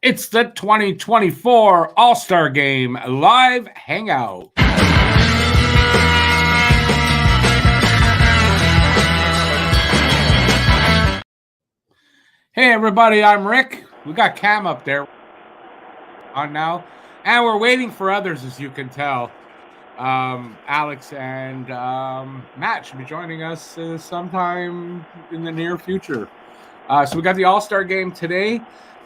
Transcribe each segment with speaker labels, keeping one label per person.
Speaker 1: It's the 2024 All-Star Game live hangout. Hey everybody, I'm Rick. We got Cam up there on now, and we're waiting for others, as you can tell. Alex and Matt should be joining us sometime in the near future. So we got the All-Star Game today.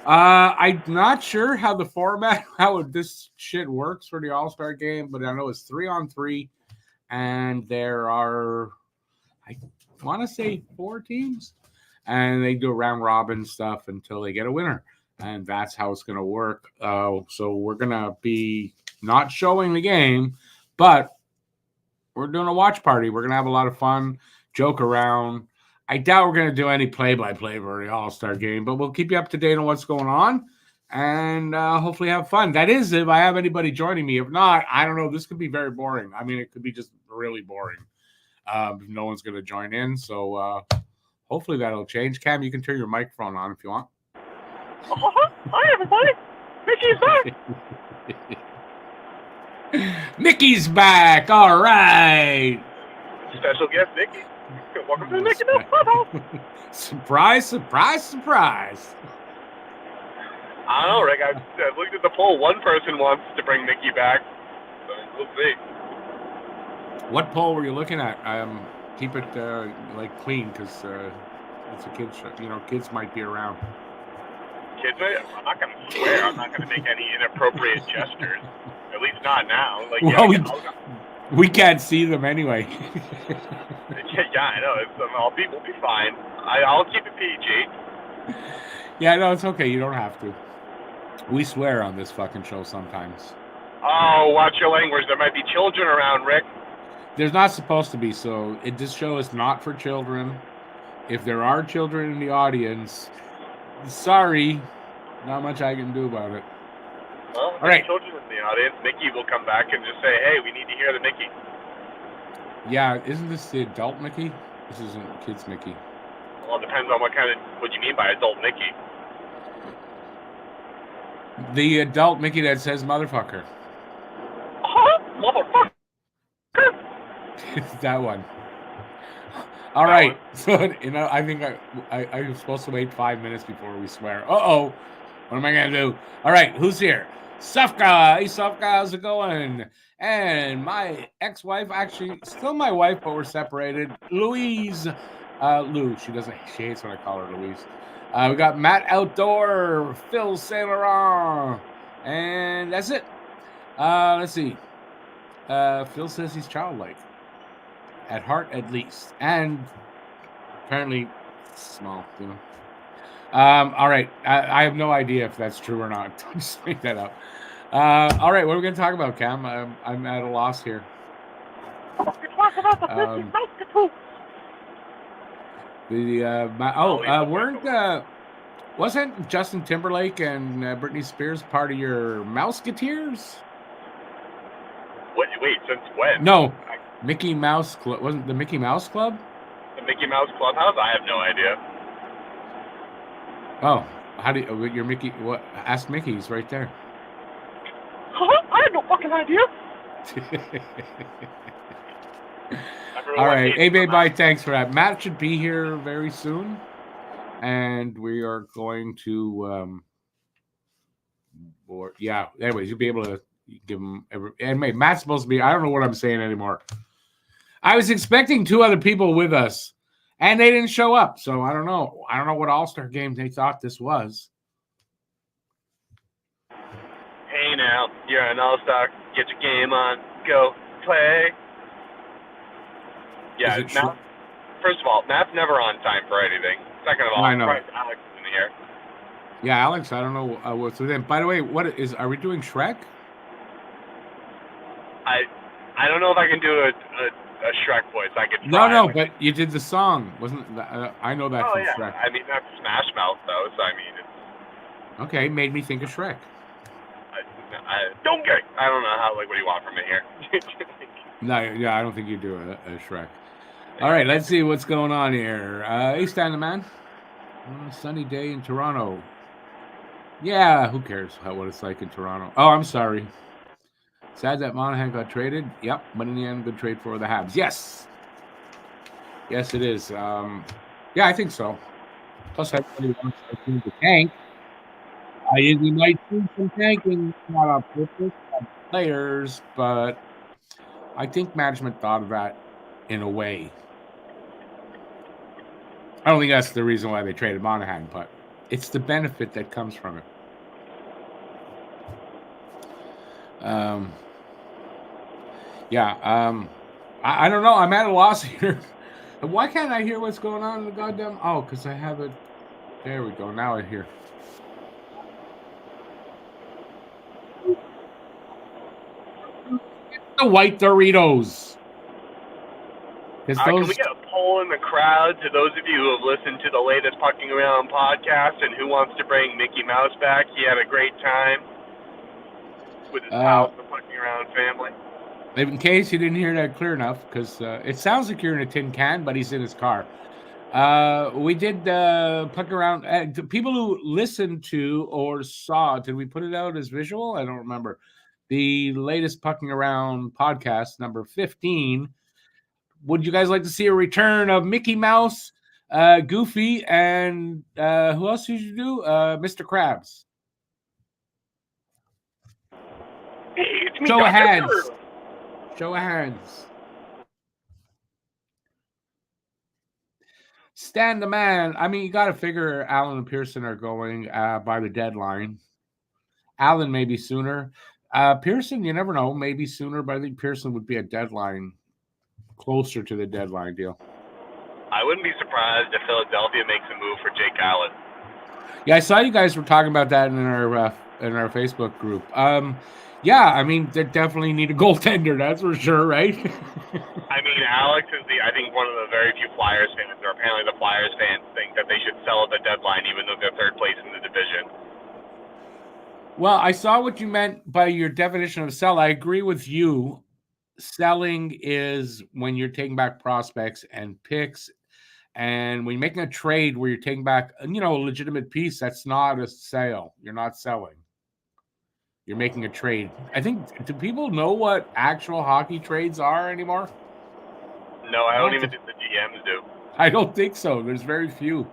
Speaker 1: I'm not sure how the format, how this shit works for the All-Star Game, but I know it's 3-on-3, and there are, I want to say, 4 teams, and they do round robin stuff until they get a winner, and that's how it's going to work. So we're going to be not showing the game, but we're doing a watch party. We're going to have a lot of fun, joke around. I doubt we're going to do any play-by-play for the All-Star Game, but we'll keep you up to date on what's going on and hopefully have fun. That is, if I have anybody joining me. If not, I don't know. This could be very boring. I mean, it could be just really boring if no one's going to join in. So hopefully that'll change. Cam, you can turn your microphone on if you want.
Speaker 2: Hi, everybody. Mickey's back.
Speaker 1: Mickey's back. All right.
Speaker 2: Special guest, Mickey. Welcome to the Mickey Mouse Clubhouse.
Speaker 1: Surprise, surprise, surprise.
Speaker 2: I don't know, Rick. I looked at the poll. One person wants to bring Mickey back. So we'll see.
Speaker 1: What poll were you looking at? Keep it clean because it's a kid's show. You know, kids might be around.
Speaker 2: Kids, I'm not going to swear. I'm not going to make any inappropriate gestures. At least not now. Like,
Speaker 1: well, we can't see them anyway.
Speaker 2: Yeah, I know. We'll be fine. I'll keep it PG.
Speaker 1: Yeah, no, it's okay. You don't have to. We swear on this fucking show sometimes.
Speaker 2: Oh, watch your language. There might be children around, Rick.
Speaker 1: There's not supposed to be, so this show is not for children. If there are children in the audience, sorry, not much I can do about it.
Speaker 2: Well, if
Speaker 1: all right.
Speaker 2: Children in the audience, Mickey will come back and just say, hey, we need to hear the Mickey.
Speaker 1: Yeah, isn't this the adult Mickey? This isn't kids Mickey.
Speaker 2: Well, it depends on what you mean by adult Mickey.
Speaker 1: The adult Mickey that says motherfucker.
Speaker 2: Motherfucker!
Speaker 1: That one. All right. So, I think I was supposed to wait 5 minutes before we swear. Uh-oh. What am I going to do? All right. Who's here? Sufka. Hey, Sufka. How's it going? And my ex-wife, actually still my wife, but we're separated. Louise. Lou. She hates when I call her Louise. We got Matt Outdoor, Phil Saint Laurent, and that's it. Let's see. Phil says he's childlike. At heart, at least. And apparently small, you know. All right. I have no idea if that's true or not. Just make that up. All right. What are we going to talk about, Cam? I'm at a loss here.
Speaker 2: We're talking about the 50
Speaker 1: wasn't Justin Timberlake and Britney Spears part of your Mouseketeers?
Speaker 2: Wait, since when?
Speaker 1: No. Mickey Mouse Club. Wasn't the Mickey Mouse Club?
Speaker 2: The Mickey Mouse Clubhouse? I have no idea.
Speaker 1: Oh, how do you, your Mickey, what? Ask Mickey, he's right there.
Speaker 2: I have no fucking idea.
Speaker 1: All right. Hey, babe, bye. Thanks for that. Matt should be here very soon. And we are going to, anyways, you'll be able to give him, and Matt's supposed to be, I don't know what I'm saying anymore. I was expecting 2 other people with us, and they didn't show up. So I don't know. I don't know what All-Star game they thought this was.
Speaker 2: Hey, now, you're an All-Star. Get your game on. Go play. Yeah, Matt, first of all, Matt's never on time for anything. Second of all, Alex is in here.
Speaker 1: Yeah, Alex, I don't know what's with him. By the way, are we doing Shrek?
Speaker 2: I don't know if I can do a Shrek voice. I could try.
Speaker 1: No, but you did the song, wasn't I know that from Shrek.
Speaker 2: I mean, that's Smash Mouth, though, so I mean, it's...
Speaker 1: Okay, made me think of Shrek.
Speaker 2: Don't get... I don't know what do you want from me here?
Speaker 1: No, yeah, I don't think you do a Shrek. All right, let's see what's going on here. Hey, Stanley Man. Sunny day in Toronto. Yeah, who cares what it's like in Toronto? Oh, I'm sorry. Sad that Monahan got traded. Yep, but in the end, good trade for the Habs. Yes, yes, it is. Yeah, I think so. Plus, everybody wants their team to tank. We might see some tanking, not on purpose, by players, but I think management thought of that in a way. I don't think that's the reason why they traded Monahan, but it's the benefit that comes from it. I don't know. I'm at a loss here. Why can't I hear what's going on in the goddamn? Oh, because I have it. There we go. Now I hear. The white Doritos.
Speaker 2: Can we get a poll in the crowd to those of you who have listened to the latest Pucking Around podcast and who wants to bring Mickey Mouse back? He had a great time with his pals, the Pucking Around family.
Speaker 1: In case you didn't hear that clear enough, because it sounds like you're in a tin can, but he's in his car. We did Puck Around. People who listened to or saw, did we put it out as visual? I don't remember. The latest Pucking Around podcast, number 15. Would you guys like to see a return of Mickey Mouse, Goofy, and who else did you do? Mr. Krabs.
Speaker 2: Hey, it's me,
Speaker 1: Show of hands.
Speaker 2: Krabs.
Speaker 1: Show of hands. Stan the man. I mean, you got to figure Allen and Pearson are going by the deadline. Allen maybe sooner. Pearson, you never know, maybe sooner, but I think Pearson would be a deadline, closer to the deadline deal.
Speaker 2: I wouldn't be surprised if Philadelphia makes a move for Jake Allen.
Speaker 1: Yeah, I saw you guys were talking about that in our Facebook group. Yeah, I mean, they definitely need a goaltender, that's for sure, right?
Speaker 2: I mean, Alex is I think one of the very few Flyers fans, or apparently the Flyers fans think that they should sell at the deadline even though they're third place in the division.
Speaker 1: Well, I saw what you meant by your definition of sell. I agree with you. Selling is when you're taking back prospects and picks, and when you're making a trade where you're taking back, a legitimate piece, that's not a sale. You're not selling. You're making a trade. I think, do people know what actual hockey trades are anymore?
Speaker 2: No, I don't even think the GMs do.
Speaker 1: I don't think so. There's very few.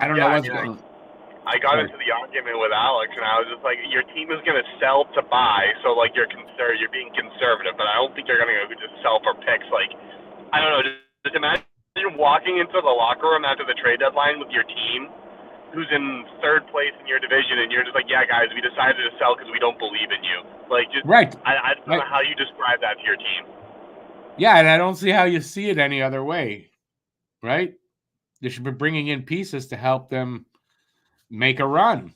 Speaker 1: I don't know what's going on.
Speaker 2: I got into the argument with Alex, and I was just like, your team is going to sell to buy, so, like, you're being conservative, but I don't think you're going to go just sell for picks. Like, I don't know, just imagine walking into the locker room after the trade deadline with your team, who's in third place in your division, and you're just like, yeah, guys, we decided to sell because we don't believe in you. Like, just
Speaker 1: right.
Speaker 2: I don't know how you describe that to your team.
Speaker 1: Yeah, and I don't see how you see it any other way, right? They should be bringing in pieces to help them make a run.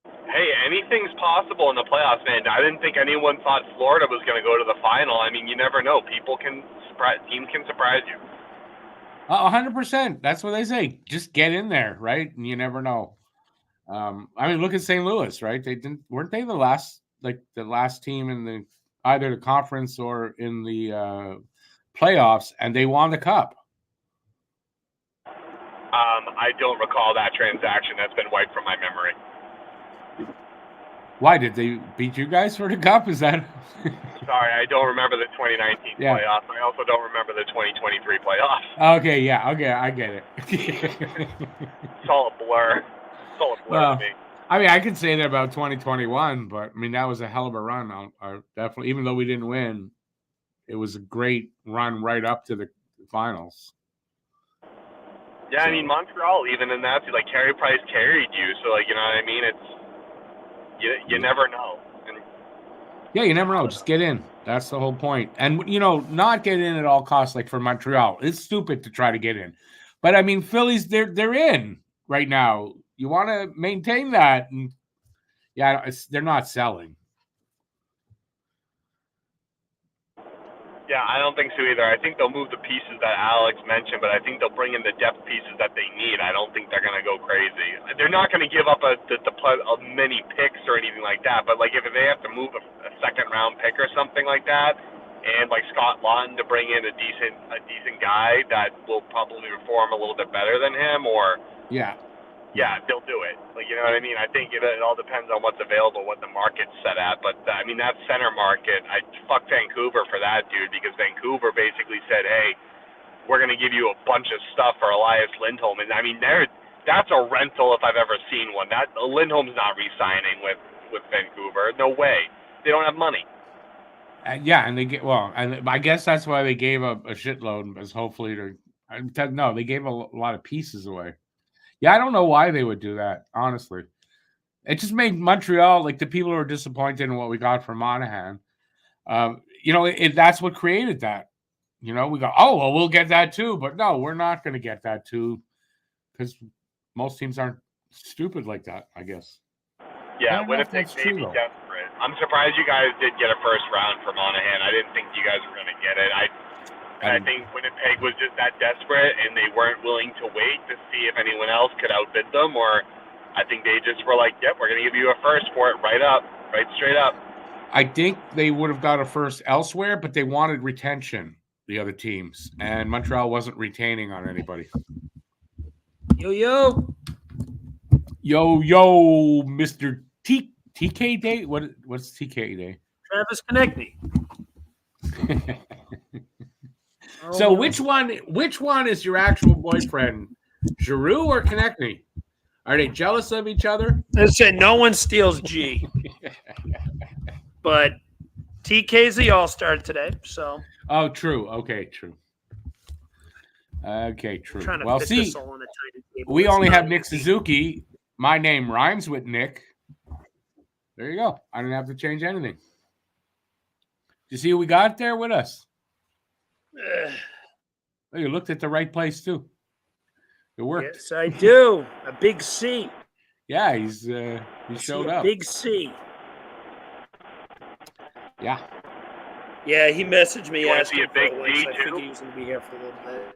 Speaker 2: Hey, anything's possible in the playoffs, man. I didn't think anyone thought Florida was going to go to the final. I mean, you never know. Teams can surprise you.
Speaker 1: 100%. That's what they say. Just get in there, right? And you never know. I mean, look at St. Louis, right? Weren't they the last team in either the conference or in the playoffs, and they won the cup.
Speaker 2: I don't recall that transaction. That's been wiped from my memory.
Speaker 1: Why did they beat you guys for the cup? Is that?
Speaker 2: Sorry, I don't remember the 2019 playoffs. I also don't remember the 2023 playoffs.
Speaker 1: Okay, yeah, I get it.
Speaker 2: It's all a blur. It's all a blur to me.
Speaker 1: I mean, I could say that about 2021, but I mean that was a hell of a run. Definitely, even though we didn't win, it was a great run right up to the finals.
Speaker 2: Yeah, I mean Montreal, even in that, like Carey Price carried you, so like you know what I mean. You never know.
Speaker 1: Yeah, you never know. Just get in. That's the whole point. And not get in at all costs. Like for Montreal, it's stupid to try to get in. But I mean, Phillies, they're in right now. You want to maintain that, and yeah, they're not selling.
Speaker 2: Yeah, I don't think so either. I think they'll move the pieces that Alex mentioned, but I think they'll bring in the depth pieces that they need. I don't think they're going to go crazy. They're not going to give up many picks or anything like that, but like if they have to move a second round pick or something like that, and like Scott Lawton to bring in a decent guy that will probably perform a little bit better than him, or
Speaker 1: yeah,
Speaker 2: they'll do it. Like, you know what I mean? I think it all depends on what's available, what the market's set at. But I mean, that center market, I fuck Vancouver for that, dude, because Vancouver basically said, hey, we're going to give you a bunch of stuff for Elias Lindholm. And I mean, that's a rental if I've ever seen one. That Lindholm's not re-signing with Vancouver. No way. They don't have money.
Speaker 1: yeah, and they get and I guess that's why they gave a shitload, as hopefully no, they gave a lot of pieces away. Yeah, I don't know why they would do that. Honestly, it just made Montreal, like, the people who are disappointed in what we got from Monahan. That's what created that. We go, oh well, we'll get that too, but no, we're not going to get that too, because most teams aren't stupid like that, I guess.
Speaker 2: Yeah, Winnipeg may be desperate. I'm surprised you guys did get a first round for Monahan. I didn't think you guys were going to get it. I think Winnipeg was just that desperate, and they weren't willing to wait to see if anyone else could outbid them, or I think they just were like, yep, we're going to give you a first for it right straight up.
Speaker 1: I think they would have got a first elsewhere, but they wanted retention, the other teams, and Montreal wasn't retaining on anybody.
Speaker 3: Yo,
Speaker 1: Mr. TK Day? What's TK Day?
Speaker 3: Travis Konechny.
Speaker 1: So which one is your actual boyfriend, Giroux or Konechny? Are they jealous of each other?
Speaker 3: I said no one steals G. But TK's the all-star today, so.
Speaker 1: Oh, true. Okay, true. Well, see, we only have Nick Suzuki. My name rhymes with Nick. There you go. I didn't have to change anything. You see who we got there with us? Oh, you looked at the right place too. It worked.
Speaker 3: Yes, I do. A big C.
Speaker 1: Yeah, he showed up.
Speaker 3: Big C.
Speaker 1: Yeah.
Speaker 3: Yeah, he messaged me asking
Speaker 2: a big
Speaker 3: for
Speaker 2: D,
Speaker 3: I think he was going to be here for a little bit.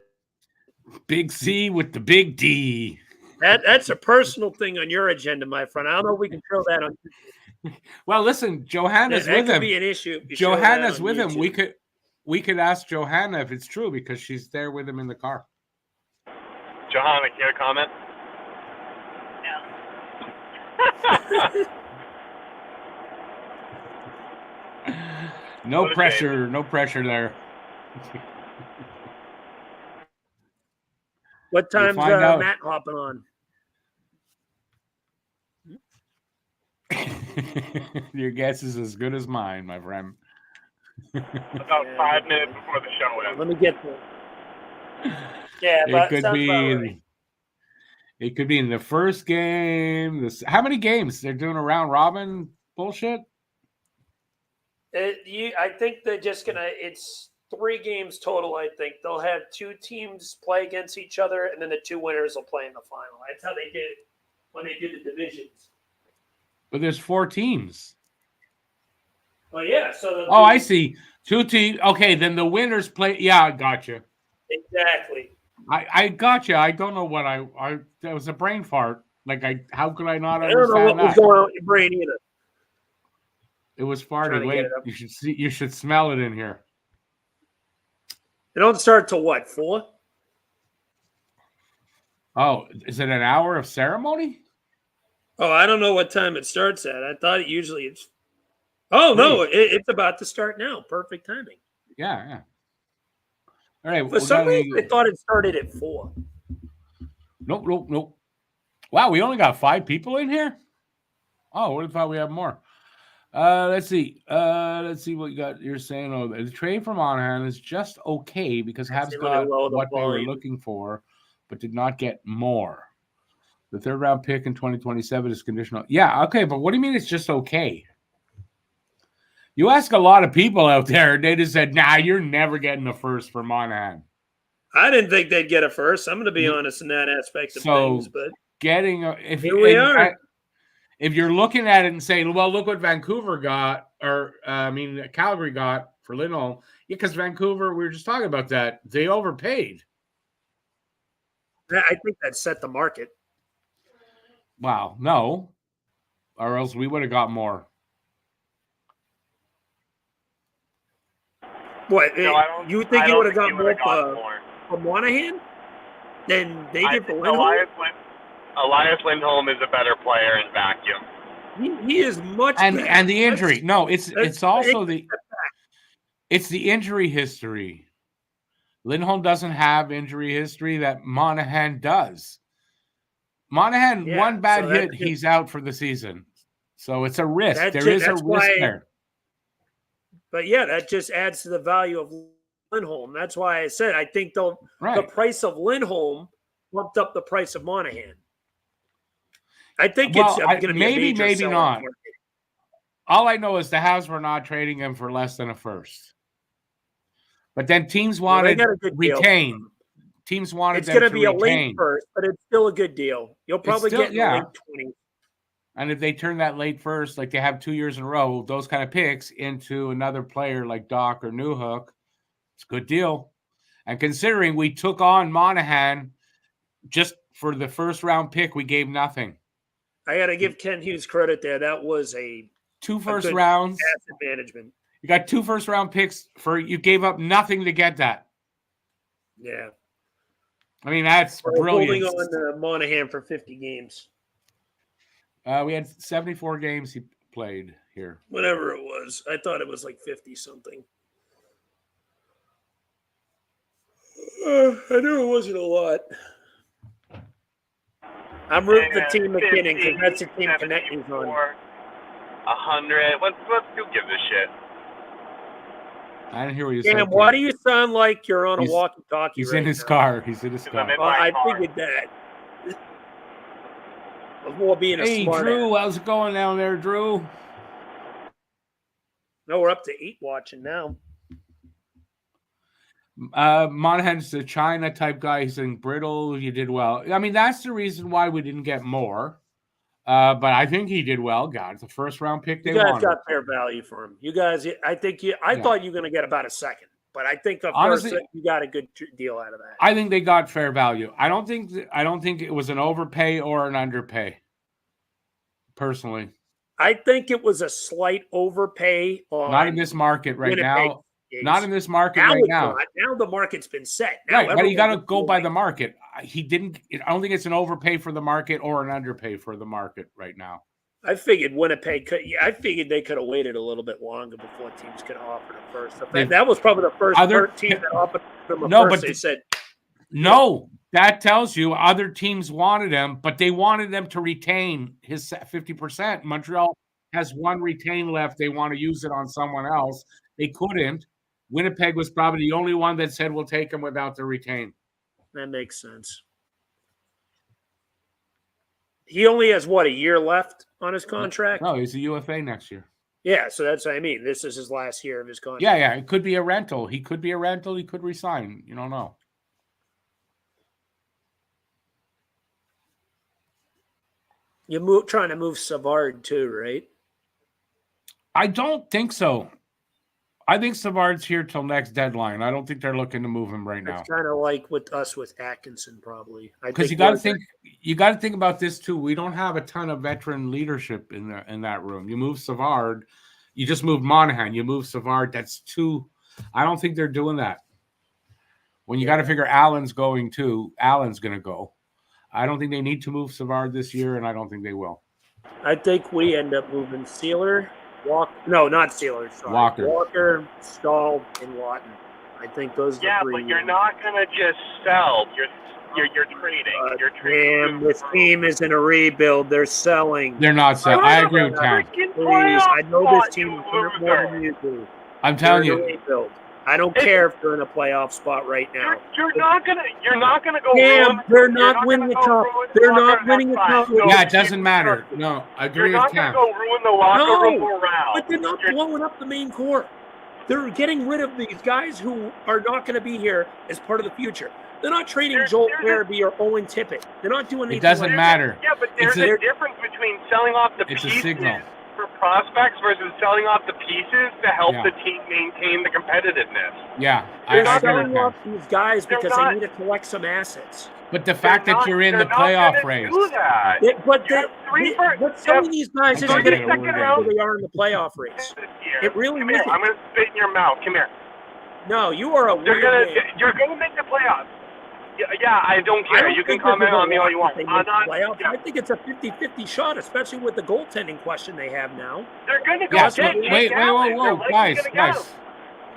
Speaker 1: Big C with the big D.
Speaker 3: That's a personal thing on your agenda, my friend. I don't know if we can throw that on.
Speaker 1: Well, listen, Johanna's
Speaker 3: that
Speaker 1: with
Speaker 3: could
Speaker 1: him.
Speaker 3: Be an issue.
Speaker 1: Johanna's with him. We could ask Johanna if it's true because she's there with him in the car.
Speaker 2: Johanna, care to comment?
Speaker 1: No. No pressure there.
Speaker 3: What time's Matt hopping on?
Speaker 1: Your guess is as good as mine, my friend.
Speaker 2: About 5 minutes before the show ends.
Speaker 3: Let me get there. Yeah,
Speaker 1: it could be in the first game. How many games? They're doing a round robin bullshit?
Speaker 3: I think they're just it's 3 games total, I think. They'll have 2 teams play against each other, and then the 2 winners will play in the final. That's how they did it when they did the divisions.
Speaker 1: But there's 4 teams.
Speaker 3: Oh, yeah. So
Speaker 1: I see. 2 teams. Okay, then the winners play. Yeah, I got you.
Speaker 3: Exactly.
Speaker 1: I got you. I don't know what that was a brain fart. Like, how could I not understand that?
Speaker 3: I don't know what was going on with your brain either.
Speaker 1: It was farting. Wait, you should smell it in here.
Speaker 3: It don't start till what, 4?
Speaker 1: Oh, is it an hour of ceremony?
Speaker 3: Oh, I don't know what time it starts at. I thought it usually it's. Oh, no, it's about to start now. Perfect timing.
Speaker 1: Yeah. All right.
Speaker 3: For some reason, I thought it started at 4.
Speaker 1: Nope. Wow, we only got 5 people in here? Oh, I would have thought we had more. Let's see. Let's see what you got. You're saying, the trade from Monahan is just okay because Habs got what they were looking for, but did not get more. The 3rd round pick in 2027 is conditional. Yeah, okay, but what do you mean it's just okay? You ask a lot of people out there, they just said, nah, you're never getting a first for Monahan.
Speaker 3: I didn't think they'd get a first. I'm going to be honest in that aspect of things. But
Speaker 1: getting
Speaker 3: here we are.
Speaker 1: If you're looking at it and saying, well, look what Vancouver got, or Calgary got for Lindholm. Yeah, because Vancouver, we were just talking about that. They overpaid.
Speaker 3: I think that set the market.
Speaker 1: Wow, no. Or else we would have got more.
Speaker 3: What?
Speaker 2: No, I don't.
Speaker 3: You think
Speaker 2: I
Speaker 3: he
Speaker 2: don't
Speaker 3: would have
Speaker 2: think
Speaker 3: got
Speaker 2: he would've
Speaker 3: more
Speaker 2: more.
Speaker 3: for Monahan than they
Speaker 2: I
Speaker 3: did for
Speaker 2: think
Speaker 3: Lindholm?
Speaker 2: Elias Lindholm is a better player in vacuum.
Speaker 3: He is much better.
Speaker 1: And the injury. No, it's also the injury history. Lindholm doesn't have injury history that Monahan does. Monahan, one bad hit, he's out for the season. So it's a risk. There is a risk there.
Speaker 3: But yeah, that just adds to the value of Lindholm. That's why I said I think the price of Lindholm bumped up the price of Monahan. I think it's going to be maybe not.
Speaker 1: All I know is the Habs were not trading him for less than a first. But then teams wanted retain. Teams wanted them to retain.
Speaker 3: It's going to be a late first, but it's still a good deal. You'll probably get in the late 20s.
Speaker 1: And if they turn that late first, like they have 2 years in a row, those kind of picks into another player like Doc or Newhook, it's a good deal. And considering we took on Monahan just for the first round pick, we gave nothing.
Speaker 3: I got to give Ken Hughes credit there. That was
Speaker 1: 2 first rounds.
Speaker 3: Asset management.
Speaker 1: You got 2 first round picks you gave up nothing to get that.
Speaker 3: Yeah.
Speaker 1: I mean, that's brilliant.
Speaker 3: Holding on to Monahan for 50 games.
Speaker 1: We had 74 games he played here.
Speaker 3: Whatever it was. I thought it was like 50-something. I knew it wasn't a lot. I'm rooting for Team McKinnon because that's a team connecting on.
Speaker 2: 100. Let's who gives a shit?
Speaker 1: I didn't hear what you said.
Speaker 3: Damn, why do you sound like you're on a walkie-talkie?
Speaker 1: He's in his car. He's in his car.
Speaker 3: I figured that. More being a smart
Speaker 1: Drew, how's it going down there, Drew?
Speaker 3: No, we're up to 8 watching now.
Speaker 1: Monahan's a China type guy. He's in brittle. You did well. I mean, that's the reason why we didn't get more. But I think he did well. God, it's a first round pick.
Speaker 3: You guys got fair value for him. You guys, I thought you were going to get about a second, but I think honestly, you got a good deal out of that.
Speaker 1: I think they got fair value. I don't think it was an overpay or an underpay. Personally,
Speaker 3: I think it was a slight overpay.
Speaker 1: Not in this market right now. Not in this market
Speaker 3: now
Speaker 1: right now.
Speaker 3: Now the market's been set. Now
Speaker 1: right, but you got to go by the market. He didn't. I don't think it's an overpay for the market or an underpay for the market right now.
Speaker 3: I figured Winnipeg could. I figured they could have waited a little bit longer before teams could have offered him first. That was probably the first team that offered him a first. But they said
Speaker 1: no. That tells you other teams wanted him, but they wanted them to retain his 50%. Montreal has 1 retain left. They want to use it on someone else. They couldn't. Winnipeg was probably the only one that said we'll take him without the retain.
Speaker 3: That makes sense. He only has, a year left on his contract?
Speaker 1: No, he's a UFA next year.
Speaker 3: Yeah, so that's what I mean. This is his last year of his contract.
Speaker 1: Yeah. It could be a rental. He could be a rental. He could resign. You don't know.
Speaker 3: You're trying to move Savard too, right?
Speaker 1: I don't think so. I think Savard's here till next deadline. I don't think they're looking to move him right now.
Speaker 3: It's kind of like with us with Atkinson, probably.
Speaker 1: Because you got to think about this too. We don't have a ton of veteran leadership in that room. You move Savard, you just moved Monahan. You move Savard. That's 2. I don't think they're doing that. When you got to figure Allen's going too, Allen's going to go. I don't think they need to move Savard this year, and I don't think they will.
Speaker 3: I think we end up moving Sealer. Not Sealer. Sorry. Walker, Stahl, and Watton. I think those are the 3.
Speaker 2: Yeah, but you're not gonna just sell. You're trading. You're trading.
Speaker 3: Damn, this team is in a rebuild. They're selling.
Speaker 1: They're not selling. I agree with Tom.
Speaker 3: Please, I know this team is more than you do.
Speaker 1: I'm telling you.
Speaker 3: Rebuild. I don't care if they're in a playoff spot right now.
Speaker 2: You're not gonna go.
Speaker 3: Damn, they're not winning a cup. They're not winning a cup.
Speaker 1: Yeah, it doesn't matter. No, I agree with Cam.
Speaker 2: You're not gonna go ruin the locker room morale.
Speaker 3: But they're not blowing up the main core. They're getting rid of these guys who are not going to be here as part of the future. They're not trading Joel Farabee or Owen Tippett. They're not doing anything.
Speaker 1: It doesn't matter.
Speaker 2: Yeah, but there's a difference between selling off the pieces for prospects versus selling off the pieces to help the team maintain the competitiveness.
Speaker 1: Yeah,
Speaker 3: they're selling off these guys because they need to collect some assets.
Speaker 1: But the fact that you're in the playoff race.
Speaker 3: But selling these guys isn't going to who they are in the playoff race. It really isn't.
Speaker 2: I'm going to spit in your mouth. Come here.
Speaker 3: No, you are a
Speaker 2: You're gonna make the playoffs. Yeah, I don't care. You can comment on me all you want.
Speaker 3: I think it's a 50-50 shot, especially with the goaltending question they have now.
Speaker 2: They're going to go
Speaker 1: wait, guys.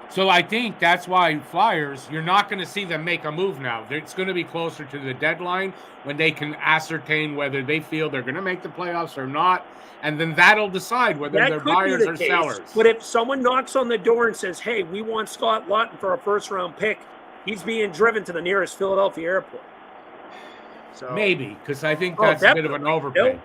Speaker 1: So I think that's why Flyers, you're not going to see them make a move now. It's going to be closer to the deadline when they can ascertain whether they feel they're going to make the playoffs or not. And then that'll decide whether they're buyers or sellers.
Speaker 3: But if someone knocks on the door and says, hey, we want Scott Laughton for a first-round pick, he's being driven to the nearest Philadelphia airport. So
Speaker 1: maybe, because I think that's a bit of an overpay.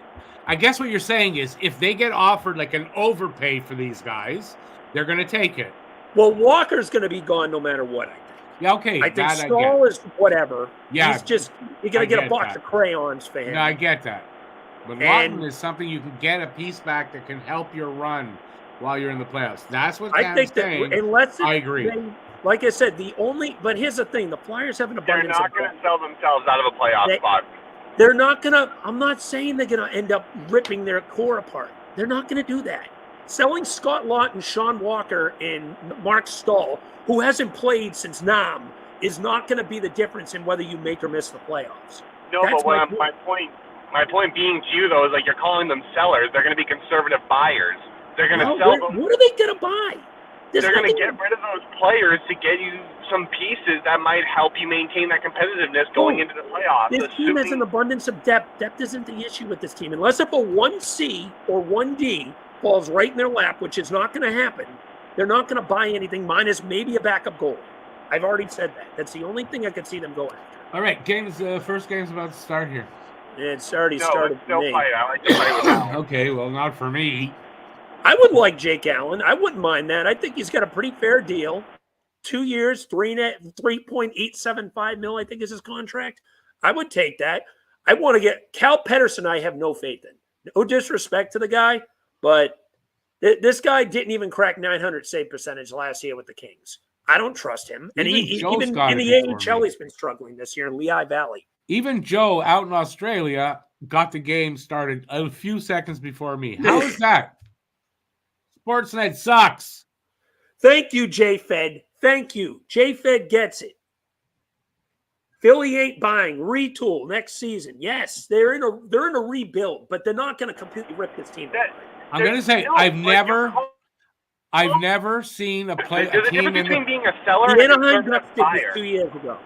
Speaker 1: I guess what you're saying is if they get offered like an overpay for these guys, they're going to take it.
Speaker 3: Well, Walker's going to be gone no matter what, I think.
Speaker 1: Yeah, okay.
Speaker 3: I think Stahl is whatever.
Speaker 1: Yeah.
Speaker 3: You're going to get a box of crayons for him.
Speaker 1: No, I get that. But Laughton is something you can get a piece back that can help your run while you're in the playoffs. That's what Cam's saying. I agree.
Speaker 3: Like I said, but here's the thing: the Flyers have an abundance.
Speaker 2: They're not going to sell themselves out of a playoff spot.
Speaker 3: They're not going to. I'm not saying they're going to end up ripping their core apart. They're not going to do that. Selling Scott Laughton, Sean Walker, and Mark Stahl, who hasn't played since Nam, is not going to be the difference in whether you make or miss the playoffs.
Speaker 2: No, but my point being to you though is like you're calling them sellers. They're going to be conservative buyers. They're going to sell them.
Speaker 3: What are they going to buy?
Speaker 2: They're going to get rid of those players to get you some pieces that might help you maintain that competitiveness going into the playoffs.
Speaker 3: This team has an abundance of depth. Depth isn't the issue with this team. Unless if a 1C or 1D falls right in their lap, which is not going to happen, they're not going to buy anything minus maybe a backup goal. I've already said that. That's the only thing I could see them go after.
Speaker 1: All right, first game's about to start here.
Speaker 3: It's already started for me.
Speaker 2: Fight. I like to fight with Allen.
Speaker 1: Okay, well, not for me.
Speaker 3: I would like Jake Allen. I wouldn't mind that. I think he's got a pretty fair deal. 2 years, $3.875 million, I think is his contract. I would take that. I want to get Cal Pedersen. I have no faith in. No disrespect to the guy, but this guy didn't even crack 900 save percentage last year with the Kings. I don't trust him. And even in the AHL, he's been struggling this year in Lehigh Valley.
Speaker 1: Even Joe out in Australia got the game started a few seconds before me. How is that? Sportsnet sucks.
Speaker 3: Thank you, J-Fed. Thank you. J-Fed gets it. Philly ain't buying. Retool next season. Yes, they're in a rebuild, but they're not going to completely rip this team apart.
Speaker 1: I'm going to say I've never seen a play.
Speaker 2: There's a difference between being a seller
Speaker 3: and
Speaker 2: a
Speaker 3: Ducks did this 2 years ago.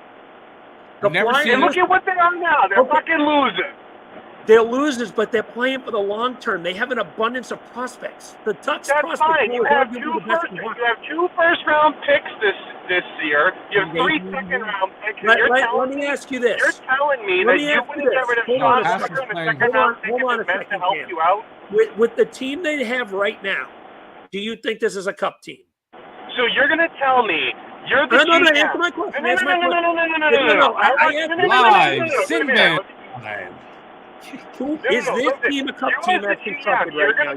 Speaker 2: And look at what they are now. They're fucking losers.
Speaker 3: They're losers, but they're playing for the long term. They have an abundance of prospects. The Ducks
Speaker 2: prospects. That's fine. You have two first-round picks this year. You have 3 second-round picks.
Speaker 3: Let me ask you this.
Speaker 2: You're telling me that you wouldn't get rid of Sean Tucker in the second-round pick to help you out?
Speaker 3: With the team they have right now, do you think this is a cup team?
Speaker 2: So you're going to tell me you're the
Speaker 3: No, answer my question.
Speaker 2: No.
Speaker 3: Is this team a cup team that's constructed right now?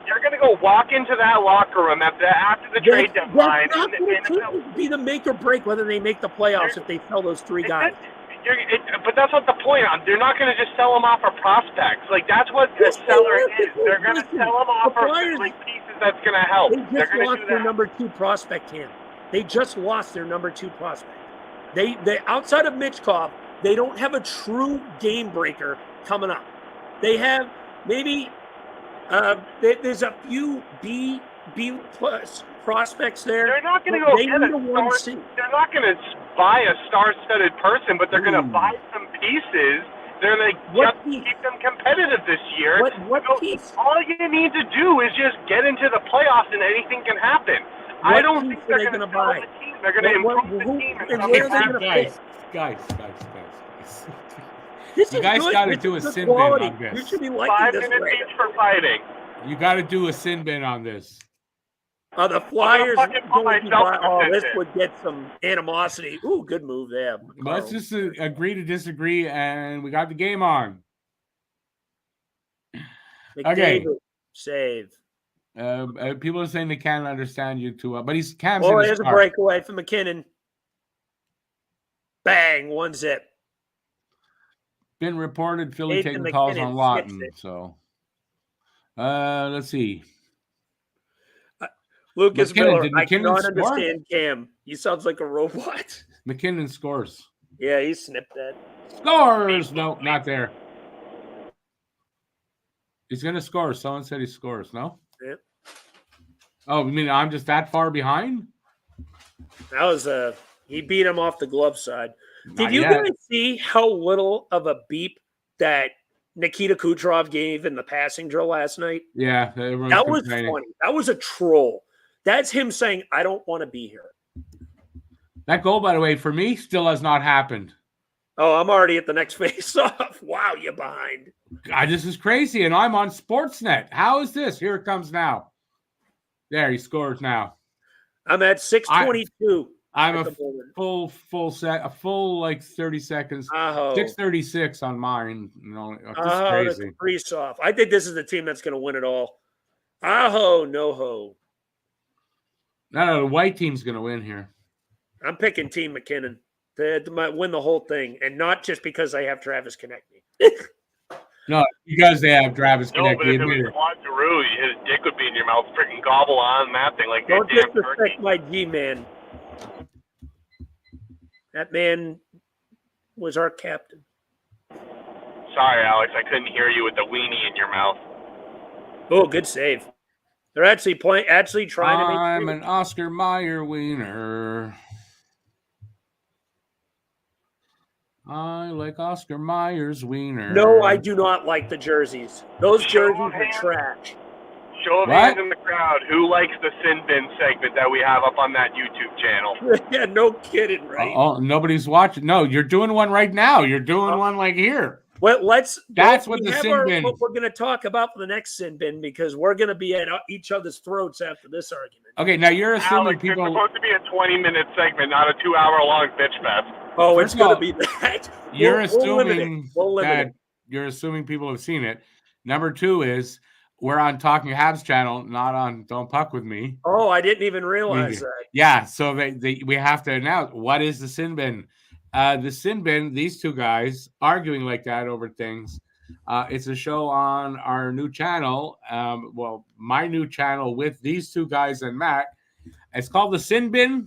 Speaker 2: You're going to go walk into that locker room after the trade deadline.
Speaker 3: That's not going to be the make or break whether they make the playoffs if they sell those 3 guys.
Speaker 2: But that's not the point. They're not going to just sell them off for prospects. Like, that's what the seller is. They're going to sell them off for pieces that's going to help.
Speaker 3: They just lost their number 2 prospect, Cam. They just lost their number 2 prospect. They outside of Mitchkov, they don't have a true game breaker coming up. They have maybe there's a few B plus prospects there.
Speaker 2: They're not going to go get a star. They're not going to buy a star-studded person, but they're going to buy some pieces. They're going to just keep them competitive this year.
Speaker 3: What piece?
Speaker 2: All you need to do is just get into the playoffs, and anything can happen. I don't think they're going to buy the team. They're going to improve the team.
Speaker 1: Guys.
Speaker 3: You
Speaker 1: guys got to do a sin bin on this.
Speaker 3: You should be liking
Speaker 2: 5
Speaker 3: this
Speaker 2: minutes each for fighting.
Speaker 1: You got to do a sin bin on this.
Speaker 3: The Flyers. This would get some animosity. Ooh, good move there.
Speaker 1: Let's just agree to disagree, and we got the game on.
Speaker 3: Okay. Save.
Speaker 1: People are saying they can't understand you too well, but Cam's
Speaker 3: there's a breakaway from McKinnon. Bang, 1-0.
Speaker 1: Been reported Philly taking calls on Laughton. So, let's see.
Speaker 3: Lucas Miller, I cannot
Speaker 1: score?
Speaker 3: understand Cam. He sounds like a robot.
Speaker 1: McKinnon scores.
Speaker 3: Yeah, he snipped that.
Speaker 1: Scores! No, not there. He's going to score. Someone said he scores, no?
Speaker 3: Yep.
Speaker 1: Oh, you mean I'm just that far behind?
Speaker 3: That was he beat him off the glove side. Did you guys see how little of a beep that Nikita Kucherov gave in the passing drill last night?
Speaker 1: Yeah,
Speaker 3: that was funny. That was a troll. That's him saying, I don't want to be here.
Speaker 1: That goal, by the way, for me, still has not happened.
Speaker 3: Oh, I'm already at the next face-off. Wow, you're behind.
Speaker 1: God, this is crazy, and I'm on Sportsnet. How is this? Here it comes now. There, he scores now.
Speaker 3: I'm at 6:22.
Speaker 1: I'm a full set, a full like 30 seconds. 6:36 on mine. Crazy.
Speaker 3: The Kaprizov. I think this is the team that's going to win it all. Aho, no ho.
Speaker 1: No, the white team's going to win here.
Speaker 3: I'm picking Team McKinnon to win the whole thing, and not just because I have Travis Konechny.
Speaker 1: No, because they have Travis Konechny.
Speaker 2: No, but if it was Claude Giroux, his dick would be in your mouth, freaking gobble on that thing like
Speaker 3: don't disrespect my G-man. That man was our captain.
Speaker 2: Sorry, Alex, I couldn't hear you with the weenie in your mouth.
Speaker 3: Oh, good save. They're actually trying to make.
Speaker 1: I'm an Oscar Mayer wiener. I like Oscar Mayer's wiener.
Speaker 3: No, I do not like the jerseys. Those jerseys are trash.
Speaker 2: Show of hands in the crowd. Who likes the Sin Bin segment that we have up on that YouTube channel?
Speaker 3: Yeah, no kidding, right?
Speaker 1: Oh, nobody's watching. No, you're doing one right now. You're doing one like here.
Speaker 3: Well,
Speaker 1: That's what the Sin Bin.
Speaker 3: What we're going to talk about for the next Sin Bin, because we're going to be at each other's throats after this argument.
Speaker 1: Okay, now you're assuming
Speaker 2: Alex,
Speaker 1: people.
Speaker 2: It's supposed to be a 20-minute segment, not a 2-hour-long bitch fest.
Speaker 3: Oh, it's going to be that.
Speaker 1: You're assuming that you're assuming people have seen it. Number two is we're on Talking Habs channel, not on Don't Puck With Me.
Speaker 3: Oh, I didn't even realize that.
Speaker 1: Yeah, so we have to announce what is the Sin Bin. The Sin Bin, these two guys arguing like that over things. It's a show on our new channel. My new channel with these two guys and Matt. It's called the Sin Bin.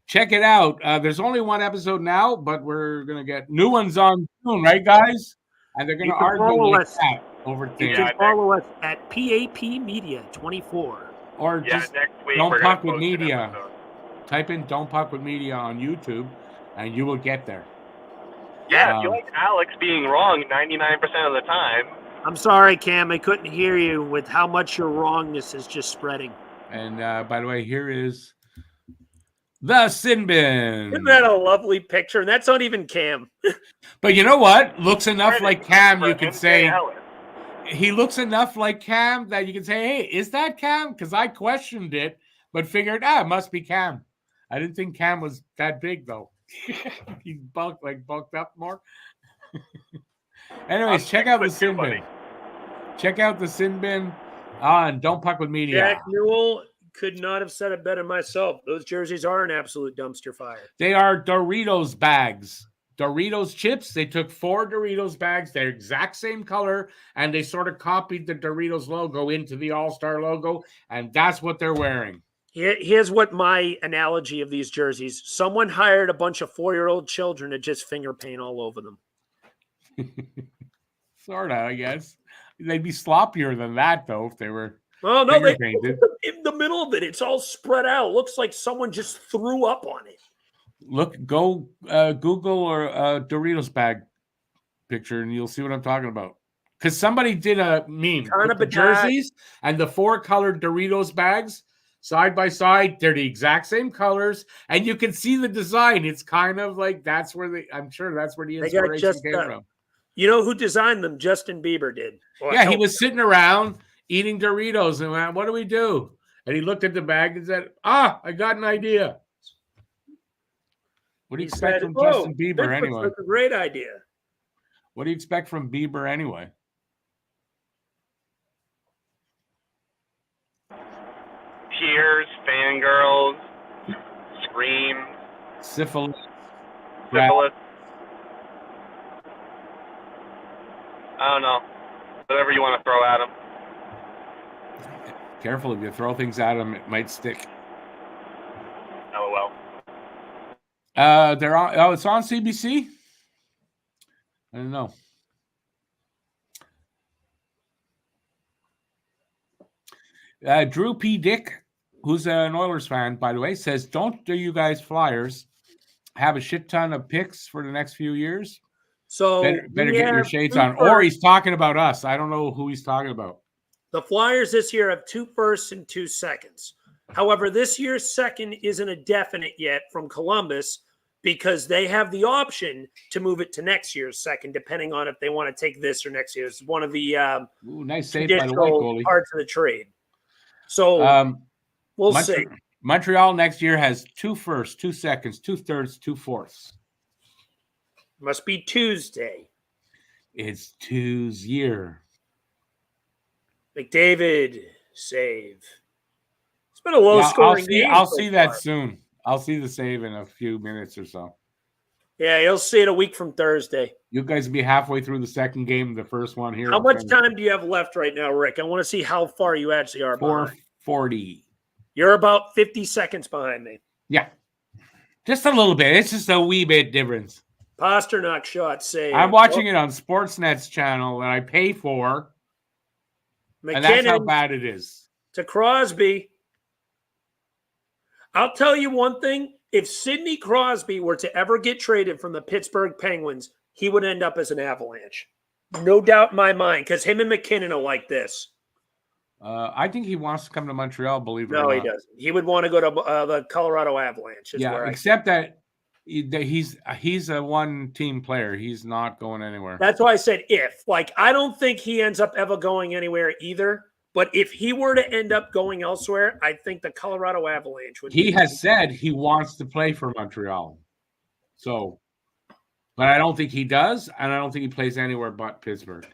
Speaker 1: Check it out. There's only one episode now, but we're going to get new ones on soon, right, guys? And they're going to argue like that over things.
Speaker 3: You can follow us at PAP Media 24.
Speaker 1: Or just
Speaker 2: next week
Speaker 1: Don't Puck With Media. Type in Don't Puck With Media on YouTube, and you will get there.
Speaker 2: Yeah, if you like Alex being wrong 99% of the time.
Speaker 3: I'm sorry, Cam. I couldn't hear you with how much your wrongness is just spreading.
Speaker 1: And by the way, here is the Sin Bin.
Speaker 3: Isn't that a lovely picture? And that's not even Cam.
Speaker 1: But you know what? Looks enough like Cam, you could say. He looks enough like Cam that you can say, hey, is that Cam? Because I questioned it, but figured, it must be Cam. I didn't think Cam was that big, though. He bulked up more. Anyways, check out the Sin Bin. Check out the Sin Bin on Don't Puck With Media.
Speaker 3: Jack Newell could not have said it better myself. Those jerseys are an absolute dumpster fire.
Speaker 1: They are Doritos bags. Doritos chips. They took 4 Doritos bags. They're exact same color, and they sort of copied the Doritos logo into the All-Star logo, and that's what they're wearing.
Speaker 3: Here's what my analogy of these jerseys. Someone hired a bunch of 4-year-old children to just finger paint all over them.
Speaker 1: Sort of, I guess. They'd be sloppier than that, though, if they were
Speaker 3: finger
Speaker 1: painted.
Speaker 3: In the middle of it, it's all spread out. It looks like someone just threw up on it.
Speaker 1: Go Google or Doritos bag picture, and you'll see what I'm talking about. Because somebody did a meme. Put the jerseys and the 4 colored Doritos bags side by side. They're the exact same colors, and you can see the design. It's kind of like I'm sure that's where the inspiration came from.
Speaker 3: You know who designed them? Justin Bieber did.
Speaker 1: He was sitting around eating Doritos and went, what do we do? And he looked at the bag and said, I got an idea. What do you expect from Justin Bieber anyway?
Speaker 3: That's a great idea.
Speaker 1: What do you expect from Bieber anyway?
Speaker 2: Tears, fangirls, screams,
Speaker 1: syphilis.
Speaker 2: I don't know. Whatever you want to throw at him.
Speaker 1: Careful, if you throw things at him, it might stick.
Speaker 2: LOL.
Speaker 1: They're on. Oh, it's on CBC. I don't know. Drew P. Dick, who's an Oilers fan, by the way, says, "Don't do you guys Flyers have a shit ton of picks for the next few years?
Speaker 3: So
Speaker 1: better get your shades on." Or he's talking about us. I don't know who he's talking about.
Speaker 3: The Flyers this year have 2 firsts and 2 seconds. However, this year's second isn't a definite yet from Columbus because they have the option to move it to next year's second, depending on if they want to take this or next year. It's one of the
Speaker 1: nice save by the white goalie.
Speaker 3: Parts of the trade. So we'll see.
Speaker 1: Montreal next year has 2 firsts, 2 seconds, 2 thirds, 2 fourths.
Speaker 3: Must be Tuesday.
Speaker 1: It's Tues's year.
Speaker 3: McDavid save. It's been a low-scoring game.
Speaker 1: I'll see that soon. I'll see the save in a few minutes or so.
Speaker 3: Yeah, you'll see it a week from Thursday.
Speaker 1: You guys will be halfway through the second game, the first one here.
Speaker 3: How much time do you have left right now, Rick? I want to see how far you actually are behind.
Speaker 1: 4:40.
Speaker 3: You're about 50 seconds behind me.
Speaker 1: Yeah. Just a little bit. It's just a wee bit difference.
Speaker 3: Pasternak shot save.
Speaker 1: I'm watching it on Sportsnet's channel that I pay for.
Speaker 3: McKinnon,
Speaker 1: and that's how bad it is.
Speaker 3: To Crosby. I'll tell you one thing. If Sidney Crosby were to ever get traded from the Pittsburgh Penguins, he would end up as an Avalanche. No doubt in my mind, because him and McKinnon are like this.
Speaker 1: I think he wants to come to Montreal, believe it or not.
Speaker 3: No, he doesn't. He would want to go to the Colorado Avalanche.
Speaker 1: Yeah, except that he's a one-team player. He's not going anywhere.
Speaker 3: That's why I said if. Like, I don't think he ends up ever going anywhere either. But if he were to end up going elsewhere, I think the Colorado Avalanche would.
Speaker 1: He has said he wants to play for Montreal. So, but I don't think he does, and I don't think he plays anywhere but Pittsburgh.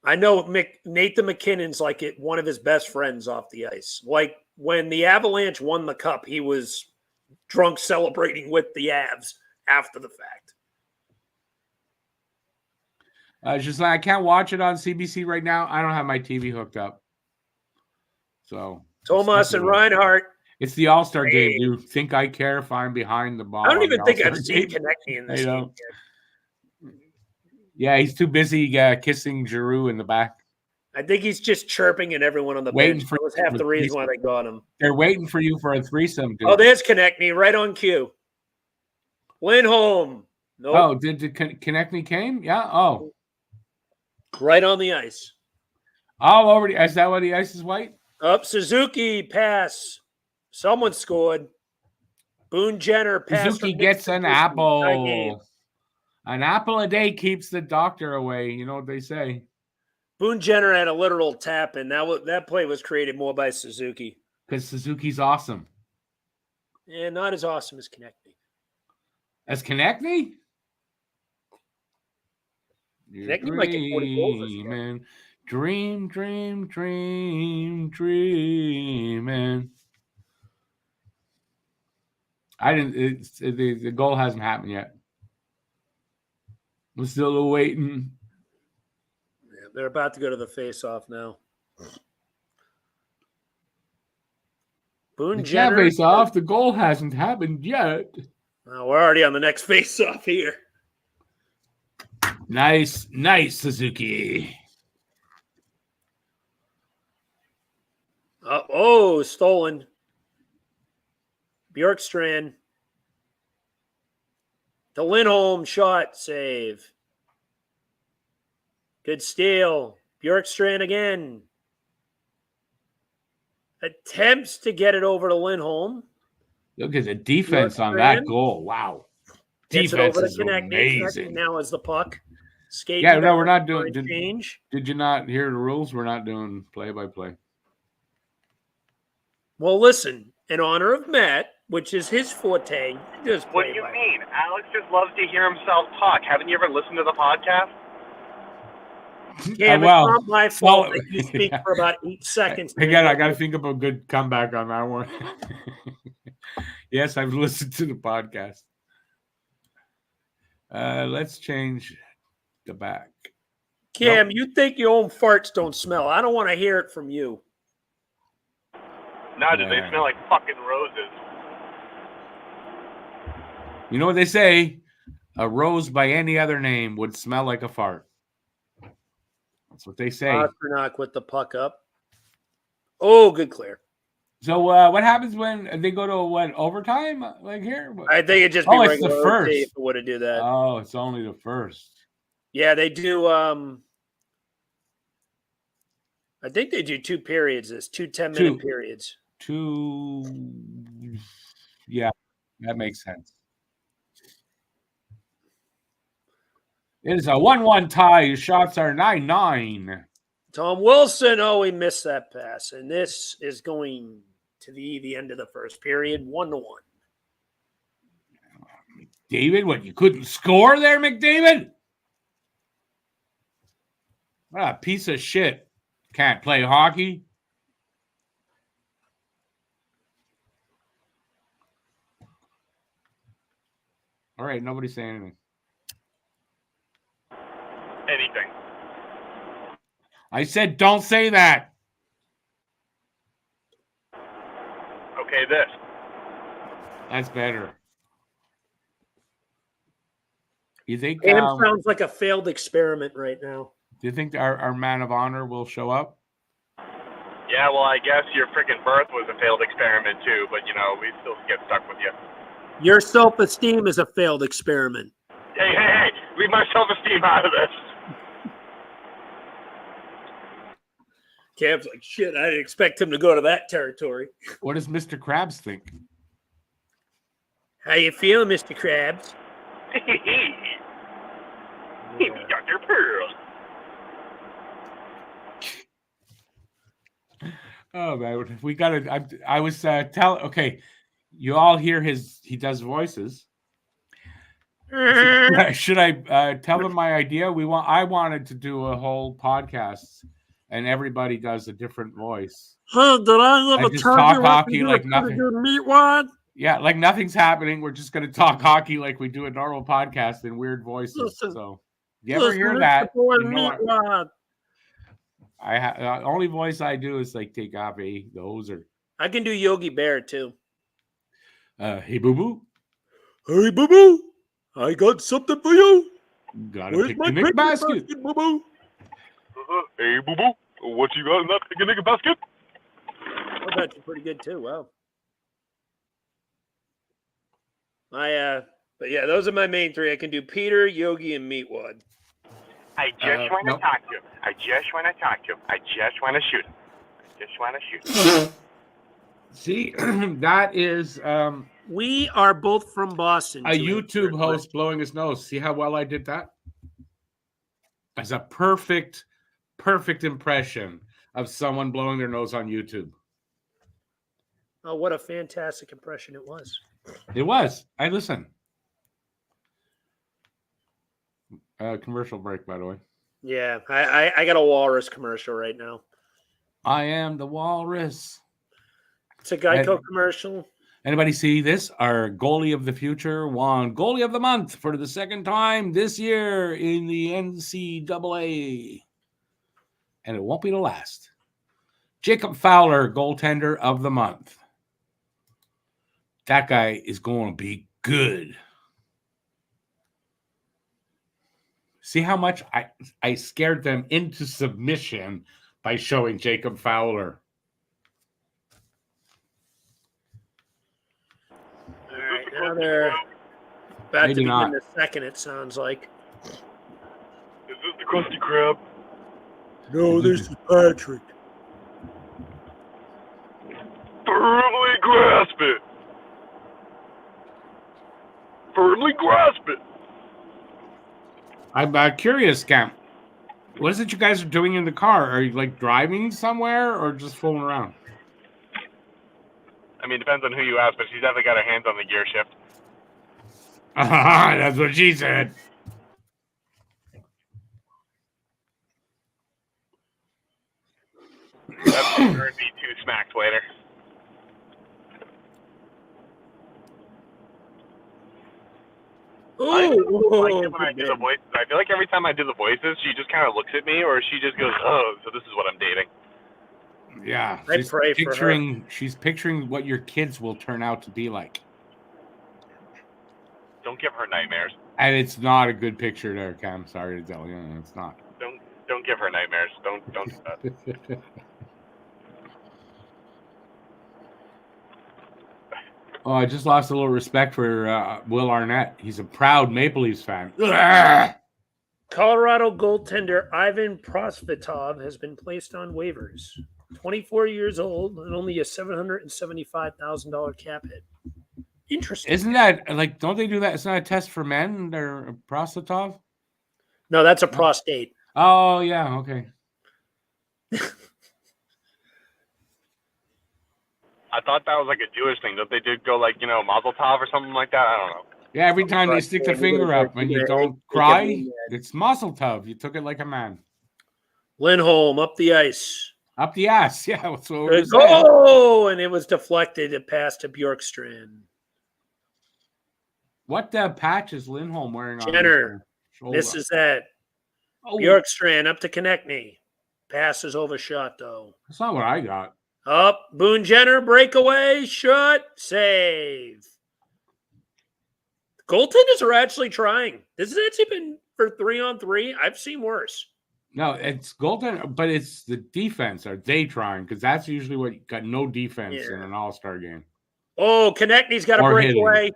Speaker 3: I know Nathan McKinnon's like one of his best friends off the ice. Like when the Avalanche won the cup, he was drunk celebrating with the Avs after the fact.
Speaker 1: Just like I can't watch it on CBC right now. I don't have my TV hooked up. So
Speaker 3: Thomas and Reinhardt.
Speaker 1: It's the All-Star game. Do you think I care if I'm behind the ball?
Speaker 3: I don't even think I've seen Konechny in this game yet.
Speaker 1: Yeah, he's too busy kissing Giroux in the back.
Speaker 3: I think he's just chirping at everyone on the bench. That was half the reason why they got him.
Speaker 1: They're waiting for you for a threesome, dude.
Speaker 3: Oh, there's Konechny right on cue. Lindholm.
Speaker 1: Nope. Oh, did Konechny came? Yeah. Oh.
Speaker 3: Right on the ice.
Speaker 1: All over the ice. Is that why the ice is white?
Speaker 3: Up Suzuki pass. Someone scored. Boone Jenner pass.
Speaker 1: Suzuki gets an apple. An apple a day keeps the doctor away. You know what they say.
Speaker 3: Boone Jenner had a literal tap in. That play was created more by Suzuki.
Speaker 1: Because Suzuki's awesome.
Speaker 3: Yeah, not as awesome as Konechny.
Speaker 1: As Konechny?
Speaker 3: Konechny might get 40 goals this year.
Speaker 1: Dreaming. I didn't. The goal hasn't happened yet. We're still waiting.
Speaker 3: Yeah, they're about to go to the face-off now. Boone Jenner.
Speaker 1: Face off. The goal hasn't happened yet.
Speaker 3: We're already on the next face-off here.
Speaker 1: Nice, Suzuki.
Speaker 3: Stolen. Bjorkstrand. The Lindholm shot save. Good steal. Bjorkstrand again. Attempts to get it over to Lindholm.
Speaker 1: Look at the defense on that goal. Wow. Defense is amazing.
Speaker 3: Now is the puck. Skating.
Speaker 1: Yeah, no, we're not doing
Speaker 3: change.
Speaker 1: Did you not hear the rules? We're not doing play-by-play.
Speaker 3: Well, listen, in honor of Matt, which is his forte, just
Speaker 2: what do you mean? Alex just loves to hear himself talk. Haven't you ever listened to the podcast?
Speaker 3: Yeah, it's not my fault that you speak for about 8 seconds.
Speaker 1: Again, I got to think of a good comeback on that one. Yes, I've listened to the podcast. Let's change the back.
Speaker 3: Cam, you think your own farts don't smell. I don't want to hear it from you.
Speaker 2: No, they smell like fucking roses.
Speaker 1: You know what they say? A rose by any other name would smell like a fart. That's what they say.
Speaker 3: Pasternak with the puck up. Oh, good clear.
Speaker 1: So what happens when they go to overtime? Like here?
Speaker 3: I think it'd just be
Speaker 1: it's
Speaker 3: regular
Speaker 1: the first.
Speaker 3: if it would have do that.
Speaker 1: Oh, it's only the first.
Speaker 3: Yeah, they do. I think they do 2 periods. It's 2 10-minute periods.
Speaker 1: 2. Yeah, that makes sense. It is a 1-1 tie. Your shots are 9-9.
Speaker 3: Tom Wilson. Oh, he missed that pass. And this is going to the end of the first period, 1-1.
Speaker 1: David, what, you couldn't score there, McDavid? What a piece of shit. Can't play hockey. All right, nobody's saying anything.
Speaker 2: Anything.
Speaker 1: I said don't say that.
Speaker 2: Okay, this.
Speaker 1: That's better. You think
Speaker 3: Cam sounds like a failed experiment right now.
Speaker 1: Do you think our man of honor will show up?
Speaker 2: Yeah, well, I guess your freaking birth was a failed experiment too, but we still get stuck with you.
Speaker 3: Your self-esteem is a failed experiment.
Speaker 2: Hey, leave my self-esteem out of this.
Speaker 3: Cam's like, shit, I didn't expect him to go to that territory.
Speaker 1: What does Mr. Krabs think?
Speaker 3: How you feeling, Mr. Krabs?
Speaker 2: Hey, Dr. Pearl.
Speaker 1: Oh man, we gotta. I was okay. You all hear he does voices. Should I tell him my idea? I wanted to do a whole podcast, and everybody does a different voice.
Speaker 3: Hey, did I ever
Speaker 1: just talk hockey like nothing?
Speaker 3: Meatwad?
Speaker 1: Yeah, like nothing's happening. We're just gonna talk hockey like we do a normal podcast in weird voices.
Speaker 3: Listen,
Speaker 1: so, you ever hear that?
Speaker 3: Meatwad.
Speaker 1: The only voice I do is like take off the hoser.
Speaker 3: I can do Yogi Bear too.
Speaker 1: Hey boo boo.
Speaker 3: Hey boo boo. I got something for you.
Speaker 1: Got a picnic basket.
Speaker 3: Boo boo.
Speaker 2: Hey boo boo. What you got in that picnic basket?
Speaker 3: That's actually pretty good too. Wow. But yeah, those are my main 3. I can do Peter, Yogi, and Meatwad.
Speaker 2: I just want to talk to him. I just want to talk to him. I just want to shoot him. I just want to shoot him.
Speaker 1: See, that is
Speaker 3: we are both from Boston.
Speaker 1: A YouTube host blowing his nose. See how well I did that? As a perfect impression of someone blowing their nose on YouTube.
Speaker 3: Oh, what a fantastic impression it was.
Speaker 1: It was. I listen. Commercial break, by the way.
Speaker 3: Yeah, I got a Walrus commercial right now.
Speaker 1: I am the Walrus.
Speaker 3: It's a Geico commercial.
Speaker 1: Anybody see this? Our goalie of the future won goalie of the month for the second time this year in the NCAA. And it won't be the last. Jacob Fowler, goaltender of the month. That guy is going to be good. See how much I scared them into submission by showing Jacob Fowler.
Speaker 3: All right, now they're about to begin the second, it sounds like.
Speaker 2: Is this the Krusty Krab?
Speaker 3: No, this is Patrick.
Speaker 2: Firmly grasp it. Firmly grasp it.
Speaker 1: I'm curious, Cam. What is it you guys are doing in the car? Are you like driving somewhere or just fooling around?
Speaker 2: I mean, it depends on who you ask, but she's definitely got her hands on the gear shift.
Speaker 1: That's what she said.
Speaker 2: That's going to be 2 smacks later.
Speaker 3: Ooh,
Speaker 2: when I do the voices. I feel like every time I do the voices, she just kind of looks at me, or she just goes, "Oh, so this is what I'm dating."
Speaker 1: Yeah,
Speaker 3: I pray for her.
Speaker 1: She's picturing what your kids will turn out to be like.
Speaker 2: Don't give her nightmares.
Speaker 1: And it's not a good picture there, Cam. Sorry to tell you, it's not.
Speaker 2: Don't give her nightmares. Don't do that.
Speaker 1: Oh, I just lost a little respect for Will Arnett. He's a proud Maple Leafs fan.
Speaker 3: Colorado goaltender Ivan Prosvetov has been placed on waivers. 24 years old and only a $775,000 cap hit. Interesting.
Speaker 1: Isn't that like? Don't they do that? It's not a test for men. They're a Prosvetov.
Speaker 3: No, that's a prostate.
Speaker 1: Oh yeah, okay.
Speaker 2: I thought that was like a Jewish thing. Don't they go like Mazel Tov or something like that? I don't know.
Speaker 1: Yeah, every time they stick the finger up and you don't cry, it's Mazel Tov. You took it like a man.
Speaker 3: Lindholm up the ice.
Speaker 1: Up the ass, yeah. That's what
Speaker 3: we're saying. And it was deflected. It passed to Bjorkstrand.
Speaker 1: What patch is Lindholm wearing on?
Speaker 3: Jenner. This is that. Oh. Bjorkstrand up to Konechny. Pass is overshot, though.
Speaker 1: That's not what I got.
Speaker 3: Up. Boone Jenner, breakaway, shot, save. Goaltenders are actually trying. This has actually been for 3-on-3. I've seen worse.
Speaker 1: No, it's goaltender, but it's the defense. Are they trying? Because that's usually what you got no defense in an all-star game.
Speaker 3: Oh, Konechny's got a breakaway.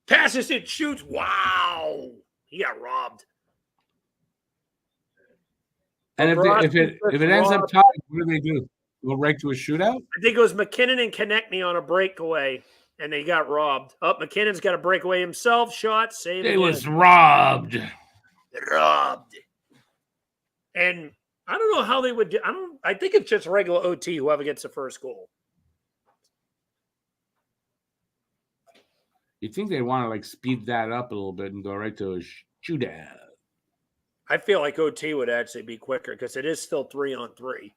Speaker 3: Passes it, shoots. Wow. He got robbed.
Speaker 1: And if it ends up tied, what do they do? Go right to a shootout?
Speaker 3: I think it was McKinnon and Konechny on a breakaway, and they got robbed. McKinnon's got a breakaway himself. Shot, save.
Speaker 1: It was robbed.
Speaker 3: And I don't know how they would do. I think it's just regular OT. Whoever gets the first goal.
Speaker 1: You think they want to speed that up a little bit and go right to a shootout?
Speaker 3: I feel like OT would actually be quicker because it is still 3-on-3.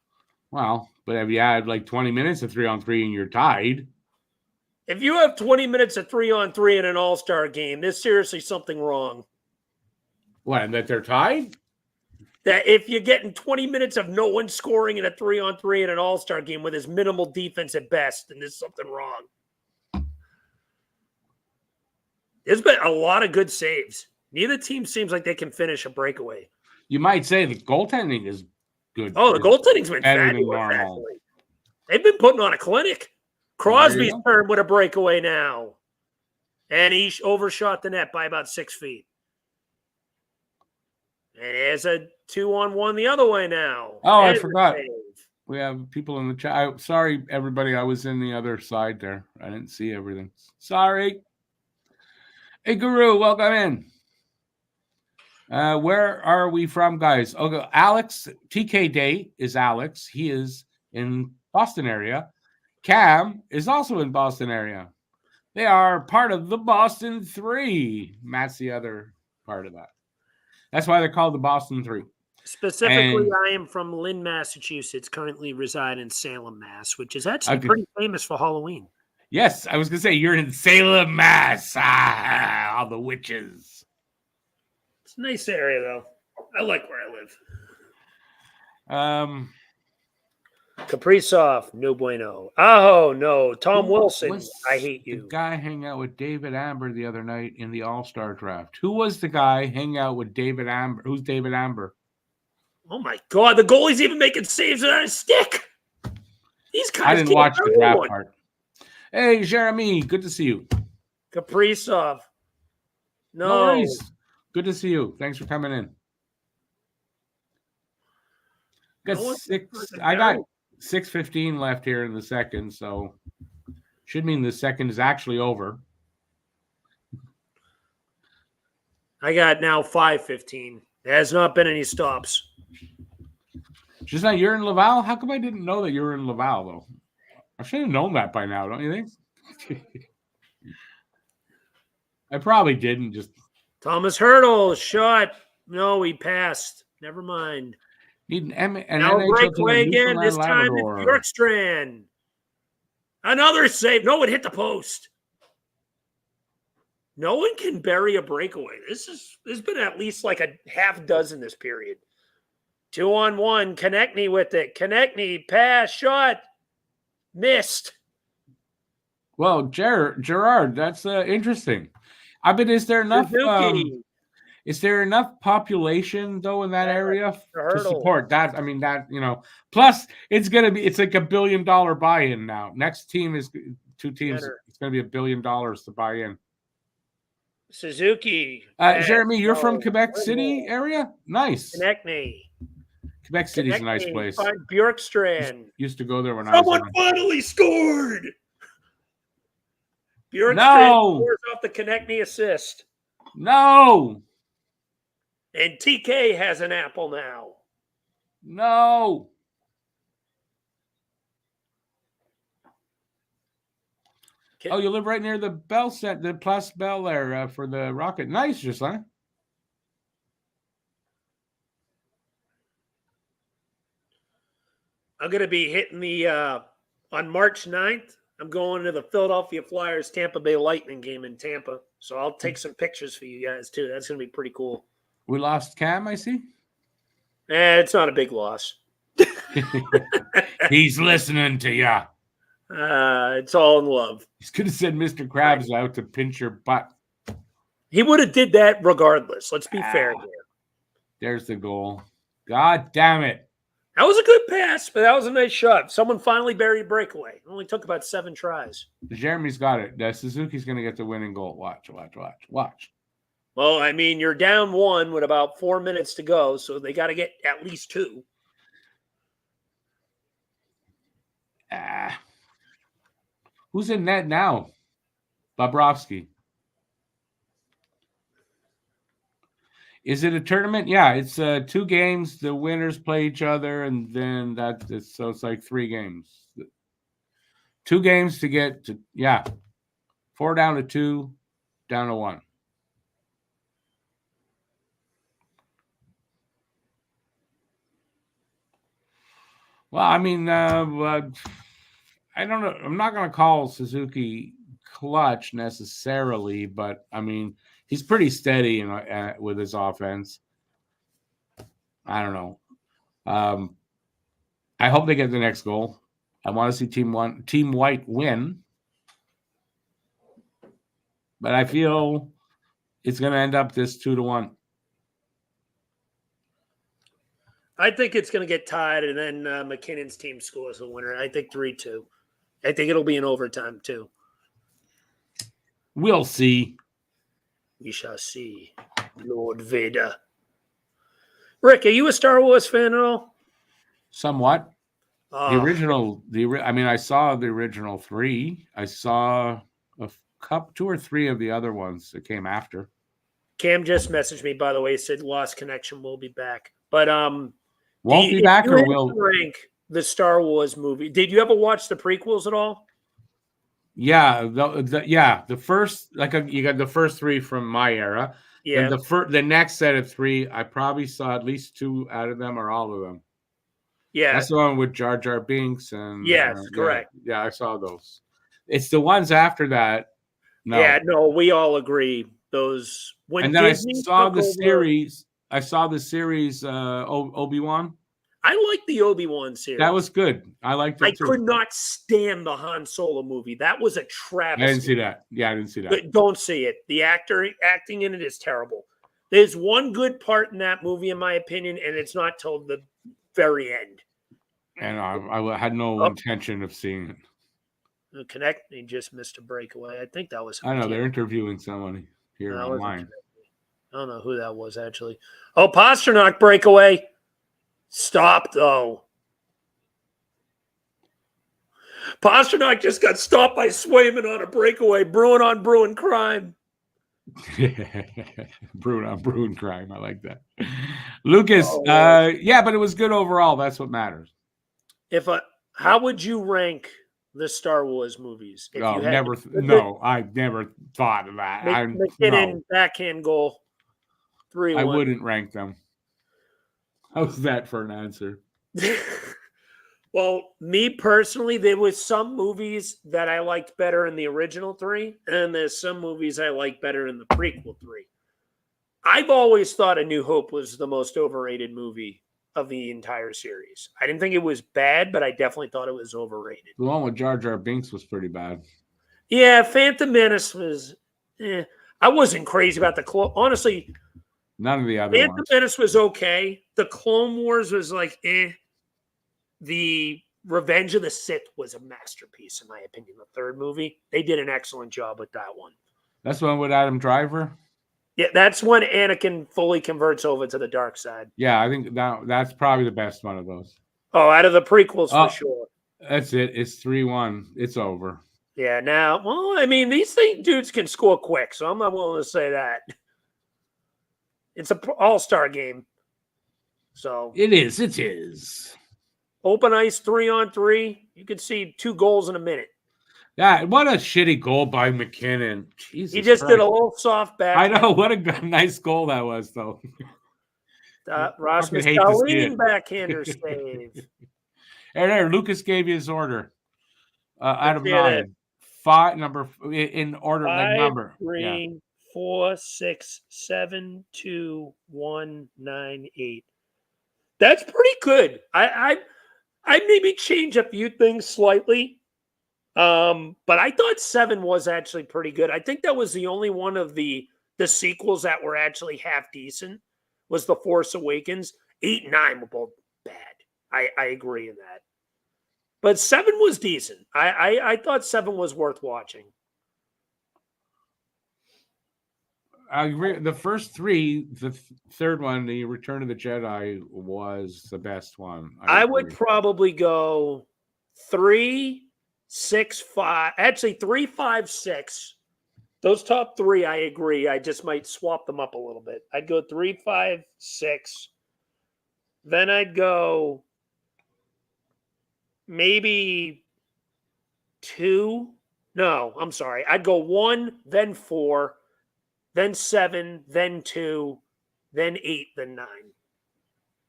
Speaker 1: Well, but if you had 20 minutes of 3-on-3 and you're tied.
Speaker 3: If you have 20 minutes of 3-on-3 in an all-star game, there's seriously something wrong.
Speaker 1: What, and that they're tied?
Speaker 3: That if you're getting 20 minutes of no one scoring in a 3-on-3 in an all-star game with his minimal defense at best, then there's something wrong. There's been a lot of good saves. Neither team seems like they can finish a breakaway.
Speaker 1: You might say the goaltending is good.
Speaker 3: Oh, the goaltending's been fabulous. They've been putting on a clinic. Crosby's turned with a breakaway now. And he overshot the net by about 6 feet. And there's a 2-on-1 the other way now.
Speaker 1: Oh, I forgot. We have people in the chat. Sorry, everybody. I was in the other side there. I didn't see everything. Sorry. Hey, Guru, welcome in. Where are we from, guys? Okay, Alex, TK Day is Alex. He is in Boston area. Cam is also in Boston area. They are part of the Boston Three. Matt's the other part of that. That's why they're called the Boston Three.
Speaker 3: Specifically, I am from Lynn, Massachusetts, currently reside in Salem, Mass., which is actually pretty famous for Halloween.
Speaker 1: Yes, I was going to say, you're in Salem, Mass. All the witches.
Speaker 3: It's a nice area, though. I like where I live. Kaprizov, no bueno. Oh, no. Tom Wilson, I hate you.
Speaker 1: The guy hang out with David Amber the other night in the All-Star draft. Who was the guy hang out with David Amber? Who's David Amber?
Speaker 3: Oh, my God. The goalie's even making saves on a stick. These guys
Speaker 1: I didn't watch the draft part. Hey, Jeremy, good to see you.
Speaker 3: Kaprizov. No
Speaker 1: worries. Good to see you. Thanks for coming in. I got 6:15 left here in the second, so should mean the second is actually over.
Speaker 3: I got now 5:15. There has not been any stops.
Speaker 1: Just now, you're in Laval? How come I didn't know that you were in Laval, though? I should have known that by now, don't you think? I probably didn't. Just
Speaker 3: Thomas Hurdle shot. No, he passed. Never mind.
Speaker 1: Need an
Speaker 3: now breakaway again. This time it's Bjorkstrand. Another save. No, it hit the post. No one can bury a breakaway. There's been at least like a half dozen this period. 2-on-1. Konechny with it. Konechny pass shot missed.
Speaker 1: Well, Gerard, that's interesting. I mean, is there enough? Is there enough population though in that area to support that? I mean, that Plus, it's like $1 billion buy-in now. Next team is 2 teams. It's going to be $1 billion to buy in.
Speaker 3: Suzuki.
Speaker 1: Jeremy, you're from Quebec City area? Nice.
Speaker 3: Konechny.
Speaker 1: Quebec City's a nice place.
Speaker 3: Bjorkstrand.
Speaker 1: Used to go there when I was
Speaker 3: young. Someone finally scored. Bjorkstrand scores off the Konechny assist.
Speaker 1: No.
Speaker 3: And TK has an apple now.
Speaker 1: No. Oh, you live right near the Bell set, the Place Bell there for the Rocket. Nice, Gislain.
Speaker 3: I'm going to be hitting the on March 9th. I'm going to the Philadelphia Flyers Tampa Bay Lightning game in Tampa. So I'll take some pictures for you guys too. That's going to be pretty cool.
Speaker 1: We lost Cam, I see.
Speaker 3: It's not a big loss.
Speaker 1: He's listening to ya.
Speaker 3: It's all in love.
Speaker 1: He's going to send Mr. Krabs out to pinch your butt.
Speaker 3: He would have did that regardless. Let's be fair here.
Speaker 1: There's the goal. God damn it.
Speaker 3: That was a good pass, but that was a nice shot. Someone finally buried a breakaway. It only took about 7 tries.
Speaker 1: Jeremy's got it. Suzuki's going to get the winning goal. Watch.
Speaker 3: Well, I mean, you're down 1 with about 4 minutes to go, so they got to get at least 2.
Speaker 1: Who's in net now? Bobrovsky. Is it a tournament? Yeah, it's 2 games. The winners play each other, and then so it's like 3 games. 2 games to get to 4 down to 2, down to 1. Well, I mean, I don't know. I'm not going to call Suzuki clutch necessarily, but I mean, he's pretty steady with his offense. I don't know. I hope they get the next goal. I want to see Team White win, but I feel it's going to end up this 2-1.
Speaker 3: I think it's going to get tied, and then McKinnon's team scores the winner. I think 3-2. I think it'll be in overtime, too.
Speaker 1: We'll see.
Speaker 3: We shall see. Lord Vader. Rick, are you a Star Wars fan at all?
Speaker 1: Somewhat. The original, I mean, I saw the original 3. I saw 2 or 3 of the other ones that came after.
Speaker 3: Cam just messaged me, by the way. He said lost connection. We'll be back. But
Speaker 1: won't be back or will
Speaker 3: rank the Star Wars movie. Did you ever watch the prequels at all?
Speaker 1: Yeah, the first, you got the first 3 from my era.
Speaker 3: Yeah.
Speaker 1: And the next set of 3, I probably saw at least 2 out of them or all of them.
Speaker 3: Yeah,
Speaker 1: that's the one with Jar Jar Binks and
Speaker 3: yes, correct.
Speaker 1: Yeah, I saw those. It's the ones after that. No.
Speaker 3: Yeah, no, we all agree. Those when
Speaker 1: and then
Speaker 3: Disney
Speaker 1: I saw the series. I saw the series Obi-Wan.
Speaker 3: I like the Obi-Wan series.
Speaker 1: That was good. I liked it too.
Speaker 3: I could not stand the Han Solo movie. That was a travesty.
Speaker 1: I didn't see that. Yeah, I didn't see that.
Speaker 3: But don't see it. The acting in it is terrible. There's one good part in that movie, in my opinion, and it's not till the very end.
Speaker 1: And I had no intention of seeing it.
Speaker 3: Konechny just missed a breakaway. I think that was.
Speaker 1: I know they're interviewing someone here online.
Speaker 3: I don't know who that was actually. Oh, Pasternak breakaway. Stop though. Pasternak just got stopped by Swayman on a breakaway. Bruin on Bruin crime.
Speaker 1: Bruin on Bruin crime. I like that. Lucas, yeah, but it was good overall. That's what matters.
Speaker 3: How would you rank the Star Wars movies?
Speaker 1: I never thought of that.
Speaker 3: McKinnon backhand goal. 3-1.
Speaker 1: I wouldn't rank them. How's that for an answer?
Speaker 3: Well, me personally, there was some movies that I liked better in the original 3, and there's some movies I like better in the prequel 3. I've always thought A New Hope was the most overrated movie of the entire series. I didn't think it was bad, but I definitely thought it was overrated.
Speaker 1: The one with Jar Jar Binks was pretty bad.
Speaker 3: Yeah, Phantom Menace was. I wasn't crazy about the clone. Honestly,
Speaker 1: none of the other
Speaker 3: Phantom
Speaker 1: ones.
Speaker 3: Menace was okay. The Clone Wars was like, The Revenge of the Sith was a masterpiece, in my opinion. The third movie, they did an excellent job with that one.
Speaker 1: That's the one with Adam Driver.
Speaker 3: Yeah, that's when Anakin fully converts over to the dark side.
Speaker 1: Yeah, I think that's probably the best one of those.
Speaker 3: Oh, out of the prequels for sure.
Speaker 1: That's it. It's 3-1. It's over.
Speaker 3: Yeah, now, well, I mean, these dudes can score quick, so I'm not willing to say that. It's an all-star game. So
Speaker 1: it is. It is.
Speaker 3: Open ice 3-on-3. You could see 2 goals in a minute.
Speaker 1: Yeah, what a shitty goal by McKinnon. Jesus
Speaker 3: he just
Speaker 1: Christ.
Speaker 3: did a little soft back.
Speaker 1: I know. What a nice goal that was, though.
Speaker 3: Rasmus Dahlin backhander save.
Speaker 1: There, Lucas gave you his order. Out of 9. 5 number in order
Speaker 3: 5,
Speaker 1: like number.
Speaker 3: 3, 4, 6, 7, 2, 1, 9, 8. That's pretty good. I maybe change a few things slightly. But I thought 7 was actually pretty good. I think that was the only one of the sequels that were actually half decent was The Force Awakens. 8 and 9 were both bad. I agree in that. But 7 was decent. I thought 7 was worth watching.
Speaker 1: I agree. The first 3, the third one, the Return of the Jedi, was the best one.
Speaker 3: I would probably go 3, 6, 5. Actually, 3, 5, 6. Those top 3, I agree. I just might swap them up a little bit. I'd go 3, 5, 6. Then I'd go maybe 2. No, I'm sorry. I'd go 1, then 4, then 7, then 2, then 8, then 9.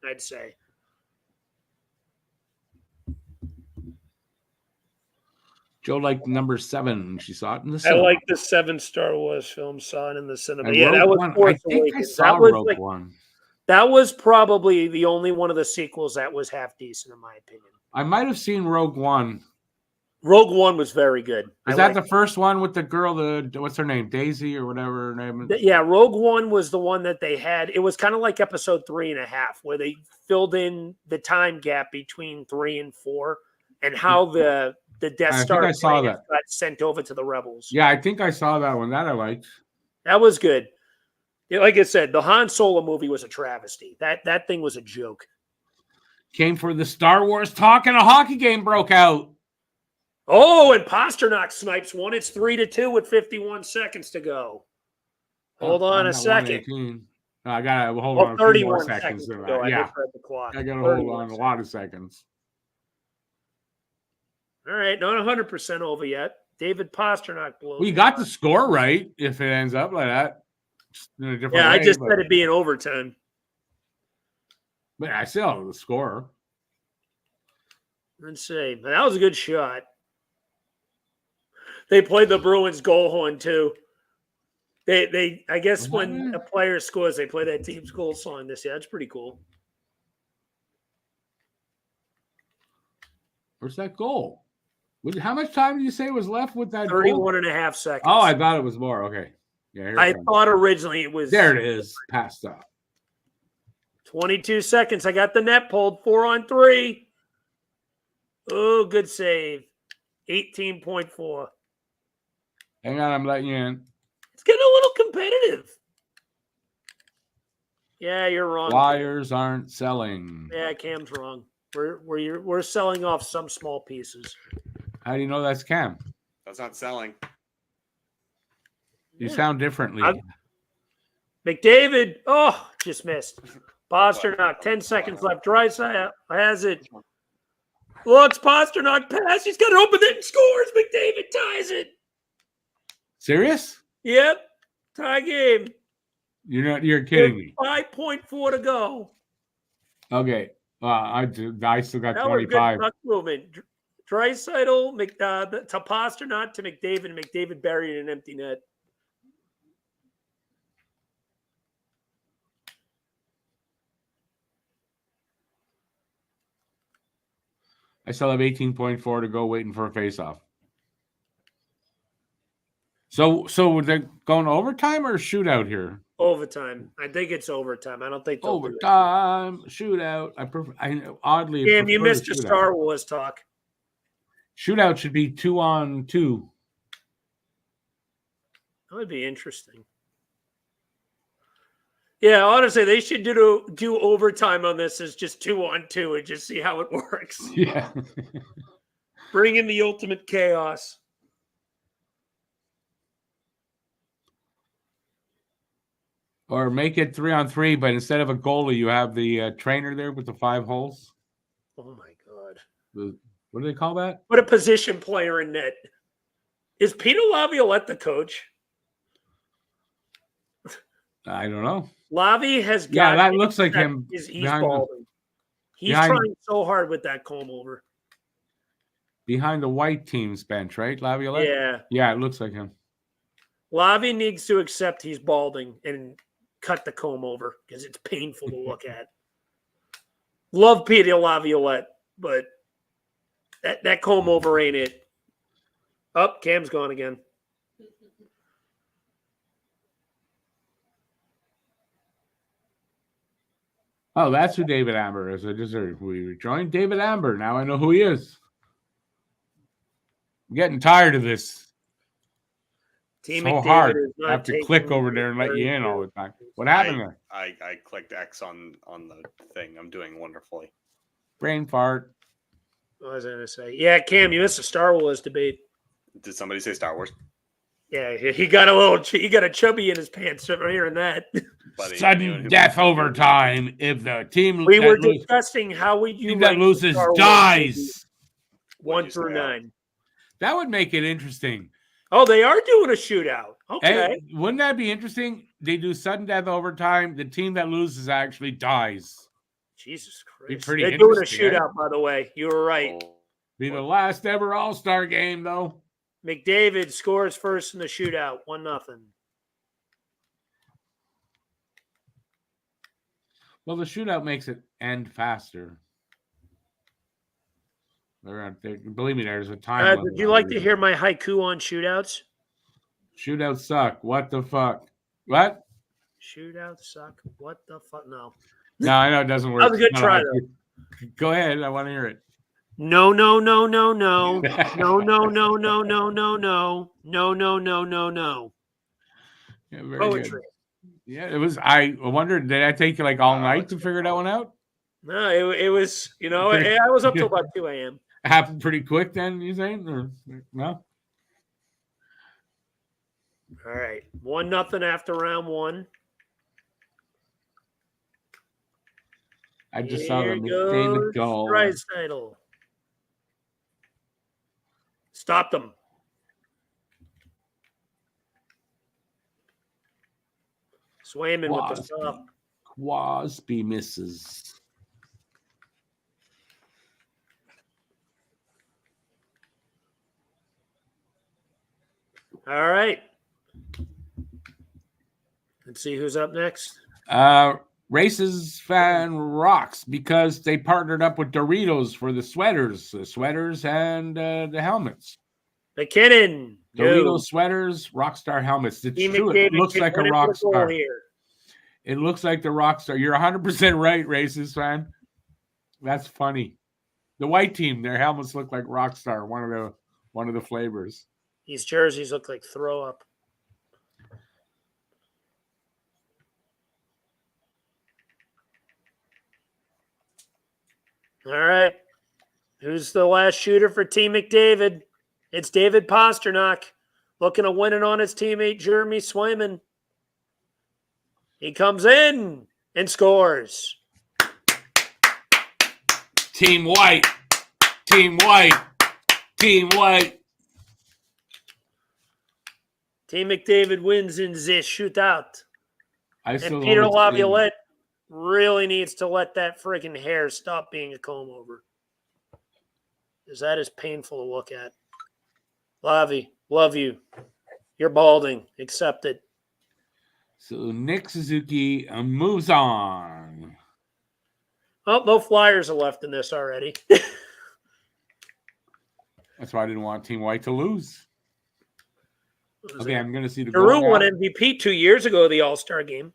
Speaker 3: I'd say.
Speaker 1: Joe liked number 7. She saw it in the cinema.
Speaker 3: I like the 7 Star Wars films. Saw it in the cinema.
Speaker 1: And
Speaker 3: yeah, that was Force Awakens. That was Rogue
Speaker 1: One.
Speaker 3: That was probably the only one of the sequels that was half decent, in my opinion.
Speaker 1: I might have seen Rogue One.
Speaker 3: Rogue One was very good.
Speaker 1: Is that the first one with the girl, what's her name, Daisy or whatever her name is?
Speaker 3: Yeah, Rogue One was the one that they had. It was kind of like episode 3.5, where they filled in the time gap between 3 and 4 and how the Death Star got sent over to the Rebels.
Speaker 1: Yeah, I think I saw that one. That I liked.
Speaker 3: That was good. Yeah, like I said, the Han Solo movie was a travesty. That thing was a joke.
Speaker 1: Came for the Star Wars talk and a hockey game broke out.
Speaker 3: Oh, and Pasternak snipes one. It's 3-2 with 51 seconds to go. Hold on a second.
Speaker 1: No, I got to hold on
Speaker 3: 31 seconds to go.
Speaker 1: Yeah.
Speaker 3: The clock.
Speaker 1: I got to hold on a lot of seconds.
Speaker 3: All right, not 100% over yet. David Pasternak blows.
Speaker 1: We got the score right if it ends up like that. Just in a different way,
Speaker 3: I just said it being overtime.
Speaker 1: But I still know the score.
Speaker 3: Let's see. That was a good shot. They played the Bruins goal horn too. They I guess when a player scores, they play that team's goal song this year. That's pretty cool.
Speaker 1: Where's that goal? How much time did you say was left with that
Speaker 3: 31 and a half seconds.
Speaker 1: Oh, I thought it was more. Okay. Yeah,
Speaker 3: I thought originally it was.
Speaker 1: There it is. Passed up.
Speaker 3: 22 seconds. I got the net pulled. 4-on-3. Oh, good save. 18.4.
Speaker 1: Hang on, I'm letting you in.
Speaker 3: It's getting a little competitive. Yeah, you're wrong.
Speaker 1: Flyers aren't selling.
Speaker 3: Yeah, Cam's wrong. We're selling off some small pieces.
Speaker 1: How do you know that's Cam?
Speaker 2: That's not selling.
Speaker 1: You sound differently.
Speaker 3: McDavid. Oh, just missed. Pasternak. 10 seconds left. Draisaitl has it. Looks Pasternak pass. He's got to open it and scores. McDavid ties it.
Speaker 1: Serious?
Speaker 3: Yep. Tie game.
Speaker 1: You're kidding me.
Speaker 3: 5.4 to go.
Speaker 1: Okay. I still got
Speaker 3: That
Speaker 1: 25.
Speaker 3: Good puck movement. Draisaitl, to Pasternak to McDavid, and McDavid buried in an empty net.
Speaker 1: I still have 18.4 to go, waiting for a face-off. So they're going overtime or shootout here?
Speaker 3: Overtime. I think it's overtime. I don't think they'll
Speaker 1: overtime shootout. Oddly,
Speaker 3: Damn, you missed the Star Wars talk.
Speaker 1: Shootout should be 2-on-2.
Speaker 3: That would be interesting. Yeah, honestly, they should do overtime on this as just 2-on-2 and just see how it works.
Speaker 1: Yeah.
Speaker 3: Bring in the ultimate chaos.
Speaker 1: Or make it 3-on-3, but instead of a goalie, you have the trainer there with the 5 holes.
Speaker 3: Oh, my God.
Speaker 1: What do they call that?
Speaker 3: Put a position player in net. Is Peter Laviolette the coach?
Speaker 1: I don't know.
Speaker 3: Lavi has got...
Speaker 1: Yeah, that looks like him.
Speaker 3: He's balding. He's trying so hard with that comb over.
Speaker 1: Behind the white team's bench, right, Laviolette?
Speaker 3: Yeah.
Speaker 1: Yeah, it looks like him.
Speaker 3: Lavi needs to accept he's balding and cut the comb over because it's painful to look at. Love Peter Laviolette, but that comb over ain't it. Oh, Cam's gone again.
Speaker 1: Oh, that's who David Amber is. We joined David Amber. Now I know who he is. I'm getting tired of this.
Speaker 3: Team
Speaker 1: so
Speaker 3: McDavid
Speaker 1: hard.
Speaker 3: I
Speaker 1: have to click over there and let you in all the time. What happened there?
Speaker 4: I clicked X on the thing. I'm doing wonderfully.
Speaker 1: Brain fart.
Speaker 3: What was I going to say? Yeah, Cam, you missed the Star Wars debate.
Speaker 4: Did somebody say Star Wars?
Speaker 3: Yeah, he got a chubby in his pants from hearing that.
Speaker 4: Buddy,
Speaker 1: sudden death overtime. If the team
Speaker 3: we were discussing how would you
Speaker 1: team that loses dies
Speaker 3: 1 through 9.
Speaker 1: That would make it interesting.
Speaker 3: Oh, they are doing a shootout. Okay.
Speaker 1: Hey, wouldn't that be interesting? They do sudden death overtime. The team that loses actually dies.
Speaker 3: Jesus Christ.
Speaker 1: Be pretty
Speaker 3: They're doing a
Speaker 1: interesting,
Speaker 3: shootout, by the way. You were right.
Speaker 1: Be the last ever All-Star game, though.
Speaker 3: McDavid scores first in the shootout, 1-0.
Speaker 1: Well, the shootout makes it end faster. Believe me, there's a time.
Speaker 3: Would you like to hear my haiku on shootouts?
Speaker 1: Shootouts suck. What the fuck? What?
Speaker 3: Shootouts suck. What the fuck? No.
Speaker 1: No, I know it doesn't work.
Speaker 3: That was a good try, though.
Speaker 1: Go ahead. I want to hear it.
Speaker 3: No, no, no, no, no. No, no, no, no, no, no, no. No, no, no, no, no.
Speaker 1: Yeah, very
Speaker 3: Poetry.
Speaker 1: good. Yeah, it was. I wondered, did I take you like all night to figure that one out?
Speaker 3: No, it was, I was up till about 2 a.m.
Speaker 1: Happened pretty quick then, you saying? Or no?
Speaker 3: All right. 1-0 after round 1.
Speaker 1: I just saw the McDavid goal.
Speaker 3: Draisaitl. Stopped them. Swayman with the stop.
Speaker 1: Crosby misses.
Speaker 3: All right. Let's see who's up next.
Speaker 1: Races fan rocks because they partnered up with Doritos for the sweaters and the helmets.
Speaker 3: McKinnon.
Speaker 1: Doritos sweaters, Rockstar helmets. It's true. It looks like a rock star. It looks like the rock star. You're 100% right, Races fan. That's funny. The white team, their helmets look like Rockstar. One of the flavors.
Speaker 3: These jerseys look like throw up. All right. Who's the last shooter for Team McDavid? It's David Pasternak looking to win it on his teammate Jeremy Swayman. He comes in and scores.
Speaker 1: Team White. Team White. Team White.
Speaker 3: Team McDavid wins in this shootout.
Speaker 1: And
Speaker 3: Peter Laviolette really needs to let that friggin' hair stop being a comb over. Because that is painful to look at. Lavi, love you. You're balding. Accept it.
Speaker 1: So Nick Suzuki moves on.
Speaker 3: Oh, no Flyers are left in this already.
Speaker 1: That's why I didn't want Team White to lose. Okay, I'm going to see the
Speaker 3: Giroux
Speaker 1: goal
Speaker 3: won
Speaker 1: now.
Speaker 3: MVP 2 years ago, the All-Star game.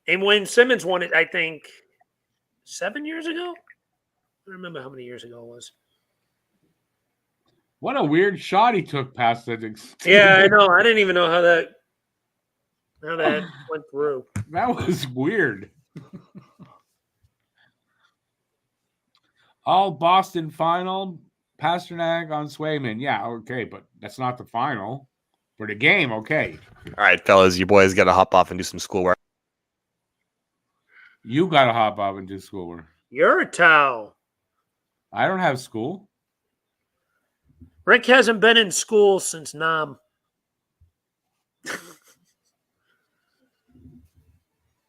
Speaker 3: And when Simmons won it, I think 7 years ago? I don't remember how many years ago it was.
Speaker 1: What a weird shot he took past it.
Speaker 3: Yeah, I know. I didn't even know how that went through.
Speaker 1: That was weird. All Boston final. Pasternak on Swayman. Yeah, okay, but that's not the final. For the game, okay.
Speaker 4: All right, fellas, you boys got to hop off and do some schoolwork.
Speaker 1: You got to hop off and do schoolwork.
Speaker 3: You're a towel.
Speaker 1: I don't have school.
Speaker 3: Rick hasn't been in school since Nam.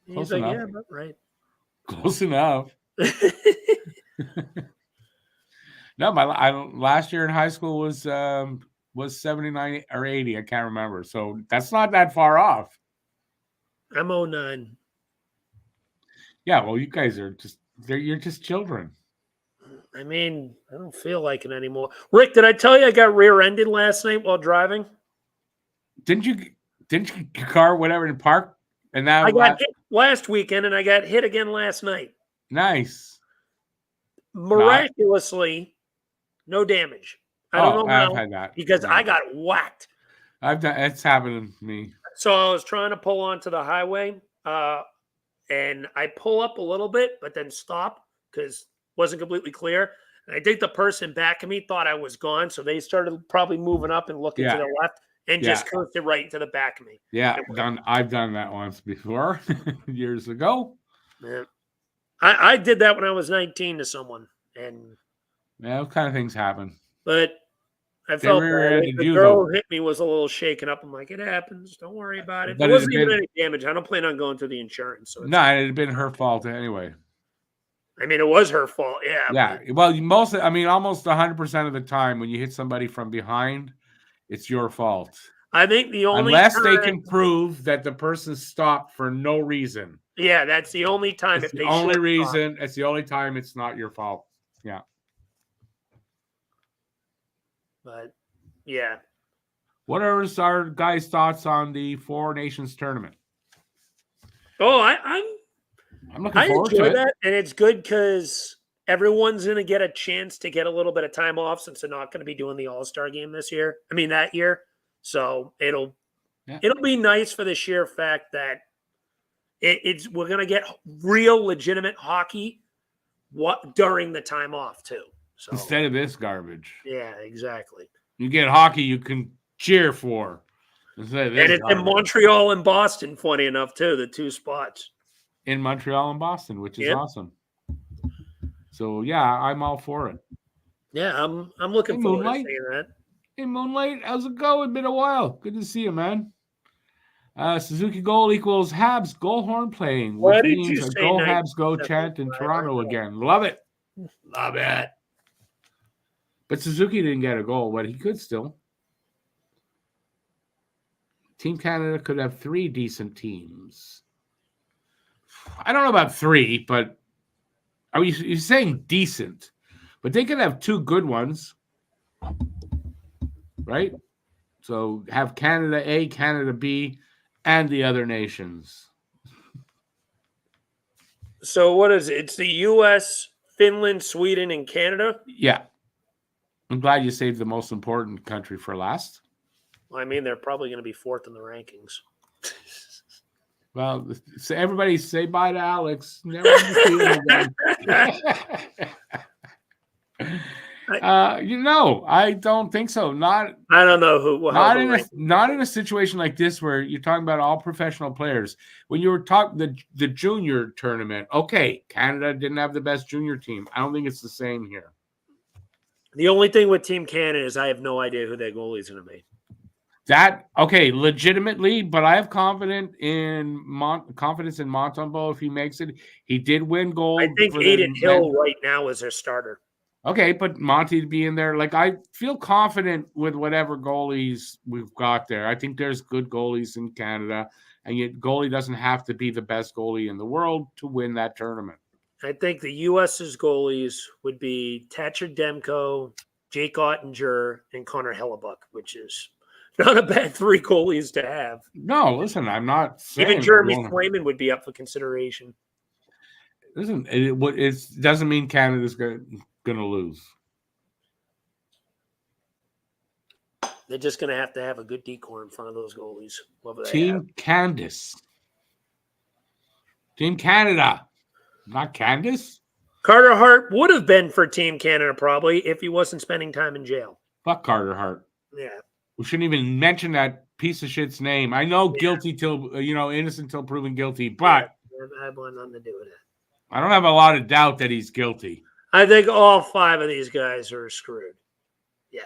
Speaker 3: He's like, yeah, but right.
Speaker 1: Close enough. No, my last year in high school was 79 or 80. I can't remember. So that's not that far off.
Speaker 3: I'm 09.
Speaker 1: Yeah, well, you guys are you're just children.
Speaker 3: I mean, I don't feel like it anymore. Rick, did I tell you I got rear-ended last night while driving?
Speaker 1: Didn't you car whatever in park? And now
Speaker 3: I got hit last weekend and I got hit again last night.
Speaker 1: Nice.
Speaker 3: Miraculously, no damage. I don't know how.
Speaker 1: I've had that
Speaker 3: because I got whacked.
Speaker 1: It's happened to me.
Speaker 3: So I was trying to pull onto the highway, and I pull up a little bit, but then stop because it wasn't completely clear. And I think the person back of me thought I was gone, so they started probably moving up and looking to the left and just coasted right into the back of me.
Speaker 1: Yeah, I've done that once before, years ago.
Speaker 3: Yeah. I did that when I was 19 to someone, and
Speaker 1: those kind of things happen.
Speaker 3: But I felt the girl who hit me was a little shaken up. I'm like, it happens. Don't worry about it. There wasn't even any damage. I don't plan on going through the insurance. So
Speaker 1: no, it had been her fault anyway.
Speaker 3: I mean, it was her fault. Yeah.
Speaker 1: Yeah. Well, almost 100% of the time when you hit somebody from behind, it's your fault.
Speaker 3: I think the only
Speaker 1: unless they can prove that the person stopped for no reason.
Speaker 3: Yeah, that's the only time.
Speaker 1: It's the only reason. It's the only time it's not your fault. Yeah.
Speaker 3: But yeah.
Speaker 1: What are our guys' thoughts on the Four Nations tournament?
Speaker 3: Oh, I'm looking forward to it. That, and it's good because everyone's going to get a chance to get a little bit of time off since they're not going to be doing the All-Star game that year. So it'll be nice for the sheer fact that we're going to get real legitimate hockey during the time off too. So
Speaker 1: instead of this garbage.
Speaker 3: Yeah, exactly.
Speaker 1: You get hockey you can cheer for. Instead of this
Speaker 3: and it's in Montreal and Boston, funny enough, too, the two spots.
Speaker 1: In Montreal and Boston, which is awesome. So yeah, I'm all for it.
Speaker 3: Yeah, I'm looking forward to seeing that.
Speaker 1: Hey Moonlight, how's it going? Been a while. Good to see you, man. Suzuki goal equals Habs goal horn playing, which means a go Habs go chant in Toronto again. Love it. Love it. But Suzuki didn't get a goal, but he could still. Team Canada could have 3 decent teams. I don't know about 3, but you're saying decent. But they could have 2 good ones. Right? So have Canada A, Canada B, and the other nations.
Speaker 3: So what is it? It's the U.S., Finland, Sweden, and Canada?
Speaker 1: Yeah. I'm glad you saved the most important country for last.
Speaker 3: Well, I mean, they're probably going to be 4th in the rankings.
Speaker 1: Well, everybody say bye to Alex. Never see him again. I don't think so. I
Speaker 3: don't know who.
Speaker 1: Not in a situation like this where you're talking about all professional players. When you were talking the junior tournament, okay, Canada didn't have the best junior team. I don't think it's the same here.
Speaker 3: The only thing with Team Canada is I have no idea who their goalie is going to be.
Speaker 1: legitimately, but I have confidence in Montembeault if he makes it. He did win gold.
Speaker 3: I think Aiden Hill right now is their starter.
Speaker 1: Okay, but Monty to be in there, like I feel confident with whatever goalies we've got there. I think there's good goalies in Canada, and yet goalie doesn't have to be the best goalie in the world to win that tournament.
Speaker 3: I think the U.S.'s goalies would be Thatcher Demko, Jake Ottinger, and Connor Hellebuck, which is not a bad 3 goalies to have.
Speaker 1: No, listen, I'm not saying
Speaker 3: even Jeremy Swayman would be up for consideration.
Speaker 1: Listen, it doesn't mean Canada's going to lose.
Speaker 3: They're just going to have a good decor in front of those goalies.
Speaker 1: Team Candace. Team Canada. Not Candace?
Speaker 3: Carter Hart would have been for Team Canada probably if he wasn't spending time in jail.
Speaker 1: Fuck Carter Hart.
Speaker 3: Yeah.
Speaker 1: We shouldn't even mention that piece of shit's name. I know guilty till, innocent till proven guilty, but
Speaker 3: I want nothing to do with it.
Speaker 1: I don't have a lot of doubt that he's guilty.
Speaker 3: I think all 5 of these guys are screwed. Yeah.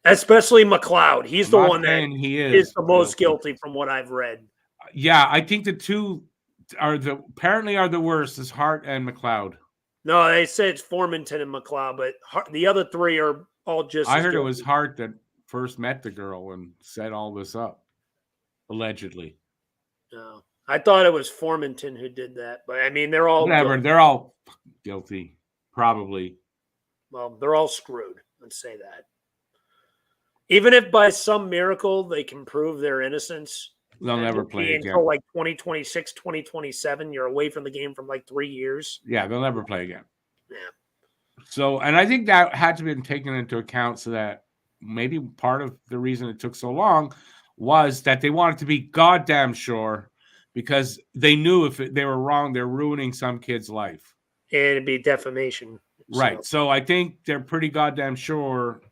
Speaker 3: Especially McLeod. He's the one that
Speaker 1: he
Speaker 3: is the most guilty from what I've read.
Speaker 1: Yeah, I think the 2 are the worst is Hart and McLeod.
Speaker 3: No, they say it's Formanton and McLeod, but the other 3 are all just.
Speaker 1: I heard it was Hart that first met the girl and set all this up, allegedly.
Speaker 3: No, I thought it was Formanton who did that, but I mean they're all
Speaker 1: whatever. They're all guilty, probably.
Speaker 3: Well, they're all screwed. Let's say that. Even if by some miracle they can prove their innocence,
Speaker 1: they'll never play again.
Speaker 3: Until like 2026, 2027, you're away from the game from like 3 years.
Speaker 1: Yeah, they'll never play again.
Speaker 3: Yeah.
Speaker 1: So, and I think that had to be taken into account so that maybe part of the reason it took so long was that they wanted to be goddamn sure because they knew if they were wrong, they're ruining some kid's life.
Speaker 3: And it'd be defamation.
Speaker 1: Right. So I think they're pretty goddamn sure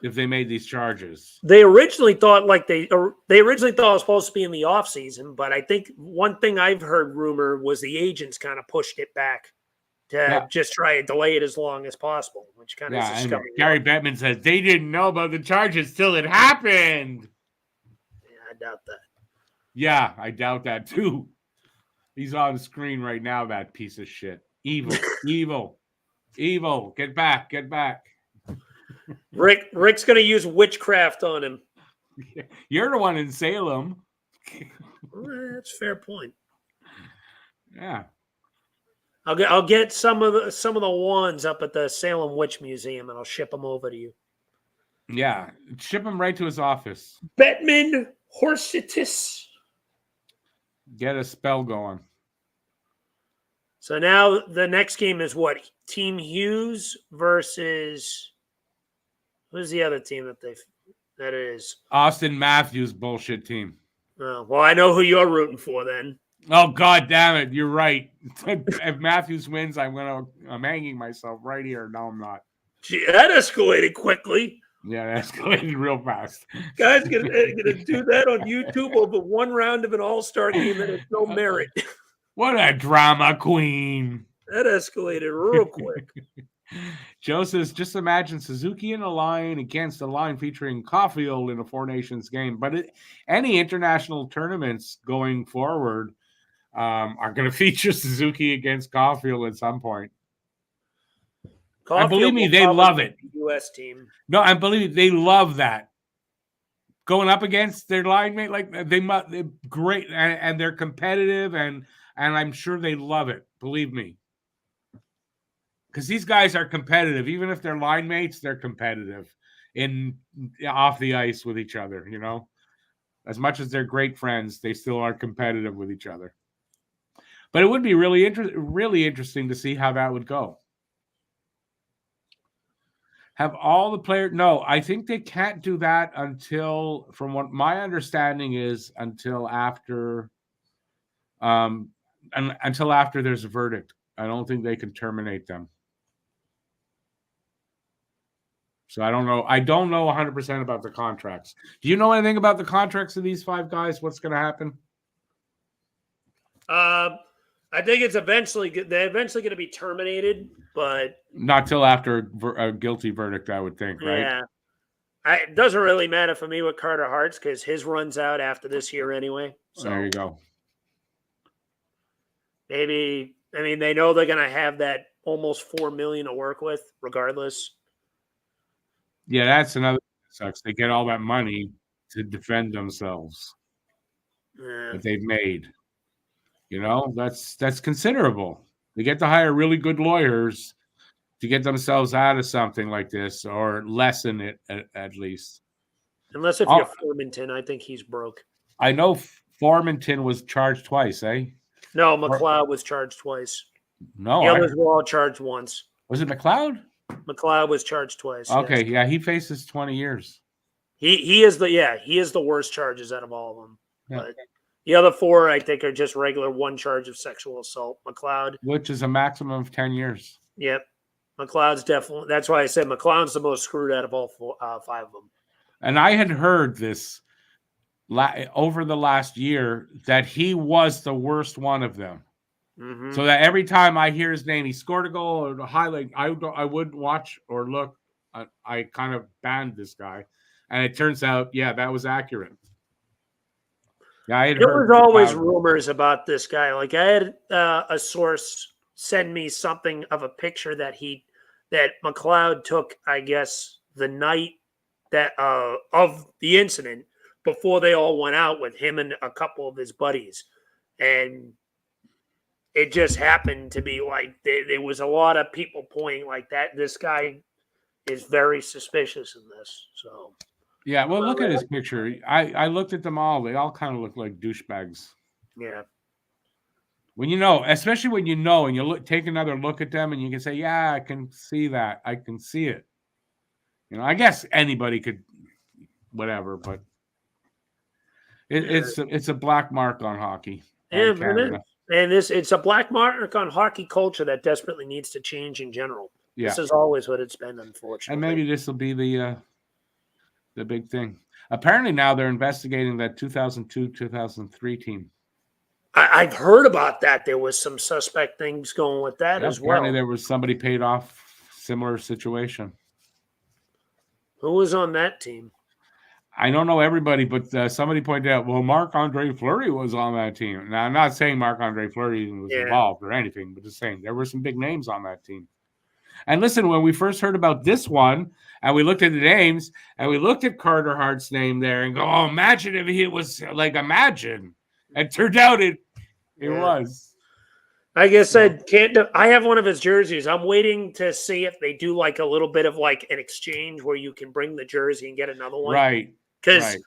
Speaker 1: if they made these charges.
Speaker 3: They originally thought they originally thought it was supposed to be in the off season, but I think one thing I've heard rumor was the agents kind of pushed it back to just try to delay it as long as possible, which kind of is
Speaker 1: and Gary Bettman says they didn't know about the charges till it happened.
Speaker 3: Yeah, I doubt that.
Speaker 1: Yeah, I doubt that too. He's on the screen right now, that piece of shit. Evil, evil. Get back.
Speaker 3: Rick's going to use witchcraft on him.
Speaker 1: You're the one in Salem.
Speaker 3: That's a fair point.
Speaker 1: Yeah.
Speaker 3: I'll get some of the wands up at the Salem Witch Museum and I'll ship them over to you.
Speaker 1: Yeah, ship them right to his office.
Speaker 3: Bettman Horsitis.
Speaker 1: Get a spell going.
Speaker 3: So now the next game is what? Team Hughes versus who's the other team that is?
Speaker 1: Austin Matthews bullshit team.
Speaker 3: Oh, well, I know who you're rooting for then.
Speaker 1: Oh, God damn it. You're right. If Matthews wins, I'm hanging myself right here. No, I'm not.
Speaker 3: Gee, that escalated quickly.
Speaker 1: Yeah, that escalated real fast.
Speaker 3: Guys gonna do that on YouTube over one round of an all-star game that has no merit.
Speaker 1: What a drama queen.
Speaker 3: That escalated real quick.
Speaker 1: Joe says, just imagine Suzuki in a line against a line featuring Caulfield in a Four Nations game. But any international tournaments going forward are going to feature Suzuki against Caulfield at some point. And believe me, they love it.
Speaker 3: U.S. team.
Speaker 1: No, I believe they love that. Going up against their line mate, they're great, and they're competitive, and I'm sure they love it. Believe me. Because these guys are competitive. Even if they're line mates, they're competitive off the ice with each other, As much as they're great friends, they still are competitive with each other. But it would be really interesting to see how that would go. Have all the players... No, I think they can't do that until, from what my understanding is, until after there's a verdict. I don't think they can terminate them. So I don't know. I don't know 100% about the contracts. Do you know anything about the contracts of these 5 guys? What's going to happen?
Speaker 3: I think they're eventually going to be terminated, but
Speaker 1: not till after a guilty verdict, I would think, right?
Speaker 3: Yeah. It doesn't really matter for me with Carter Hart's because his runs out after this year anyway. So
Speaker 1: there you go.
Speaker 3: Maybe, I mean, they know they're going to have that almost $4 million to work with regardless.
Speaker 1: Yeah, that's another thing that sucks. They get all that money to defend themselves that they've made. You know, that's considerable. They get to hire really good lawyers to get themselves out of something like this or lessen it at least.
Speaker 3: Unless if you're Formanton, I think he's broke.
Speaker 1: I know Formanton was charged twice, eh?
Speaker 3: No, McLeod was charged twice.
Speaker 1: No.
Speaker 3: The others were all charged once.
Speaker 1: Was it McLeod?
Speaker 3: McLeod was charged twice.
Speaker 1: Okay,
Speaker 3: yes.
Speaker 1: yeah, he faces 20 years.
Speaker 3: He is the worst charges out of all of them.
Speaker 1: Yeah.
Speaker 3: But the other four, I think, are just regular one charge of sexual assault. McLeod,
Speaker 1: which is a maximum of 10 years.
Speaker 3: Yep. McLeod's definitely. That's why I said McLeod's the most screwed out of all 5 of them.
Speaker 1: And I had heard this over the last year that he was the worst one of them.
Speaker 3: Mm-hmm.
Speaker 1: So that every time I hear his name, he scored a goal or a highlight, I wouldn't watch or look. I kind of banned this guy, and it turns out, yeah, that was accurate. Yeah, I had heard.
Speaker 3: There was always rumors about this guy. Like I had a source send me something of a picture that McLeod took, I guess, the night that of the incident before they all went out with him and a couple of his buddies, and it just happened to be like there was a lot of people pointing like that. This guy is very suspicious in this. So
Speaker 1: yeah, well, look at his picture. I looked at them all. They all kind of look like douchebags.
Speaker 3: Yeah.
Speaker 1: When you know, especially when you know, and you take another look at them, and you can say, "Yeah, I can see that. I can see it." You know, I guess anybody could, whatever, but it's a black mark on hockey.
Speaker 3: Yeah, and it's a black mark on hockey culture that desperately needs to change in general. Yeah. This is always what it's been, unfortunately.
Speaker 1: And maybe this will be the big thing. Apparently now they're investigating that 2002-2003 team.
Speaker 3: I've heard about that. There was some suspect things going with that as well.
Speaker 1: Apparently there was somebody paid off, similar situation.
Speaker 3: Who was on that team?
Speaker 1: I don't know everybody, but somebody pointed out, well, Marc-Andre Fleury was on that team. Now, I'm not saying Marc-Andre Fleury was involved or anything, but just saying there were some big names on that team. And listen, when we first heard about this one, and we looked at the names, and we looked at Carter Hart's name there and go, oh, imagine if he was like, imagine. And turned out it was.
Speaker 3: Like I said, I have one of his jerseys. I'm waiting to see if they do like a little bit of like an exchange where you can bring the jersey and get another one.
Speaker 1: Right.
Speaker 3: Because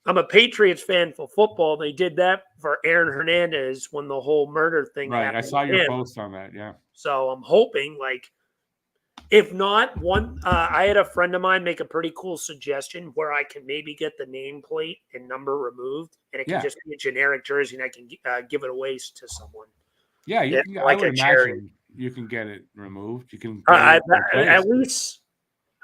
Speaker 3: I'm a Patriots fan for football. They did that for Aaron Hernandez when the whole murder thing happened.
Speaker 1: I saw your post on that, yeah.
Speaker 3: So I'm hoping, like, if not, I had a friend of mine make a pretty cool suggestion where I can maybe get the nameplate and number removed, and it can just be a generic jersey, and I can give it away to someone.
Speaker 1: Yeah, I would imagine you can get it removed. You can
Speaker 3: at least,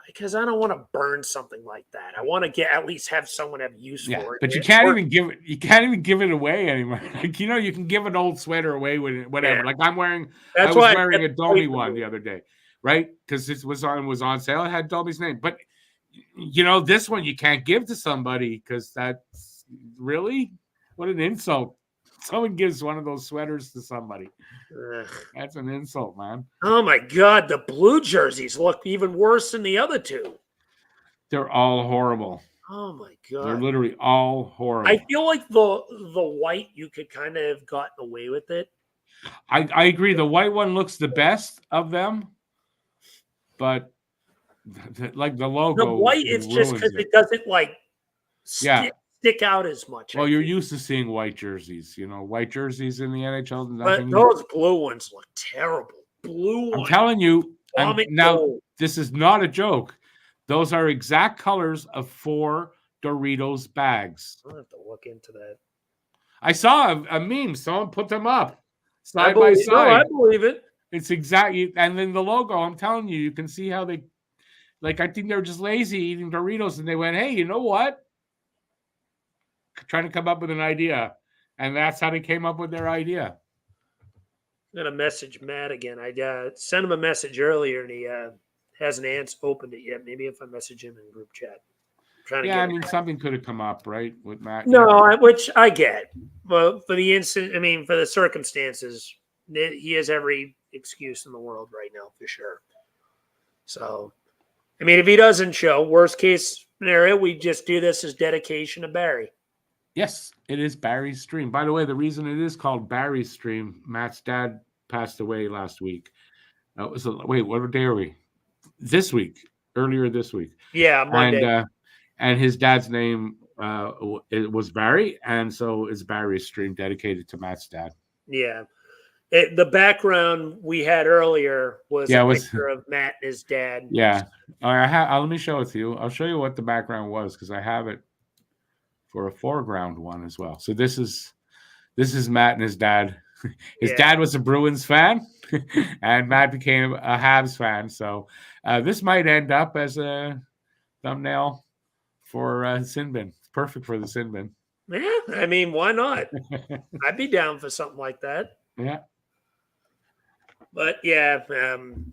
Speaker 3: because I don't want to burn something like that. I want to at least have someone have use for it.
Speaker 1: But you can't even give it. You can't even give it away anymore. Like, you know, you can give an old sweater away with it, whatever. Yeah. Like I was wearing a Domi one the other day, right? Because it was on sale. It had Domi's name, but you know, this one you can't give to somebody because that's really what an insult. Someone gives one of those sweaters to somebody. That's an insult, man.
Speaker 3: Oh, my God. The blue jerseys look even worse than the other two.
Speaker 1: They're all horrible.
Speaker 3: Oh, my God.
Speaker 1: They're literally all horrible.
Speaker 3: I feel like the white, you could kind of have gotten away with it.
Speaker 1: I agree. The white one looks the best of them, but like the logo.
Speaker 3: The white, it's just because it doesn't like stick out as much.
Speaker 1: Well, you're used to seeing white jerseys, you know, white jerseys in the NHL.
Speaker 3: But those blue ones look terrible.
Speaker 1: I'm telling you, now this is not a joke. Those are exact colors of 4 Doritos bags.
Speaker 3: I'll have to look into that.
Speaker 1: I saw a meme. Someone put them up side by side. No,
Speaker 3: I believe it.
Speaker 1: It's exactly, and then the logo. I'm telling you, you can see how they, like, I think they're just lazy eating Doritos, and they went, "Hey, you know what?" Trying to come up with an idea, and that's how they came up with their idea.
Speaker 3: I'm gonna message Matt again. I sent him a message earlier, and he hasn't opened it yet. Maybe if I message him in group chat. trying to
Speaker 1: Yeah,
Speaker 3: get.
Speaker 1: I mean, something could have come up, right, with Matt.
Speaker 3: No, which I get. Well, for the instant, I mean, for the circumstances, he has every excuse in the world right now for sure. So, I mean, if he doesn't show, worst case scenario, we just do this as dedication to Barry.
Speaker 1: Yes, it is Barry's stream. By the way, the reason it is called Barry's stream, Matt's dad passed away last week. Wait, what day are we? This week, earlier this week.
Speaker 3: Yeah, Monday.
Speaker 1: And his dad's name it was Barry, and so it's Barry's stream dedicated to Matt's dad.
Speaker 3: Yeah. The background we had earlier was a picture of Matt and his dad.
Speaker 1: Yeah. Let me show it to you. I'll show you what the background was because I have it for a foreground one as well. So this is Matt and his dad. His dad was a Bruins fan, and Matt became a Habs fan. So this might end up as a thumbnail for Sinbin. It's perfect for the Sinbin.
Speaker 3: Yeah, I mean, why not? I'd be down for something like that.
Speaker 1: Yeah.
Speaker 3: But yeah,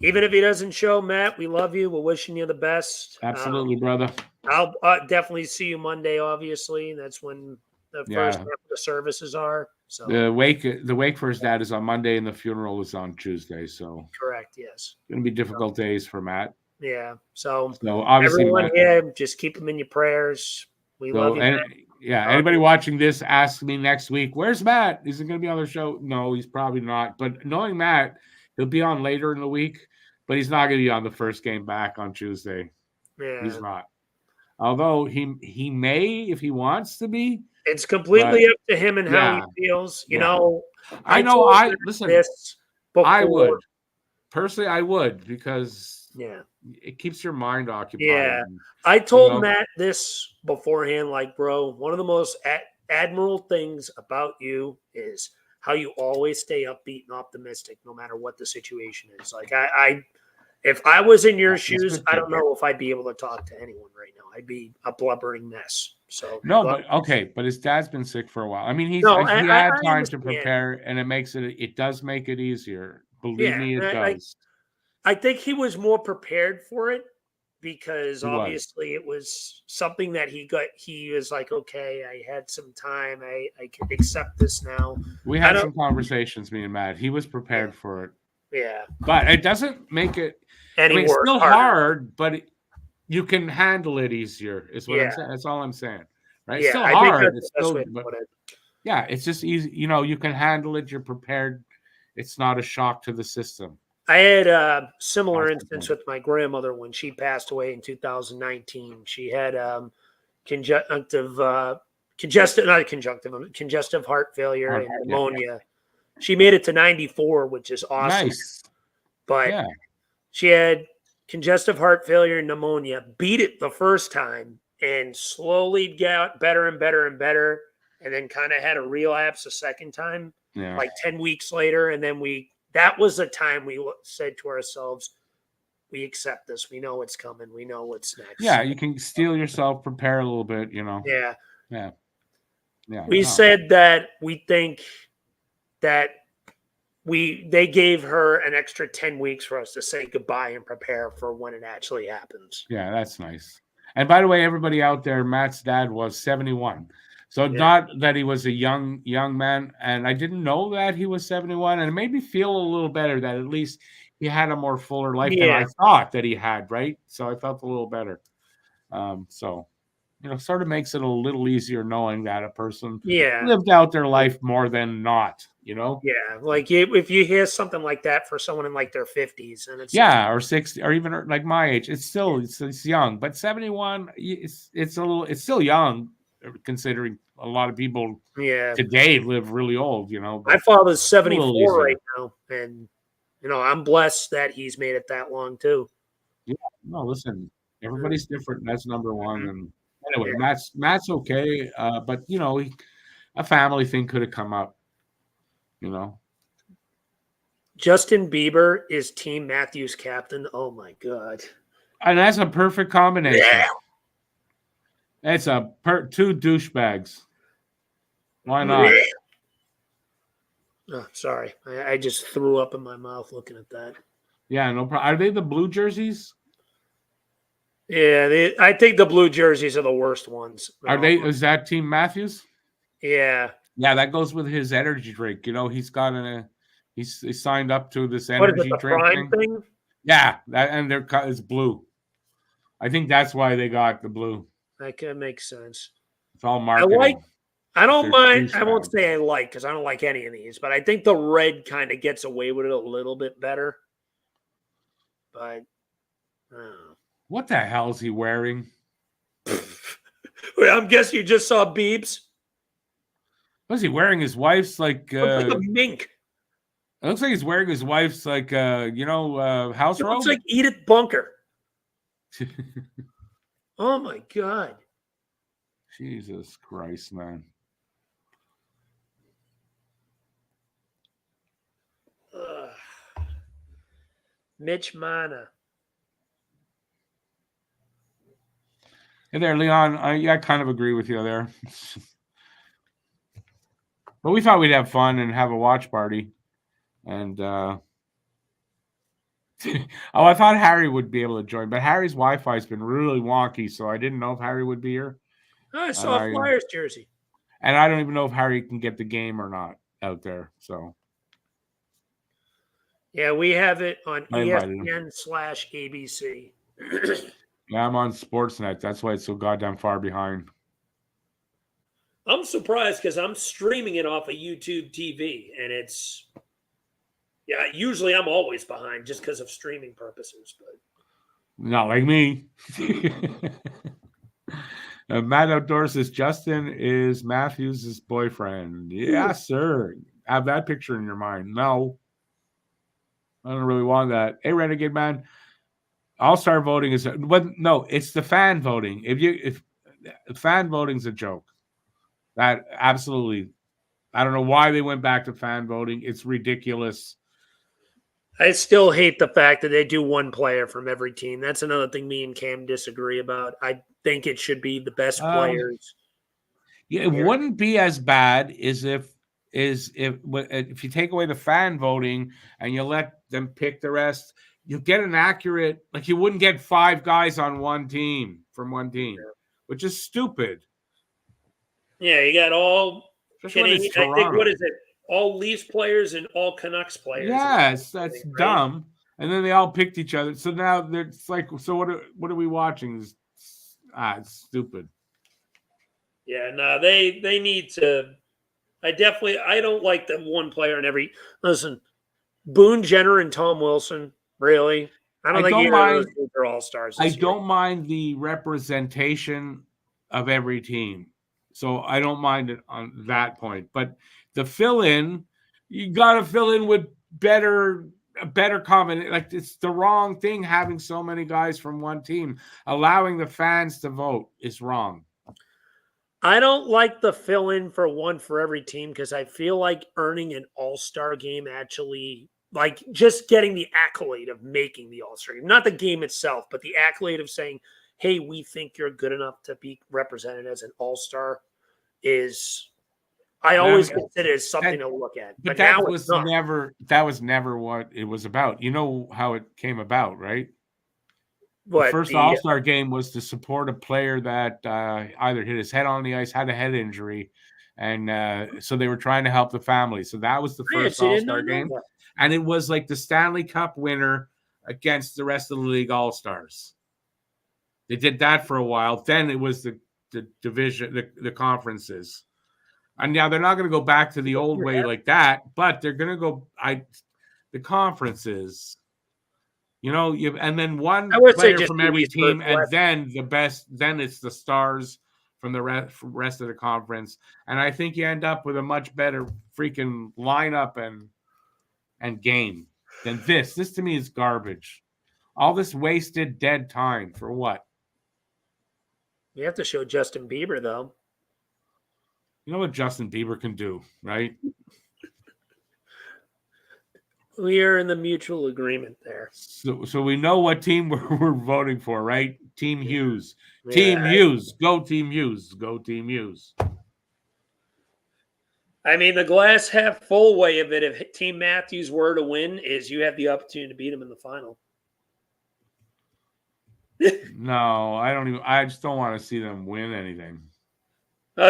Speaker 3: even if he doesn't show, Matt, we love you. We're wishing you the best.
Speaker 1: Absolutely, brother.
Speaker 3: I'll definitely see you Monday. Obviously, that's when the first half of the services are. So
Speaker 1: the wake for his dad is on Monday, and the funeral is on Tuesday. So
Speaker 3: correct, yes.
Speaker 1: It's going to be difficult days for Matt.
Speaker 3: Yeah. So
Speaker 1: obviously,
Speaker 3: everyone here, just keep him in your prayers. We love you.
Speaker 1: Anybody watching this, ask me next week, where's Matt? Is he going to be on the show? No, he's probably not. But knowing Matt, he'll be on later in the week, but he's not going to be on the first game back on Tuesday.
Speaker 3: Yeah.
Speaker 1: He's not. Although he may, if he wants to be.
Speaker 3: It's completely up to him and how he feels. You know,
Speaker 1: I would. Personally, I would because it keeps your mind occupied.
Speaker 3: Yeah. I told Matt this beforehand, like, bro, one of the most admirable things about you is how you always stay upbeat and optimistic no matter what the situation is. Like if I was in your shoes, I don't know if I'd be able to talk to anyone right now. I'd be a blubbering mess. So
Speaker 1: but his dad's been sick for a while. I mean, he had time to prepare, and it does make it easier. Believe me, it does.
Speaker 3: I think he was more prepared for it because obviously it was something that he was like, okay, I had some time. I can accept this now.
Speaker 1: We had some conversations, me and Matt. He was prepared for it.
Speaker 3: Yeah.
Speaker 1: But it doesn't make it
Speaker 3: it's
Speaker 1: still hard, but you can handle it easier, is what I'm saying. That's all I'm saying. Right?
Speaker 3: Yeah,
Speaker 1: it's still hard. It's just easy. You can handle it. You're prepared. It's not a shock to the system.
Speaker 3: I had a similar instance with my grandmother when she passed away in 2019. She had congestive heart failure and pneumonia. She made it to 94, which is awesome.
Speaker 1: Nice.
Speaker 3: But she had congestive heart failure and pneumonia, beat it the first time, and slowly got better and better and better, and then kind of had a relapse a second time, like 10 weeks later. And then that was the time we said to ourselves, we accept this. We know what's coming. We know what's next.
Speaker 1: Yeah, you can steel yourself, prepare a little bit,
Speaker 3: Yeah.
Speaker 1: Yeah.
Speaker 3: We said that we think that they gave her an extra 10 weeks for us to say goodbye and prepare for when it actually happens.
Speaker 1: Yeah, that's nice. And by the way, everybody out there, Matt's dad was 71. So not that he was a young man, and I didn't know that he was 71, and it made me feel a little better that at least he had a more fuller life than I thought that he had, right? So I felt a little better. Sort of makes it a little easier knowing that a person lived out their life more than not,
Speaker 3: Yeah, like if you hear something like that for someone in like their 50s, and it's
Speaker 1: or 60, or even like my age, it's still it's young, but 71, it's still young. Considering a lot of people today live really old, But
Speaker 3: my father's 74 right now, and I'm blessed that he's made it that long too.
Speaker 1: Yeah, no, listen, everybody's different. That's number one. And anyway, Matt's okay, but a family thing could have come up.
Speaker 3: Justin Bieber is Team Matthews captain. Oh my god!
Speaker 1: And that's a perfect combination.
Speaker 3: Yeah.
Speaker 1: It's two douchebags. Why not?
Speaker 3: Oh, sorry. I just threw up in my mouth looking at that.
Speaker 1: Yeah, no problem. Are they the blue jerseys?
Speaker 3: Yeah, I think the blue jerseys are the worst ones.
Speaker 1: Are they? Is that Team Matthews?
Speaker 3: Yeah.
Speaker 1: Yeah, that goes with his energy drink. He's got he's signed up to this
Speaker 3: What is it,
Speaker 1: energy
Speaker 3: the
Speaker 1: drink
Speaker 3: Prime thing?
Speaker 1: Yeah, and it's blue. I think that's why they got the blue.
Speaker 3: That can make sense.
Speaker 1: It's all marketing.
Speaker 3: I don't mind. I won't say I like because I don't like any of these, but I think the red kind of gets away with it a little bit better. But I don't know.
Speaker 1: What the hell is he wearing?
Speaker 3: Wait, I'm guessing you just saw Beebs.
Speaker 1: Was he wearing his wife's like?
Speaker 3: Looks like a mink.
Speaker 1: It looks like he's wearing his wife's like house robe.
Speaker 3: Looks like Edith Bunker. Oh my God.
Speaker 1: Jesus Christ, man.
Speaker 3: Mitch Mana.
Speaker 1: Hey there, Leon. I kind of agree with you there. But we thought we'd have fun and have a watch party. And I thought Harry would be able to join, but Harry's Wi-Fi has been really wonky, so I didn't know if Harry would be here.
Speaker 3: Oh, I saw a Flyers jersey.
Speaker 1: And I don't even know if Harry can get the game or not out there. So
Speaker 3: yeah, we have it on ESPN/ABC.
Speaker 1: Yeah, I'm on Sportsnet. That's why it's so goddamn far behind.
Speaker 3: I'm surprised because I'm streaming it off of YouTube TV, and usually I'm always behind just because of streaming purposes. But
Speaker 1: not like me. Matt Outdoors says Justin is Matthews' boyfriend. Yes, sir. Have that picture in your mind. No, I don't really want that. Hey, Renegade Man. All-star voting is it's the fan voting. If fan voting's a joke. That absolutely, I don't know why they went back to fan voting. It's ridiculous.
Speaker 3: I still hate the fact that they do one player from every team. That's another thing me and Cam disagree about. I think it should be the best players.
Speaker 1: Yeah, it wouldn't be as bad as if you take away the fan voting and you let them pick the rest. You get an accurate, like you wouldn't get 5 guys on one team from one team, which is stupid.
Speaker 3: Yeah, you got all Canadian, I think, what is it? All Leafs players and all Canucks players.
Speaker 1: Yes, that's dumb. And then they all picked each other. So now it's like, so what are we watching? It's stupid.
Speaker 3: Yeah, no, they need to. I don't like the one player in every. Listen, Boone Jenner and Tom Wilson, really? I don't think either of those are all-stars.
Speaker 1: I don't mind the representation of every team. So I don't mind it on that point. But the fill-in, you got to fill in with better comment. Like, it's the wrong thing having so many guys from one team. Allowing the fans to vote is wrong.
Speaker 3: I don't like the fill-in for one for every team because I feel like earning an all-star game actually, like just getting the accolade of making the all-star game. Not the game itself, but the accolade of saying, hey, we think you're good enough to be represented as an all-star is, I always consider it something to look at.
Speaker 1: But that was never what it was about. You know how it came about, right? The first all-star game was to support a player that either hit his head on the ice, had a head injury, and so they were trying to help the family. So that was the first all-star game. And it was like the Stanley Cup winner against the rest of the league all-stars. They did that for a while. Then it was the division, the conferences. And now they're not going to go back to the old way like that, but they're going to go the conferences. And then one player from every team, and then then it's the stars from the rest of the conference. And I think you end up with a much better freaking lineup and game than this. This to me is garbage. All this wasted dead time for what?
Speaker 3: You have to show Justin Bieber, though.
Speaker 1: You know what Justin Bieber can do, right?
Speaker 3: We are in the mutual agreement there.
Speaker 1: So we know what team we're voting for, right? Team Hughes. Yeah. Team Hughes. Go Team Hughes. Go Team Hughes.
Speaker 3: I mean, the glass half full way of it, if Team Matthews were to win, is you have the opportunity to beat them in the final.
Speaker 1: No, I don't even. I just don't want to see them win anything.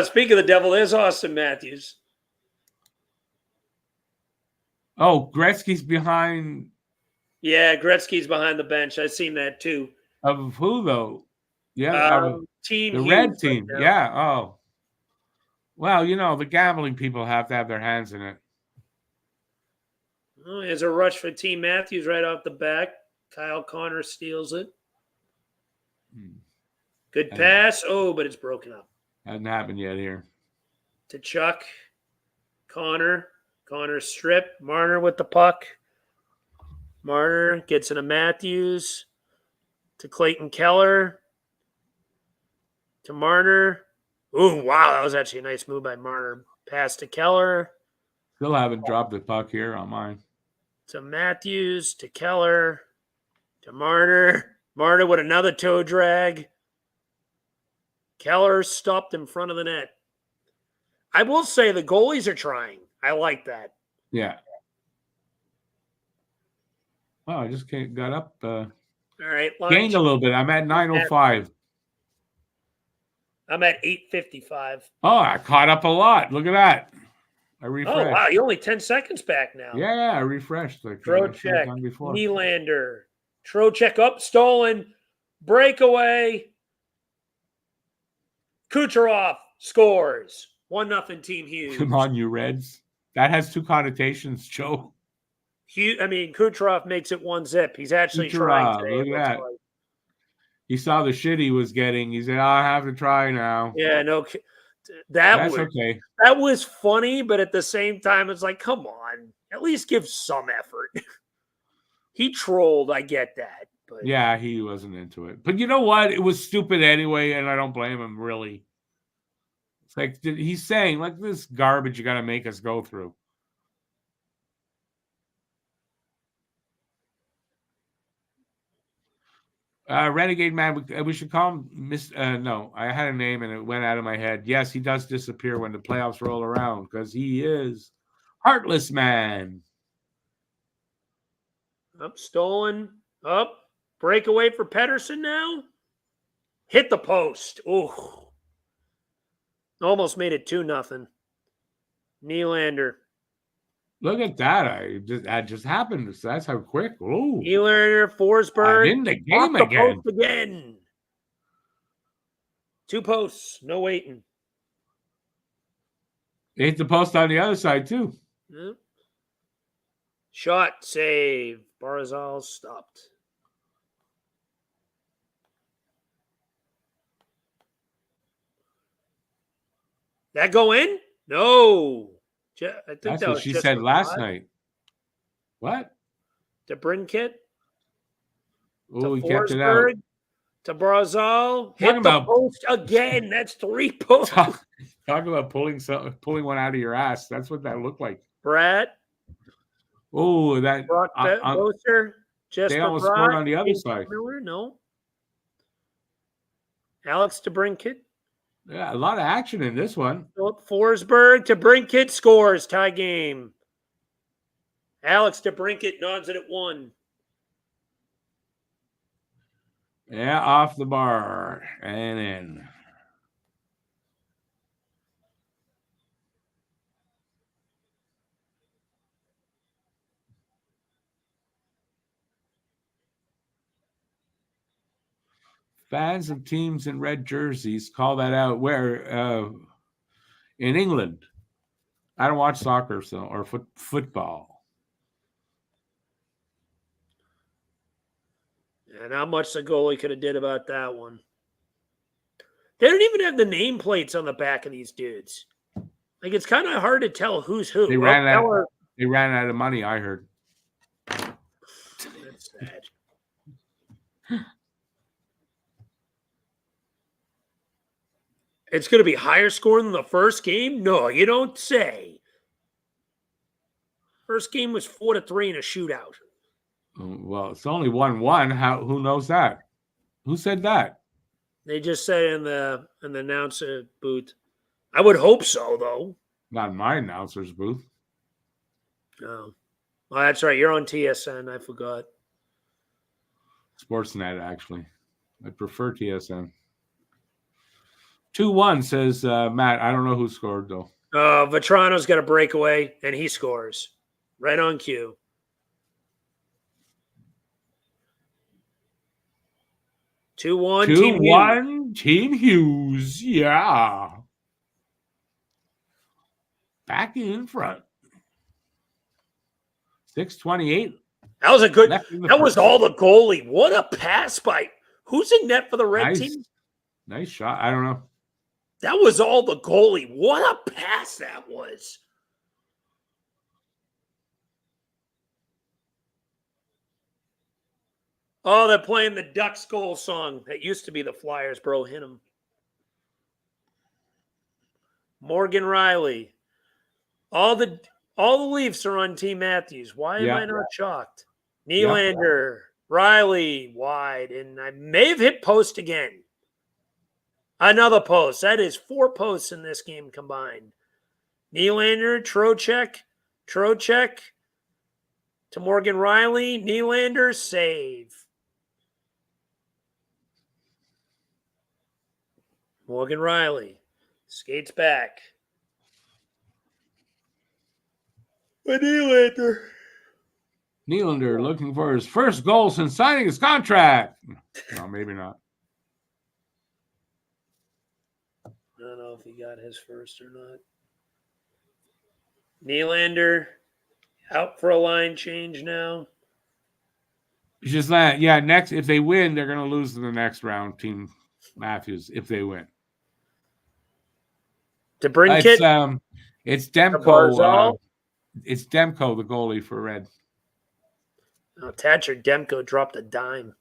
Speaker 3: Speaking of the devil, there's Austin Matthews.
Speaker 1: Oh, Gretzky's behind.
Speaker 3: Yeah, Gretzky's behind the bench. I've seen that too.
Speaker 1: Of who though? Yeah,
Speaker 3: Team
Speaker 1: the
Speaker 3: Hughes
Speaker 1: red team.
Speaker 3: right
Speaker 1: Yeah. Oh. Well, the gambling people have to have their hands in it.
Speaker 3: Oh, there's a rush for Team Matthews right off the back. Kyle Connor steals it. Good pass. Oh, but it's broken up.
Speaker 1: Hasn't happened yet here.
Speaker 3: To Chuck. Connor strip. Marner with the puck. Marner gets into Matthews. To Clayton Keller. To Marner. Oh, wow. That was actually a nice move by Marner. Pass to Keller.
Speaker 1: Still haven't dropped the puck here on mine.
Speaker 3: To Matthews. To Keller. To Marner. Marner with another toe drag. Keller stopped in front of the net. I will say the goalies are trying. I like that.
Speaker 1: Yeah. Well, I just got up.
Speaker 3: All right.
Speaker 1: Gained a little bit. I'm at 9:05.
Speaker 3: I'm at 8:55.
Speaker 1: Oh, I caught up a lot. Look at that. I refreshed.
Speaker 3: Oh, wow. You're only 10 seconds back now.
Speaker 1: Yeah, I refreshed. Like
Speaker 3: Trocheck, Nylander. Trocheck up, stolen. Breakaway. Kucherov scores. 1-0 Team Hughes.
Speaker 1: Come on, you Reds. That has two connotations, Joe.
Speaker 3: Kucherov makes it 1-0. He's actually trying today.
Speaker 1: Look at that. He saw the shit he was getting. He said, I have to try now.
Speaker 3: Yeah, no.
Speaker 1: That's okay.
Speaker 3: That was funny, but at the same time, it's like, come on. At least give some effort. He trolled. I get that. But
Speaker 1: yeah, he wasn't into it. But you know what? It was stupid anyway, and I don't blame him, really. It's like he's saying, like, this garbage you got to make us go through. Renegade Man, we should call him no, I had a name and it went out of my head. Yes, he does disappear when the playoffs roll around because he is Heartless Man.
Speaker 3: Up, stolen. Up. Breakaway for Pettersson now. Hit the post. Ooh. Almost made it 2-0. Nylander.
Speaker 1: Look at that. That just happened. That's how quick. Ooh.
Speaker 3: Nylander, Forsberg.
Speaker 1: I'm in the game again.
Speaker 3: Post again. 2 posts. No waiting.
Speaker 1: They hit the post on the other side, too.
Speaker 3: Yep. Shot, save. Barzal stopped. That go in? No. I think
Speaker 1: That's
Speaker 3: that
Speaker 1: what
Speaker 3: was
Speaker 1: she
Speaker 3: just
Speaker 1: said last
Speaker 3: five.
Speaker 1: night. What?
Speaker 3: To Brinkett.
Speaker 1: Oh, he kept it out.
Speaker 3: To Barzal. Hit the post again. That's 3 posts.
Speaker 1: Talk about pulling one out of your ass. That's what that looked like.
Speaker 3: Brad.
Speaker 1: Oh, that
Speaker 3: Brock Boster.
Speaker 1: They almost scored on the other side.
Speaker 3: Miller, no. Alex to Brinkett.
Speaker 1: Yeah, a lot of action in this one.
Speaker 3: Philip Forsberg to Brinkett scores. Tie game. Alex to Brinkett nods it at 1.
Speaker 1: Yeah, off the bar and in. Fans of teams in red jerseys call that out where in England. I don't watch soccer or football.
Speaker 3: And how much the goalie could have did about that one. They don't even have the nameplates on the back of these dudes. Like, it's kind of hard to tell who's who.
Speaker 1: They ran out of money, I heard.
Speaker 3: That's sad. It's going to be higher scoring than the first game? No, you don't say. First game was 4-3 in a shootout.
Speaker 1: Well, it's only 1-1. Who knows that? Who said that?
Speaker 3: They just said in the announcer booth. I would hope so, though.
Speaker 1: Not in my announcer's booth.
Speaker 3: No. Oh, that's right. You're on TSN. I forgot.
Speaker 1: Sportsnet, actually. I prefer TSN. 2-1 says Matt. I don't know who scored though.
Speaker 3: Vetrano's got a breakaway and he scores right on cue. 2-1.
Speaker 1: 2-1. Team Hughes. Yeah. Back in front. 6:28.
Speaker 3: That was a good. That was all the goalie. What a pass by. Who's in net for the red team?
Speaker 1: Nice shot. I don't know.
Speaker 3: That was all the goalie. What a pass that was. Oh, they're playing the Ducks goal song. That used to be the Flyers, bro. Hit him. Morgan Riley. All the Leafs are on Team Matthews. Why am I not shocked? Nylander, Riley, wide, and I may have hit post again. Another post. That is 4 posts in this game combined. Nylander, Trocheck to Morgan Riley. Nylander, save. Morgan Riley skates back. But
Speaker 1: Nylander looking for his first goal since signing his contract. No, maybe not.
Speaker 3: I don't know if he got his first or not. Nylander out for a line change now.
Speaker 1: It's just that, next, if they win, they're going to lose in the next round, Team Matthews, if they win.
Speaker 3: DeBrincat.
Speaker 1: It's Demko. It's Demko, the goalie for Red.
Speaker 3: Oh, Thatcher Demko dropped a dime.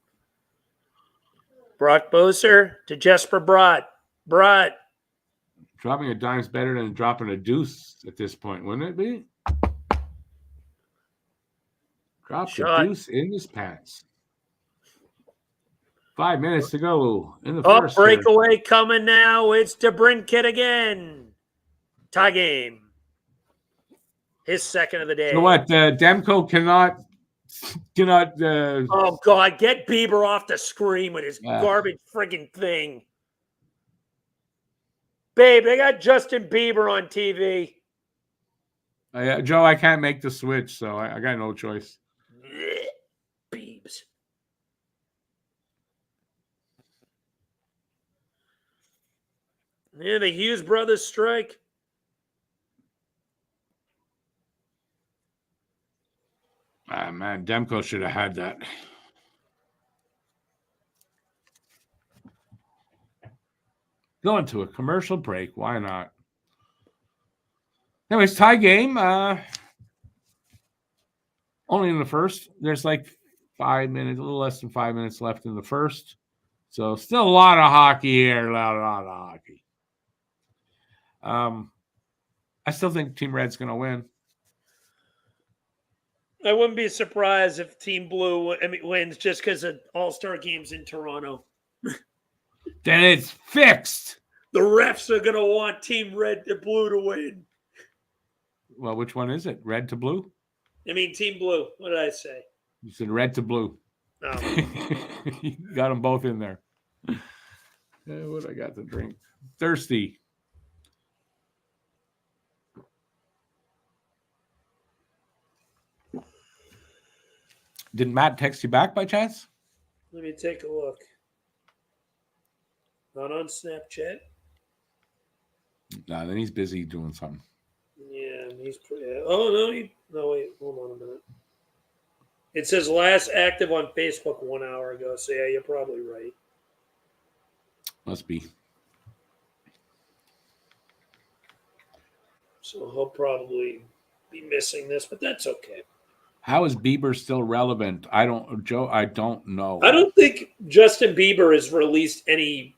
Speaker 3: Brock Boser to Jesper Bratt.
Speaker 1: Dropping a dime is better than dropping a deuce at this point, wouldn't it be? Drop the deuce in his pants. 5 minutes to go in the first.
Speaker 3: Breakaway coming now. It's DeBrincat again. Tie game. His second of the day.
Speaker 1: So what? Demko cannot.
Speaker 3: Oh God! Get Bieber off the screen with his garbage friggin' thing. Babe, they got Justin Bieber on TV.
Speaker 1: Joe, I can't make the switch, so I got no choice.
Speaker 3: Biebs. Yeah, the Hughes brothers strike.
Speaker 1: Man, Demko should have had that. Going to a commercial break. Why not? Anyways, tie game. Only in the first. There's like 5 minutes, a little less than 5 minutes left in the first. So still a lot of hockey here. A lot of hockey. I still think Team Red's going to win.
Speaker 3: I wouldn't be surprised if Team Blue wins just because of All-Star games in Toronto.
Speaker 1: Then it's fixed.
Speaker 3: The refs are going to want Team Red to Blue to win.
Speaker 1: Well, which one is it? Red to blue?
Speaker 3: I mean, Team Blue. What did I say?
Speaker 1: You said red to blue.
Speaker 3: Oh.
Speaker 1: You got them both in there. What I got to drink? Thirsty. Did Matt text you back by chance?
Speaker 3: Let me take a look. Not on Snapchat.
Speaker 1: No, then he's busy doing something.
Speaker 3: Yeah, he's pretty. Oh, no. No, wait. Hold on a minute. It says last active on Facebook 1 hour ago. So, yeah, you're probably right.
Speaker 1: Must be.
Speaker 3: So he'll probably be missing this, but that's okay.
Speaker 1: How is Bieber still relevant? I don't know.
Speaker 3: I don't think Justin Bieber has released any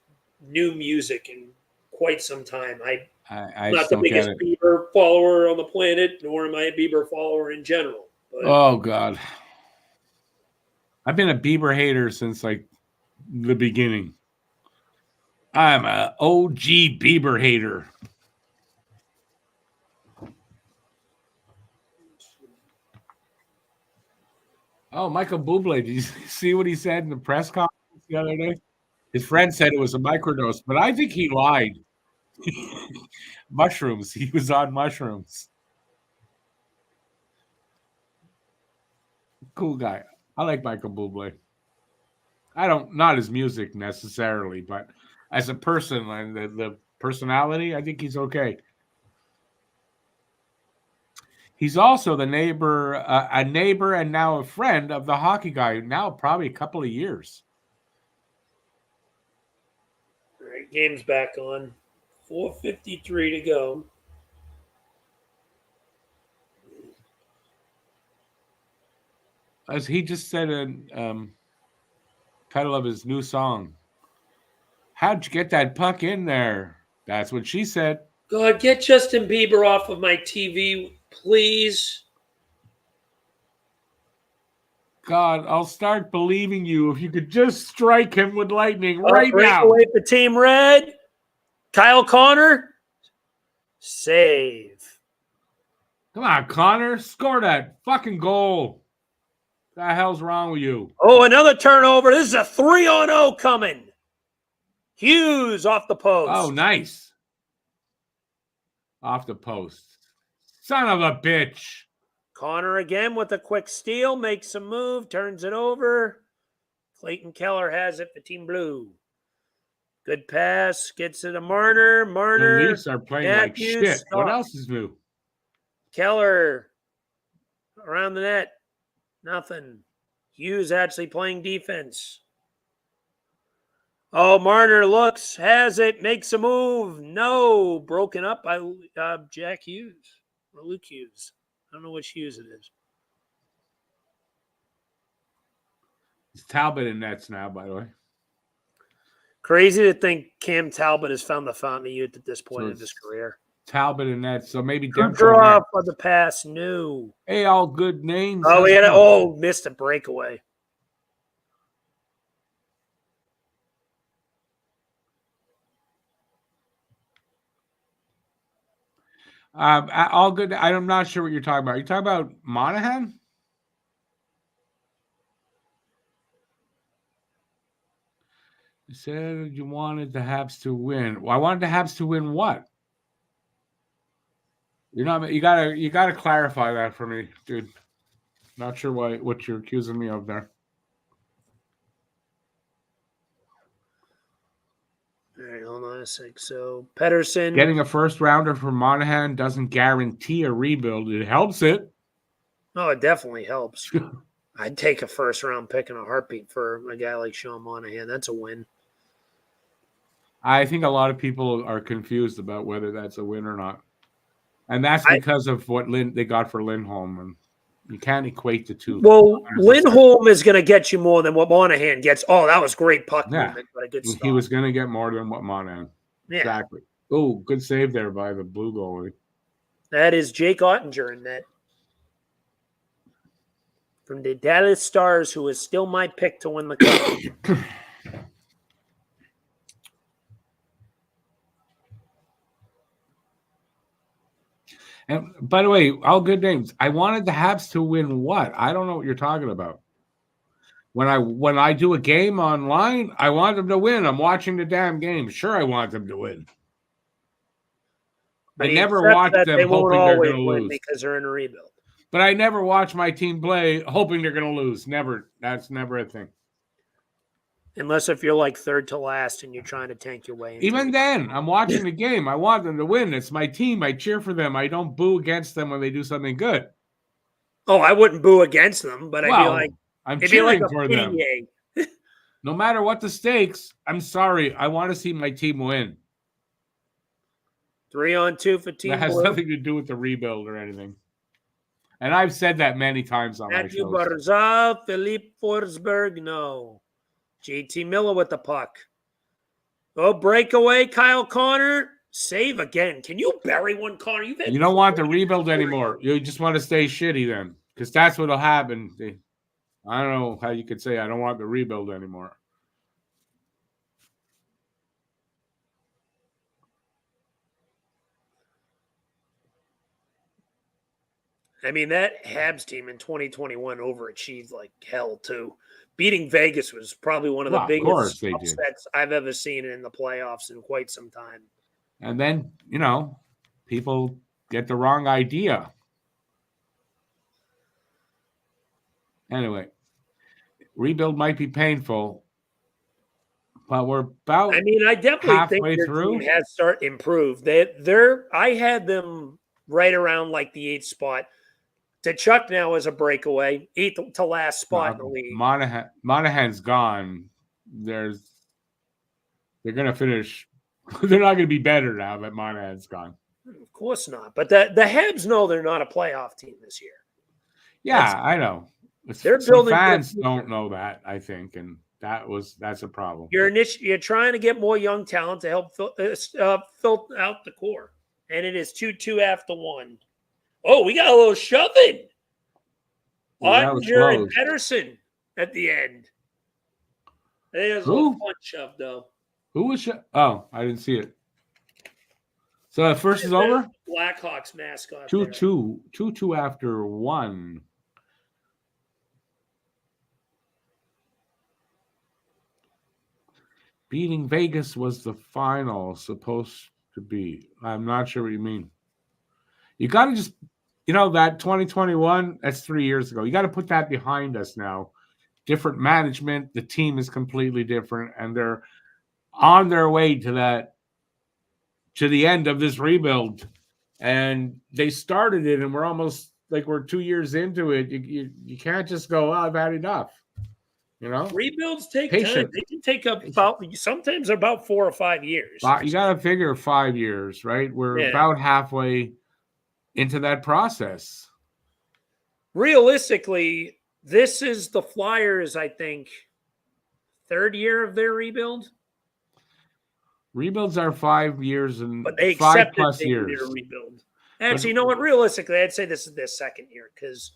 Speaker 3: new music in quite some time. I'm not the biggest Bieber follower on the planet, nor am I a Bieber follower in general. But...
Speaker 1: Oh, God. I've been a Bieber hater since, like, the beginning. I'm an OG Bieber hater. Oh, Michael Bublé, did you see what he said in the press conference the other day? His friend said it was a microdose, but I think he lied. Mushrooms. He was on mushrooms. Cool guy. I like Michael Bublé. Not his music necessarily, but as a person and the personality, I think he's okay. He's also a neighbor and now a friend of the hockey guy, now probably a couple of years.
Speaker 3: All right, game's back on. 4:53 to go.
Speaker 1: As he just said in title of his new song, "How'd you get that puck in there?" That's what she said.
Speaker 3: God, get Justin Bieber off of my TV, please.
Speaker 1: God, I'll start believing you if you could just strike him with lightning right now.
Speaker 3: Breakaway for Team Red. Kyle Connor. Save.
Speaker 1: Come on, Connor. Score that fucking goal. What the hell's wrong with you?
Speaker 3: Oh, another turnover. This is a 3-on-0 coming. Hughes off the post.
Speaker 1: Oh, nice. Off the post. Son of a bitch.
Speaker 3: Connor again with a quick steal. Makes a move. Turns it over. Clayton Keller has it for Team Blue. Good pass. Gets it to Marner.
Speaker 1: The Leafs are playing like shit.
Speaker 3: Stop.
Speaker 1: What else is new?
Speaker 3: Keller around the net. Nothing. Hughes actually playing defense. Oh, Marner looks, has it, makes a move. No, broken up by Jack Hughes or Luke Hughes. I don't know which Hughes it is.
Speaker 1: It's Talbot in nets now, by the way.
Speaker 3: Crazy to think Cam Talbot has found the fountain of youth at this point in his career.
Speaker 1: Talbot in nets, so maybe
Speaker 3: draw for the pass. No.
Speaker 1: Hey, all good names.
Speaker 3: Oh, missed a breakaway.
Speaker 1: All good. I'm not sure what you're talking about. Are you talking about Monahan? You said you wanted the Habs to win. Well, I wanted the Habs to win what? You're not. You gotta clarify that for me, dude. Not sure what you're accusing me of there.
Speaker 3: All right, hold on a sec. So Pedersen
Speaker 1: getting a first rounder from Monahan doesn't guarantee a rebuild. It helps it.
Speaker 3: Oh, it definitely helps. I'd take a first round pick in a heartbeat for a guy like Sean Monahan. That's a win.
Speaker 1: I think a lot of people are confused about whether that's a win or not. And that's because of what they got for Lindholm. And you can't equate the two.
Speaker 3: Well, 100%. Lindholm is going to get you more than what Monahan gets. Oh, that was great puck movement, but a good stop.
Speaker 1: He was going to get more than what Monahan. Yeah. Exactly. Oh, good save there by the blue goalie.
Speaker 3: That is Jake Ottinger in net. From the Dallas Stars, who is still my pick to win the cup.
Speaker 1: And by the way, all good names. I wanted the Habs to win what? I don't know what you're talking about. When I do a game online, I want them to win. I'm watching the damn game. Sure, I want them to win. I never watch them hoping they're going to lose
Speaker 3: because they're in a rebuild.
Speaker 1: But I never watch my team play hoping they're going to lose. Never. That's never a thing.
Speaker 3: Unless if you're like third to last and you're trying to tank your way.
Speaker 1: Even then, I'm watching the game. I want them to win. It's my team. I cheer for them. I don't boo against them when they do something good.
Speaker 3: Oh, I wouldn't boo against them, but I'd be like,
Speaker 1: I'm cheering for them. No matter what the stakes, I'm sorry. I want to see my team win.
Speaker 3: 3-on-2 for Team Blue.
Speaker 1: That has nothing to do with the rebuild or anything. And I've said that many times on my shows.
Speaker 3: Barzal, Philippe Forsberg, no. JT Miller with the puck. Oh, breakaway, Kyle Connor. Save again. Can you bury one, Connor?
Speaker 1: You don't want the rebuild anymore. You just want to stay shitty then. Because that's what'll happen. I don't know how you could say I don't want the rebuild anymore.
Speaker 3: I mean, that Habs team in 2021 overachieved like hell, too. Beating Vegas was probably one of the biggest upsets I've ever seen in the playoffs in quite some time.
Speaker 1: And then, people get the wrong idea. Anyway, rebuild might be painful, but we're about
Speaker 3: I definitely think their team has improved. I had them right around like the 8th spot. Tkachuk now is a breakaway, 8th to last spot in the league.
Speaker 1: Monahan's gone. They're going to finish. They're not going to be better now that Monahan's gone.
Speaker 3: Of course not. But the Habs know they're not a playoff team this year.
Speaker 1: Yeah, I know. Some fans don't know that, I think, and that's a problem.
Speaker 3: You're trying to get more young talent to help fill out the core, and it is 2-2 after 1. Oh, we got a little shoving. Ottinger and Pedersen at the end. There's a little fun shove, though.
Speaker 1: Who was Oh, I didn't see it. So the first is over?
Speaker 3: Blackhawks mascot.
Speaker 1: 2-2. 2-2 after 1. Beating Vegas was the final supposed to be. I'm not sure what you mean. You got to just, that 2021, that's 3 years ago. You got to put that behind us now. Different management. The team is completely different, and they're on their way to the end of this rebuild. And they started it, and we're almost like we're 2 years into it. You can't just go, I've had enough.
Speaker 3: Rebuilds take time. They can take up sometimes about 4 or 5 years.
Speaker 1: You got to figure 5 years, right? We're about halfway into that process.
Speaker 3: Realistically, this is the Flyers, I think, 3rd year of their rebuild.
Speaker 1: Rebuilds are 5 years and
Speaker 3: but they
Speaker 1: 5+ years.
Speaker 3: Needed a rebuild. Actually, you know what? Realistically, I'd say this is their 2nd year because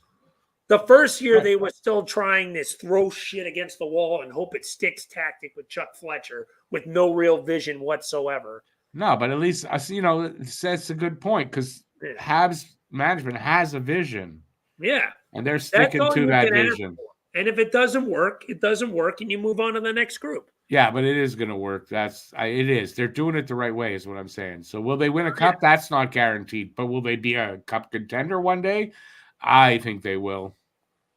Speaker 3: the first year they were still trying this throw shit against the wall and hope it sticks tactic with Chuck Fletcher with no real vision whatsoever.
Speaker 1: No, but at least that's a good point because Habs management has a vision.
Speaker 3: Yeah,
Speaker 1: and they're sticking to that vision.
Speaker 3: And if it doesn't work, it doesn't work, and you move on to the next group.
Speaker 1: Yeah, but it is going to work. It is. They're doing it the right way, is what I'm saying. So will they win a cup? That's not guaranteed. But will they be a cup contender one day? I think they will.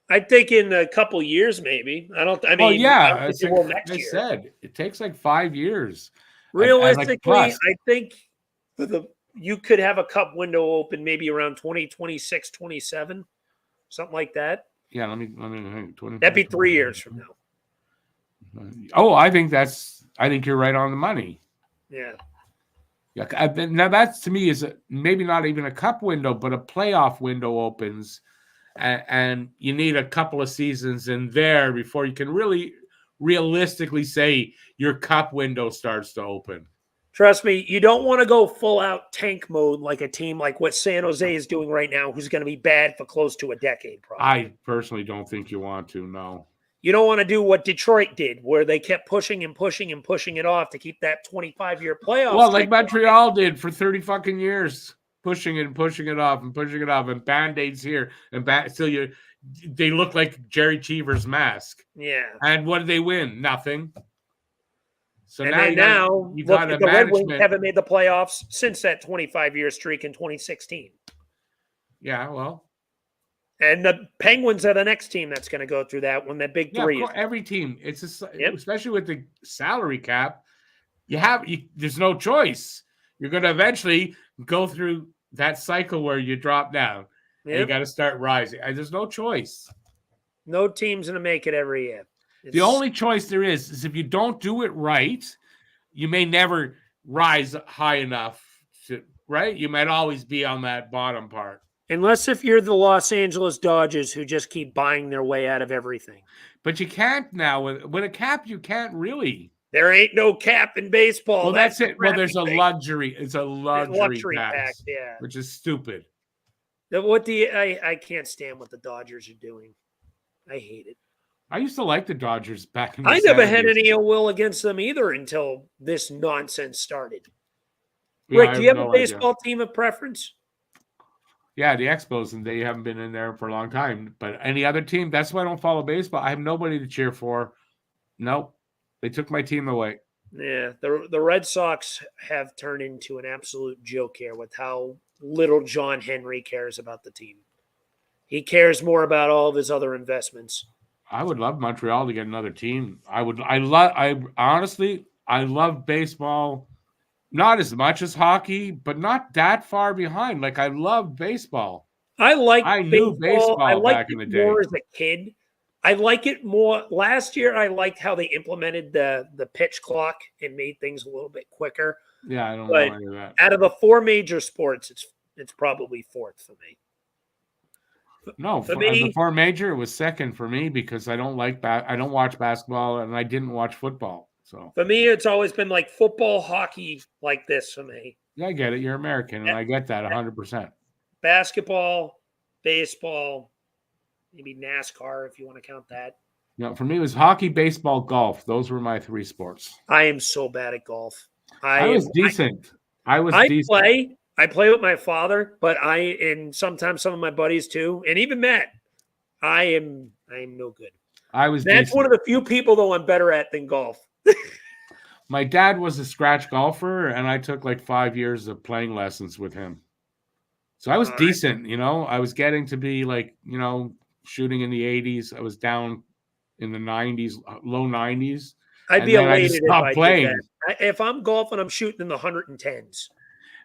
Speaker 3: I think in a couple years, maybe.
Speaker 1: Next year. Said it takes like 5 years.
Speaker 3: Realistically, I think you could have a cup window open maybe around 2026, 27, something like that.
Speaker 1: Yeah, let me think.
Speaker 3: That'd be 3 years from now.
Speaker 1: Oh, I think you're right on the money.
Speaker 3: Yeah.
Speaker 1: Yeah. Now that to me is maybe not even a cup window, but a playoff window opens, and you need a couple of seasons in there before you can really realistically say your cup window starts to open.
Speaker 3: Trust me, you don't want to go full out tank mode like a team like what San Jose is doing right now, who's going to be bad for close to a decade. Probably.
Speaker 1: I personally don't think you want to. No.
Speaker 3: You don't want to do what Detroit did, where they kept pushing and pushing and pushing it off to keep that 25-year playoff.
Speaker 1: Well, like Montreal did for 30 fucking years, pushing and pushing it off and pushing it off, and Band-Aids here and they look like Jerry Cheever's mask.
Speaker 3: Yeah.
Speaker 1: And what did they win? Nothing. So
Speaker 3: and now the Red Wings haven't made the playoffs since that 25-year streak in 2016.
Speaker 1: Yeah, well.
Speaker 3: And the Penguins are the next team that's going to go through that when that big three.
Speaker 1: Yeah, every team. It's especially with the salary cap. There's no choice. You're going to eventually go through that cycle where you drop down. Yep. And you got to start rising. And there's no choice.
Speaker 3: No team's going to make it every year.
Speaker 1: The only choice there is if you don't do it right, you may never rise high enough to, right? You might always be on that bottom part.
Speaker 3: Unless if you're the Los Angeles Dodgers who just keep buying their way out of everything.
Speaker 1: But you can't now. With a cap, you can't really.
Speaker 3: There ain't no cap in baseball.
Speaker 1: Well, that's it. Well, there's a luxury. It's a luxury tax,
Speaker 3: yeah.
Speaker 1: Which is stupid.
Speaker 3: I can't stand what the Dodgers are doing. I hate it.
Speaker 1: I used to like the Dodgers back in the 70s.
Speaker 3: I never had any ill will against them either until this nonsense started. Yeah, Rick, do you have a baseball team of preference?
Speaker 1: Yeah, the Expos, and they haven't been in there for a long time. But any other team, that's why I don't follow baseball. I have nobody to cheer for. Nope. They took my team away.
Speaker 3: Yeah, the Red Sox have turned into an absolute joke here with how little John Henry cares about the team. He cares more about all of his other investments.
Speaker 1: I would love Montreal to get another team. I honestly love baseball, not as much as hockey, but not that far behind. Like, I love baseball.
Speaker 3: I
Speaker 1: knew baseball
Speaker 3: I liked
Speaker 1: back in the
Speaker 3: it
Speaker 1: day.
Speaker 3: more as a kid. I like it more. Last year, I liked how they implemented the pitch clock and made things a little bit quicker.
Speaker 1: Yeah, I don't know any of that.
Speaker 3: Out of the four major sports, it's probably fourth for me.
Speaker 1: No, for me, the four major, it was second for me because I don't watch basketball and I didn't watch football. So
Speaker 3: for me, it's always been like football, hockey, like this for me.
Speaker 1: Yeah, I get it. You're American, and I get that 100%.
Speaker 3: Basketball, baseball, maybe NASCAR if you want to count that.
Speaker 1: No, for me, it was hockey, baseball, golf. Those were my three sports.
Speaker 3: I am so bad at golf.
Speaker 1: I was decent. I
Speaker 3: play with my father, but and sometimes some of my buddies too, and even Matt. I am no good. That's decent. One of the few people though I'm better at than golf.
Speaker 1: My dad was a scratch golfer, and I took like 5 years of playing lessons with him. So I was decent, I was getting to be like, shooting in the 80s. I was down in the 90s, low 90s.
Speaker 3: I'd be elated if I playing. Did that. If I'm golfing, I'm shooting in the 110s.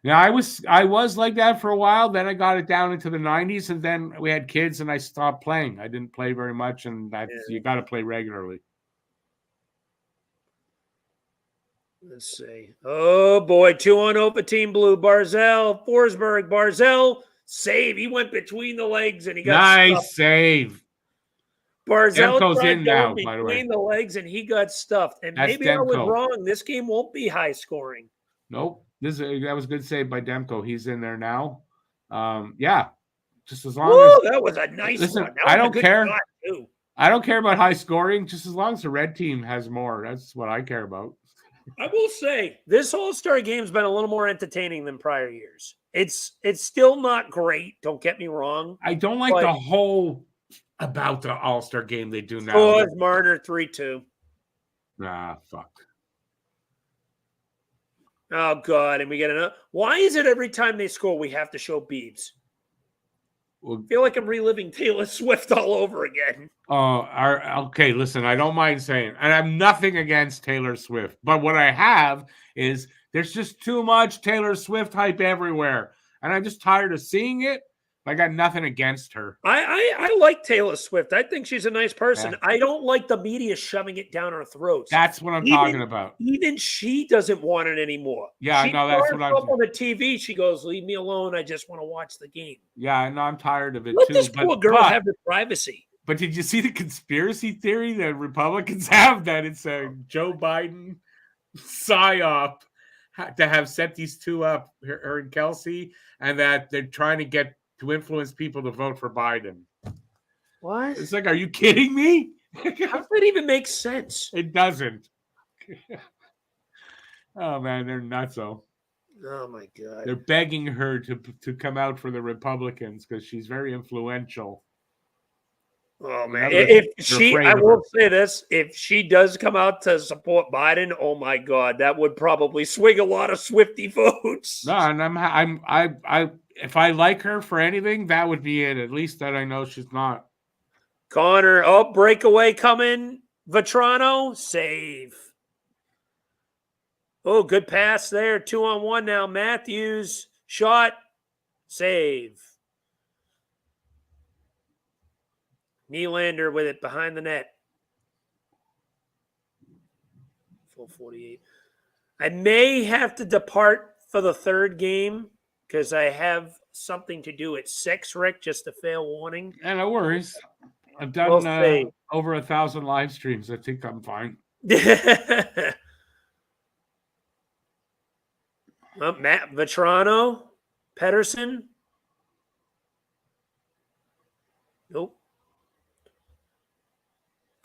Speaker 1: Now I was like that for a while. Then I got it down into the 90s, and then we had kids, and I stopped playing. I didn't play very much, and you got to play regularly.
Speaker 3: Let's see. Oh boy, 2-0 for Team Blue. Forsberg, save. He went between the legs, and he got
Speaker 1: nice
Speaker 3: stuffed.
Speaker 1: Save.
Speaker 3: Barzell tried
Speaker 1: in now,
Speaker 3: between the legs, and he got stuffed. And maybe I was wrong. This game won't be high scoring.
Speaker 1: Nope. That was a good save by Demko. He's in there now. Yeah. Just as long as
Speaker 3: that was a nice one.
Speaker 1: I don't care. I don't care about high scoring, just as long as the red team has more. That's what I care about.
Speaker 3: I will say this All-Star game's been a little more entertaining than prior years. It's still not great. Don't get me wrong.
Speaker 1: I don't like the whole about the All-Star game they do now.
Speaker 3: Oh, it's Marner 3-2.
Speaker 1: Nah, fuck.
Speaker 3: Oh God, and we get another. Why is it every time they score we have to show Biebs? I feel like I'm reliving Taylor Swift all over again.
Speaker 1: Okay, listen, I don't mind saying, and I have nothing against Taylor Swift, but what I have is there's just too much Taylor Swift hype everywhere, and I'm just tired of seeing it. I got nothing against her.
Speaker 3: I like Taylor Swift. I think she's a nice person. Yeah. I don't like the media shoving it down our throats.
Speaker 1: That's what I'm talking about.
Speaker 3: Even she doesn't want it anymore.
Speaker 1: Yeah, I know that's what I'm
Speaker 3: on the TV. She goes, "Leave me alone. I just want to watch the game."
Speaker 1: Yeah, I know. I'm tired of it
Speaker 3: Let
Speaker 1: too.
Speaker 3: Let this poor girl have her privacy.
Speaker 1: But did you see the conspiracy theory that Republicans have that it's a Joe Biden psyop to have set these two up, her and Kelsey, and that they're trying to get to influence people to vote for Biden?
Speaker 3: What?
Speaker 1: It's like, are you kidding me?
Speaker 3: How does that even make sense?
Speaker 1: It doesn't. Oh man, they're nutso.
Speaker 3: Oh my God.
Speaker 1: They're begging her to come out for the Republicans because she's very influential.
Speaker 3: Oh man. I will say this, if she does come out to support Biden, oh my God, that would probably swing a lot of Swiftie votes.
Speaker 1: No, and if I like her for anything, that would be it. At least that I know she's not.
Speaker 3: Connor, breakaway coming. Vetrano, save. Oh, good pass there. 2-on-1 now. Matthews, shot, save. Nylander with it behind the net. Full 48. I may have to depart for the third game because I have something to do at 6, Rick, just a fair warning.
Speaker 1: And no worries. I've done over 1,000 live streams. I think I'm fine.
Speaker 3: Matt Vetrano, Pedersen. Nope.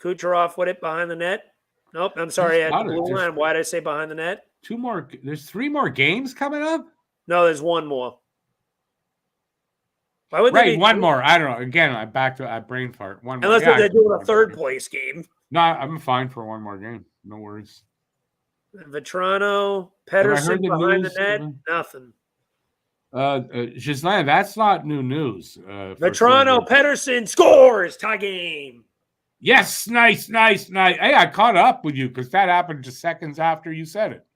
Speaker 3: Kucherov with it behind the net. Nope, I'm sorry. At the blue line. Why did I say behind the net?
Speaker 1: There's 3 more games coming up?
Speaker 3: No, there's one more. Why would
Speaker 1: right, one more. I don't know. Again, I'm back to brain fart. One more.
Speaker 3: Unless they're doing a third place game.
Speaker 1: No, I'm fine for one more game. No worries.
Speaker 3: Vetrano, Pedersen behind the net, nothing.
Speaker 1: Ghislain, that's not new news.
Speaker 3: Vetrano, Pedersen scores, tie game.
Speaker 1: Yes, nice. Hey, I caught up with you because that happened just seconds after you said it.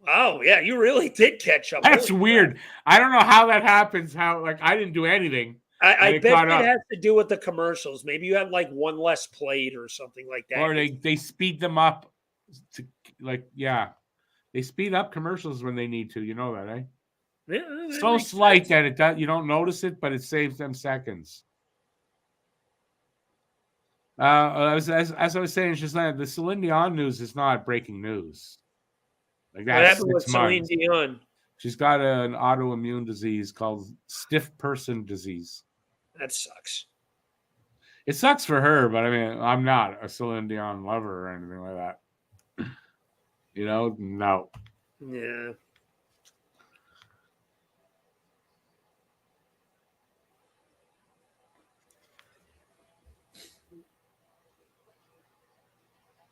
Speaker 3: Oh, yeah, you really did catch up.
Speaker 1: That's weird. I don't know how that happens. I didn't do anything.
Speaker 3: I bet it has to do with the commercials. Maybe you had like one less played or something like that.
Speaker 1: Or they speed them up to they speed up commercials when they need to. You know that, eh?
Speaker 3: Yeah,
Speaker 1: so slight sense. That it does, you don't notice it, but it saves them seconds. As I was saying, just now, the Celine Dion news is not breaking news. Like that. What happened with Celine Dion? She's got an autoimmune disease called stiff person disease.
Speaker 3: That sucks.
Speaker 1: It sucks for her, but I mean, I'm not a Celine Dion lover or anything like that. You know, no.
Speaker 3: Yeah.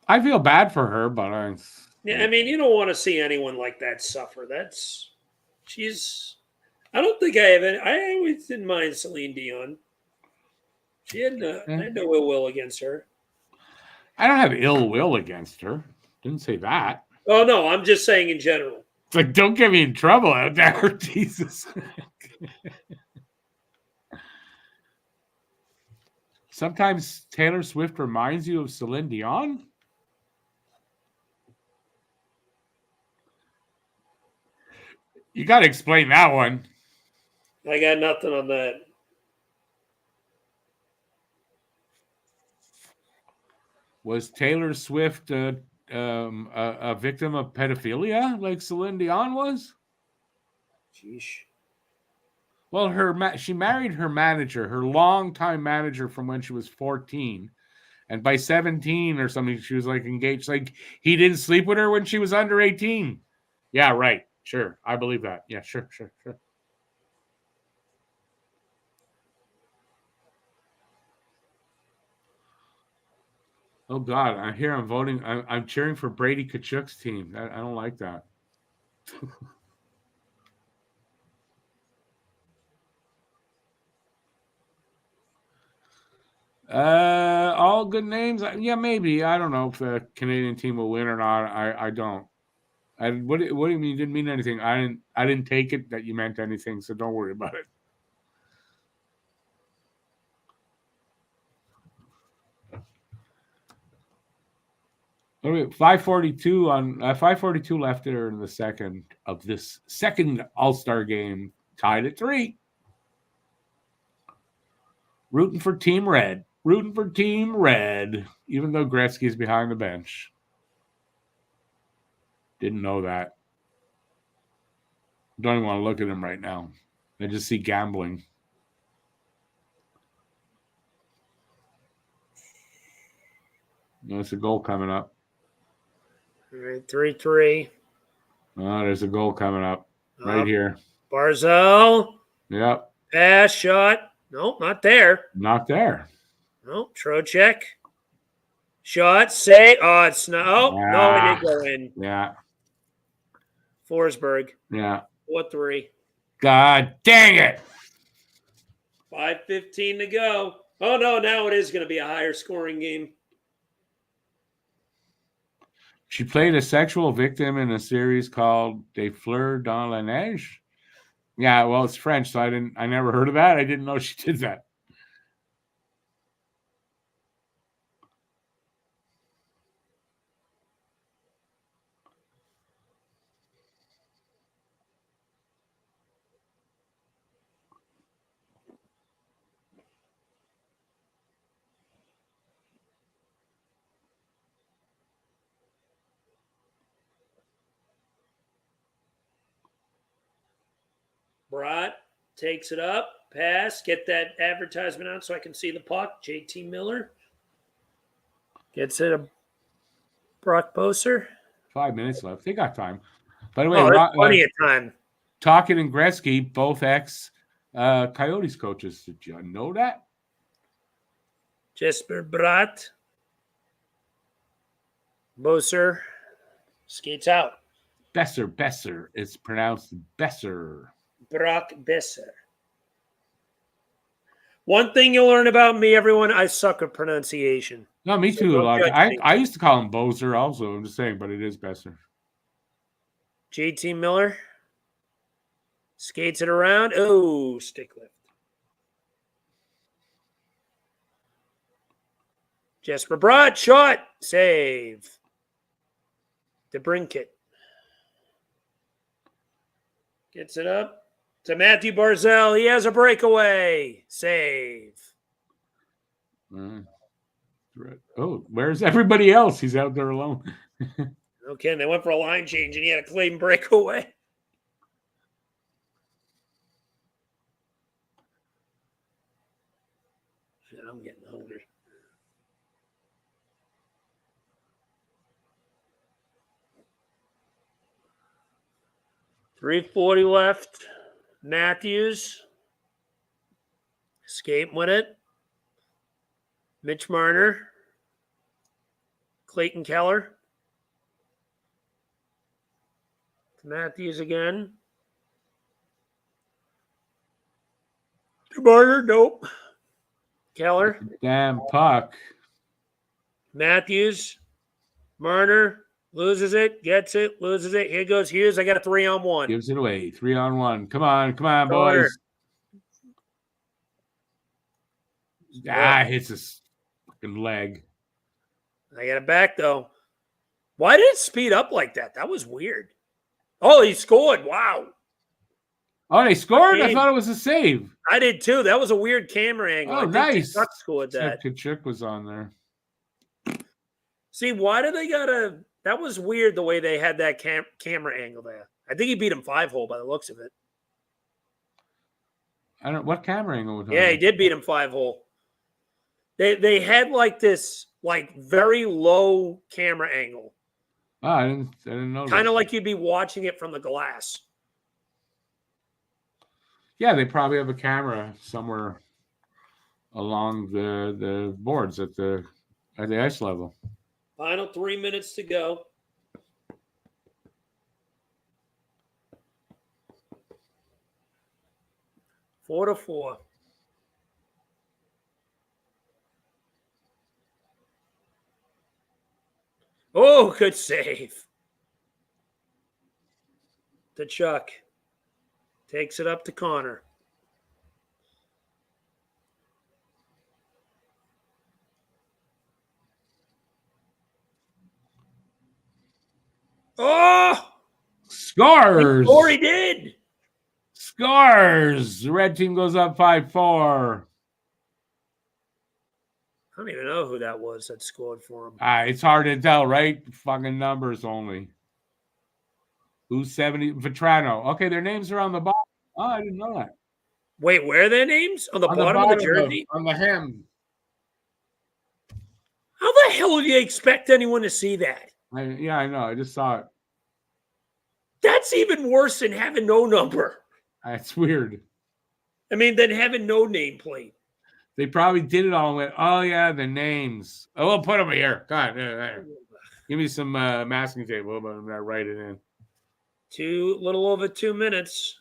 Speaker 1: I feel bad for her, but
Speaker 3: I mean, you don't want to see anyone like that suffer. I don't think I always didn't mind Celine Dion. She had no ill will against her.
Speaker 1: I don't have ill will against her. Didn't say that.
Speaker 3: Oh, no, I'm just saying in general.
Speaker 1: It's like, don't get me in trouble out there, Jesus. Sometimes Taylor Swift reminds you of Celine Dion. You got to explain that one.
Speaker 3: I got nothing on that.
Speaker 1: Was Taylor Swift a victim of pedophilia like Celine Dion was?
Speaker 3: Sheesh.
Speaker 1: Well, she married her manager, her longtime manager from when she was 14. And by 17 or something, she was like engaged. Like he didn't sleep with her when she was under 18. Yeah, right. Sure. I believe that. Yeah, sure. Oh, God. I'm voting. I'm cheering for Brady Tkachuk's team. I don't like that. All good names. Yeah, maybe. I don't know if the Canadian team will win or not. I don't. What do you mean? You didn't mean anything? I didn't take it that you meant anything, so don't worry about it. What are we, 5:42 on 5:42 left there in the second of this second All-Star game, tied at 3. Rooting for Team Red, even though Gretzky's behind the bench. Didn't know that. Don't even want to look at him right now. I just see gambling. There's a goal coming up.
Speaker 3: All right, 3-3.
Speaker 1: Oh, there's a goal coming up right here.
Speaker 3: Barzal.
Speaker 1: Yep.
Speaker 3: Pass, shot. Nope, not there.
Speaker 1: Not there.
Speaker 3: Nope, Trocheck. Shot, say. Oh, it's not. Oh, yeah. No, it didn't go in.
Speaker 1: Yeah.
Speaker 3: Forsberg.
Speaker 1: Yeah.
Speaker 3: 4-3.
Speaker 1: God dang it.
Speaker 3: 5:15 to go. Oh, no, now it is going to be a higher scoring game.
Speaker 1: She played a sexual victim in a series called Des Fleurs dans la Neige. Yeah, well, it's French, so I never heard of that. I didn't know she did that.
Speaker 3: Brott takes it up, pass, get that advertisement out so I can see the puck. JT Miller gets it. Brock Boser.
Speaker 1: 5 minutes left. They got time. By the way,
Speaker 3: there's plenty of time.
Speaker 1: Tocchet and Gretzky, both ex Coyotes coaches. Did you know that?
Speaker 3: Jesper Bratt. Boser skates out.
Speaker 1: Besser. It's pronounced Besser.
Speaker 3: Brock Besser. One thing you'll learn about me, everyone, I suck at pronunciation.
Speaker 1: No, me too. I used to call him Boser also. I'm just saying, but it is Besser.
Speaker 3: JT Miller skates it around. Oh, stick lift. Jesper Bratt, shot, save. DeBrincat gets it up to Matthew Barzal. He has a breakaway. Save.
Speaker 1: Oh, where's everybody else? He's out there alone.
Speaker 3: Okay, they went for a line change, and he had a clean breakaway. Shit, I'm getting hungry. .340 left. Matthews. Escape with it. Mitch Marner. Clayton Keller. Matthews again. Marner, nope. Keller.
Speaker 1: Damn puck.
Speaker 3: Matthews. Marner. Loses it, gets it, loses it. Here goes Hughes. I got a 3-on-1.
Speaker 1: Gives it away. 3-on-1. Come on, boys. Hits his fucking leg.
Speaker 3: I got it back, though. Why did it speed up like that? That was weird. Oh, he scored. Wow.
Speaker 1: Oh, they scored? I thought it was a save.
Speaker 3: I did, too. That was a weird camera angle.
Speaker 1: Oh, nice.
Speaker 3: Chuck scored that.
Speaker 1: Kachuk was on there.
Speaker 3: See, why do they got to... That was weird the way they had that camera angle there. I think he beat him 5-hole by the looks of it.
Speaker 1: I don't. What camera angle was?
Speaker 3: Yeah, he did beat him 5-hole. They had like this very low camera angle.
Speaker 1: Oh, I didn't know.
Speaker 3: Kind of like you'd be watching it from the glass.
Speaker 1: Yeah, they probably have a camera somewhere along the boards at the ice level.
Speaker 3: Final 3 minutes to go. Four to 4. Oh, good save. To Chuck. Takes it up to Connor. Oh!
Speaker 1: Scores!
Speaker 3: Or he did.
Speaker 1: Scores! The red team goes up 5-4.
Speaker 3: I don't even know who that was that scored for him.
Speaker 1: It's hard to tell, right? Fucking numbers only. Who's 70? Vetrano. Okay, their names are on the bottom. Oh, I didn't know that.
Speaker 3: Wait, where are their names? On the bottom of the jersey?
Speaker 1: On the hem.
Speaker 3: How the hell do you expect anyone to see that?
Speaker 1: I know. I just saw it.
Speaker 3: That's even worse than having no number.
Speaker 1: That's weird.
Speaker 3: I mean, than having no nameplate.
Speaker 1: They probably did it all and went, oh, yeah, the names. Oh, we'll put them here. God, give me some masking tape. We'll write it in.
Speaker 3: Little over 2 minutes.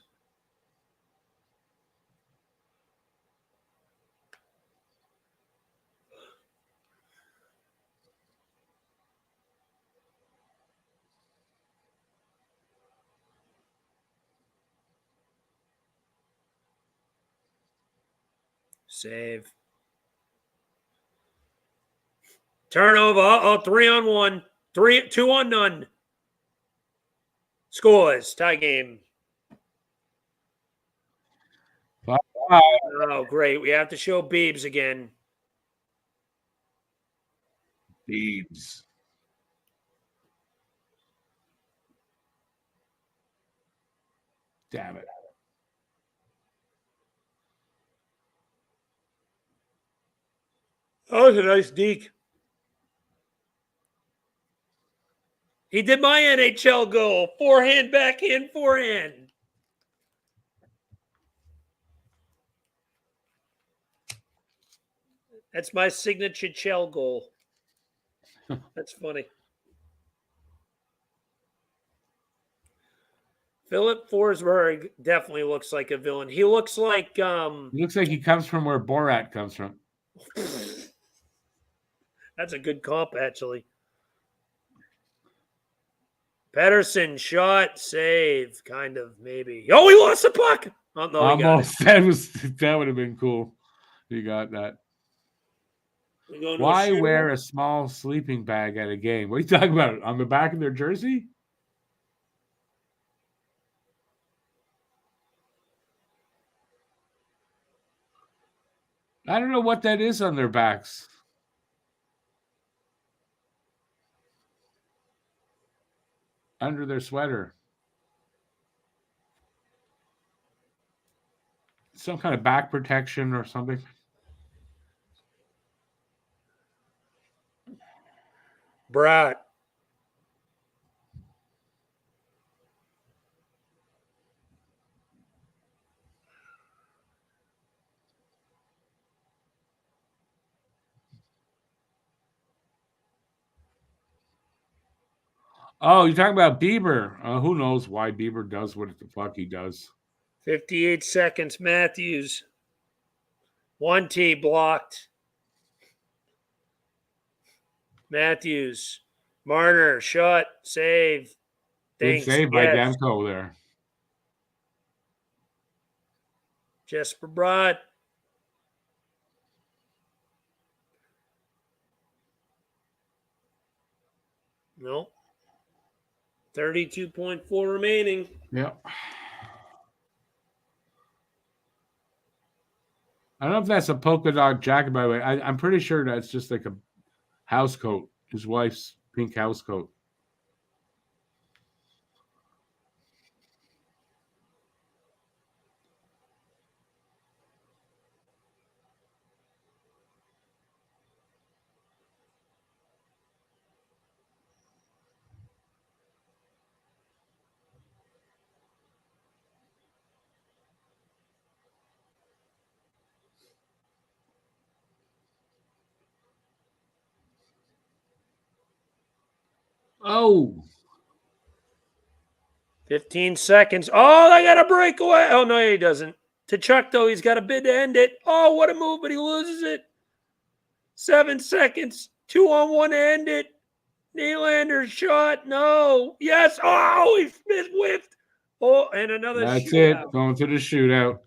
Speaker 3: Save. Turnover. 3-on-1. 2-on-none. Scores. Tie game. Oh, great. We have to show Beebs again.
Speaker 1: Beebs. Damn it.
Speaker 3: Oh, it's a nice deke. He did my NHL goal. Forehand, backhand, forehand. That's my signature Chell goal. That's funny. Philip Forsberg definitely looks like a villain. He looks like
Speaker 1: He looks like he comes from where Borat comes from.
Speaker 3: That's a good comp, actually. Pedersen shot, save, kind of, maybe. Oh, he lost the puck. Oh, no,
Speaker 1: almost. That would have been cool. You got that. Why wear a small sleeping bag at a game? What are you talking about? On the back of their jersey? I don't know what that is on their backs. Under their sweater. Some kind of back protection or something.
Speaker 3: Brat.
Speaker 1: Oh, you're talking about Bieber. Who knows why Bieber does what the fuck he does.
Speaker 3: 58 seconds, Matthews. 1T blocked. Matthews. Marner, shot, save.
Speaker 1: Good save by Demko there.
Speaker 3: Jesper Bratt. Nope. 32.4 remaining.
Speaker 1: Yep. I don't know if that's a polka dot jacket, by the way. I'm pretty sure that's just like a house coat. His wife's pink house coat. Oh.
Speaker 3: 15 seconds. Oh, they got a breakaway. Oh, no, he doesn't. To Chuck, though, he's got a bid to end it. Oh, what a move, but he loses it. 7 seconds. 2-on-1 to end it. Nylander shot. No. Yes. Oh, he whiffed. Oh, and another
Speaker 1: That's
Speaker 3: shootout.
Speaker 1: it. Going to the shootout.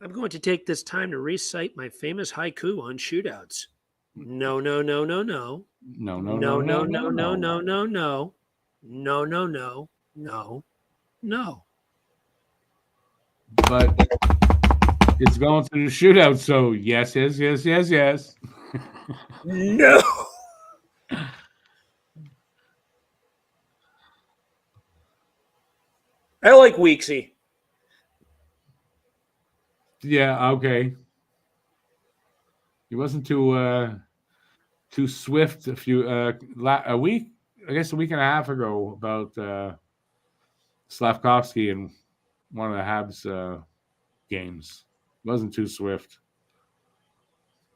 Speaker 3: I'm going to take this time to recite my famous haiku on shootouts. No, no, no, no, no.
Speaker 1: No, no,
Speaker 3: No,
Speaker 1: no,
Speaker 3: no,
Speaker 1: no,
Speaker 3: no, no,
Speaker 1: no,
Speaker 3: no, no. No, no, no, no, no.
Speaker 1: But it's going to the shootout, so yes, yes, yes, yes, yes.
Speaker 3: No. I like Weeksy.
Speaker 1: Yeah, okay. He wasn't too swift a week, I guess a week and a half ago about Slavkovsky in one of the Habs games. Wasn't too swift.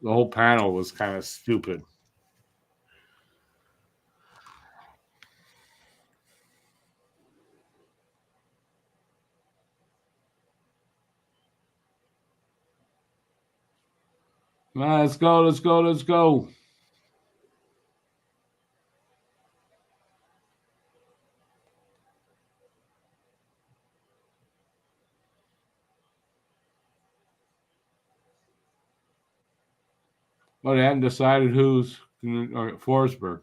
Speaker 1: The whole panel was kind of stupid. Let's go, let's go, let's go. Well, they haven't decided who's Forsberg.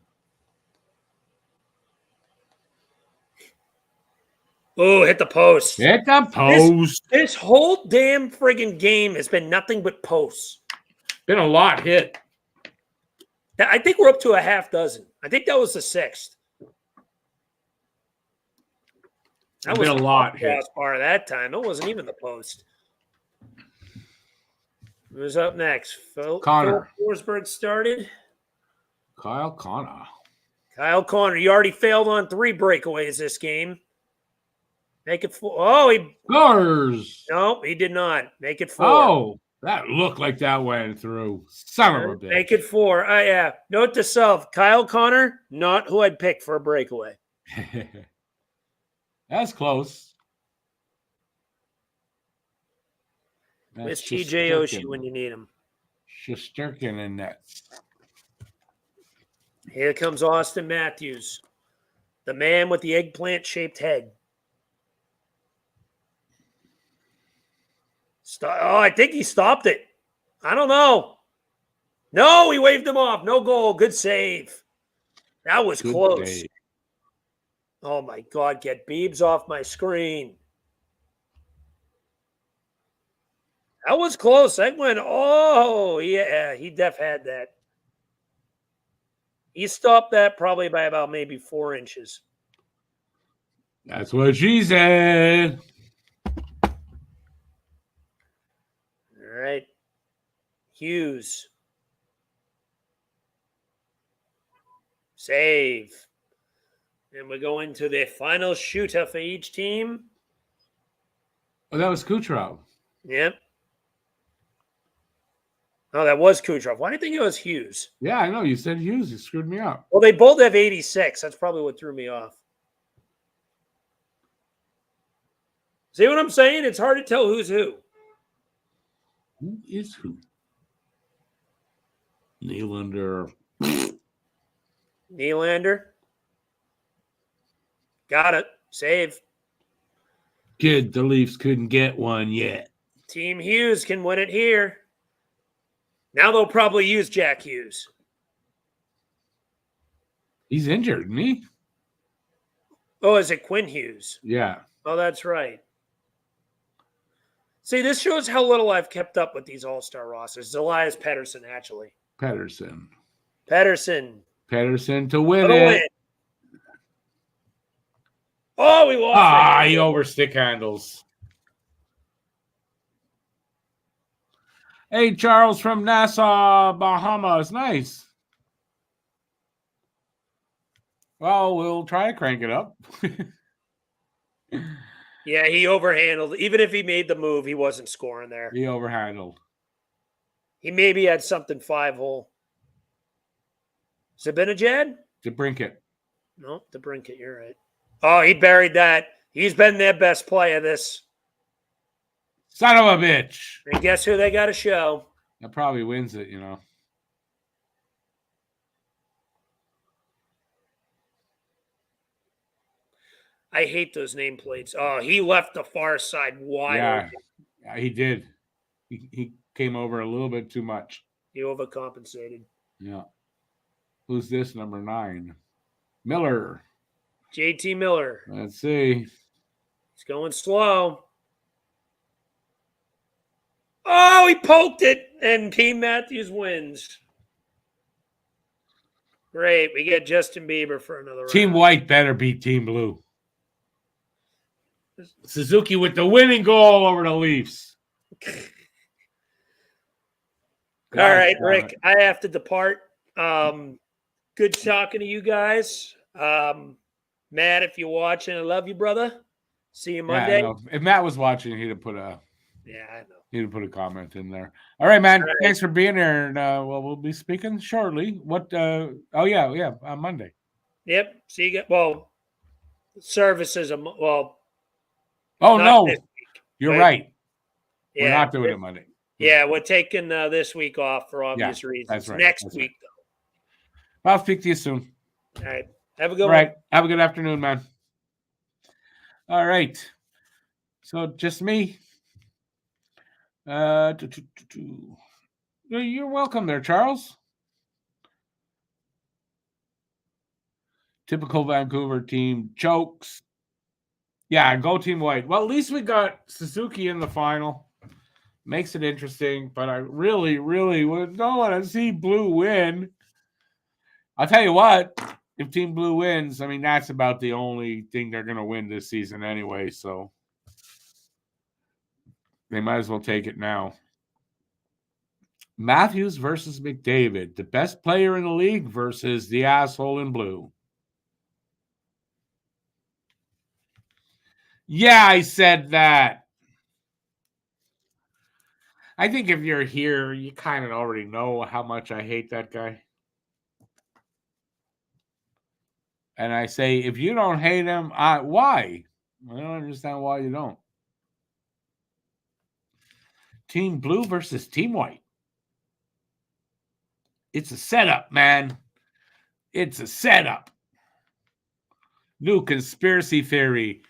Speaker 3: Oh, hit the post.
Speaker 1: Hit the post.
Speaker 3: This whole damn friggin' game has been nothing but posts.
Speaker 1: Been a lot hit.
Speaker 3: I think we're up to a half dozen. I think that was the sixth.
Speaker 1: That was a lot hit.
Speaker 3: Crossbar that time. It wasn't even the post. Who's up next?
Speaker 1: Connor.
Speaker 3: Forsberg started.
Speaker 1: Kyle Connor.
Speaker 3: Kyle Connor. You already failed on 3 breakaways this game. Make it 4. Oh, he
Speaker 1: Scores.
Speaker 3: no, he did not. Make it 4.
Speaker 1: Oh, that looked like that went through. Son of a bitch.
Speaker 3: Make it 4. Yeah. Note to self: Kyle Connor, not who I'd pick for a breakaway.
Speaker 1: That's close.
Speaker 3: It's TJ Oshie when you need him.
Speaker 1: Shesterkin in nets.
Speaker 3: Here comes Austin Matthews, the man with the eggplant-shaped head. Oh, I think he stopped it. I don't know. No, he waved him off. No goal. Good save. That was close.
Speaker 1: Save.
Speaker 3: Oh, my God. Get Beebs off my screen. That was close. That went, oh, yeah, he def had that. He stopped that probably by about maybe 4 inches.
Speaker 1: That's what she said.
Speaker 3: All right. Hughes. Save. And we go into the final shooter for each team.
Speaker 1: Oh, that was Kucherov.
Speaker 3: Yep. Oh, that was Kucherov. Why do you think it was Hughes?
Speaker 1: Yeah, I know. You said Hughes. You screwed me up.
Speaker 3: Well, they both have 86. That's probably what threw me off. See what I'm saying? It's hard to tell who's who.
Speaker 1: Who is who? Nylander.
Speaker 3: Nylander. Got it. Save.
Speaker 1: Kid, the Leafs couldn't get one yet.
Speaker 3: Team Hughes can win it here. Now they'll probably use Jack Hughes.
Speaker 1: He's injured, isn't he?
Speaker 3: Oh, is it Quinn Hughes?
Speaker 1: Yeah.
Speaker 3: Oh, that's right. See, this shows how little I've kept up with these all-star rosters. Elias Pettersson, actually.
Speaker 1: Pettersson
Speaker 3: For
Speaker 1: to win
Speaker 3: the
Speaker 1: it.
Speaker 3: win. Oh, we lost.
Speaker 1: He over stick handles. Hey, Charles from Nassau, Bahamas. Nice. Well, we'll try to crank it up.
Speaker 3: Yeah, he overhandled. Even if he made the move, he wasn't scoring there.
Speaker 1: He overhandled.
Speaker 3: He maybe had something 5-hole. Zibanejad?
Speaker 1: DeBrincat.
Speaker 3: No, DeBrincat, you're right. Oh, he buried that. He's been their best player this.
Speaker 1: Son of a bitch.
Speaker 3: And guess who they got to show?
Speaker 1: That probably wins it, you know.
Speaker 3: I hate those nameplates. Oh, he left the far side wide open.
Speaker 1: Yeah, he did. He came over a little bit too much.
Speaker 3: He overcompensated.
Speaker 1: Yeah. Who's this, number 9? Miller.
Speaker 3: JT Miller.
Speaker 1: Let's see.
Speaker 3: He's going slow. Oh, he poked it, and Team Matthews wins. Great. We get Justin Bieber for another
Speaker 1: Team
Speaker 3: round.
Speaker 1: White better beat Team Blue. Suzuki with the winning goal over the Leafs.
Speaker 3: All right, Rick, I have to depart. Good talking to you guys. Matt, if you're watching, I love you, brother. See you Monday.
Speaker 1: Yeah, if Matt was watching, he'd have put a comment in there. All right, man. All right. Thanks for being here. And we'll be speaking shortly. What? On Monday.
Speaker 3: Yep. See you guys. Well, services.
Speaker 1: Oh no, you're right.
Speaker 3: Yeah,
Speaker 1: we're not doing it Monday.
Speaker 3: Yeah, we're taking this week off for obvious reasons.
Speaker 1: That's right.
Speaker 3: Next week,
Speaker 1: though. I'll speak to you soon.
Speaker 3: All right. Have a good one.
Speaker 1: All right. Have a good afternoon, man. All right. So just me. You're welcome there, Charles. Typical Vancouver team chokes. Yeah, go Team White. Well, at least we got Suzuki in the final. Makes it interesting, but I really, really don't want to see Blue win. I'll tell you what, if Team Blue wins, I mean, that's about the only thing they're going to win this season anyway, so they might as well take it now. Matthews versus McDavid, the best player in the league versus the asshole in blue. Yeah, I said that. I think if you're here, you kind of already know how much I hate that guy. And I say, if you don't hate him, why? I don't understand why you don't. Team Blue versus Team White. It's a setup, man. It's a setup. New conspiracy theory.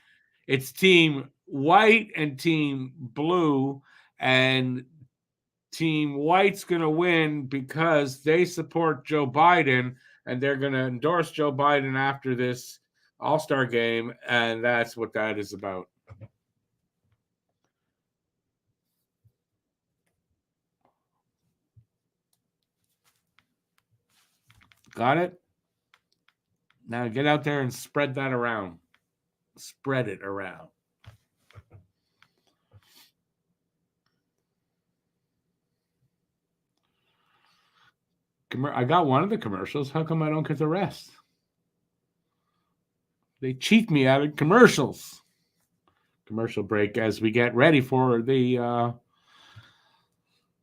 Speaker 1: It's Team White and Team Blue, and Team White's going to win because they support Joe Biden, and they're going to endorse Joe Biden after this All-Star game, and that's what that is about. Got it? Now get out there and spread that around. Spread it around. I got one of the commercials. How come I don't get the rest? They cheat me out of commercials. Commercial break as we get ready for the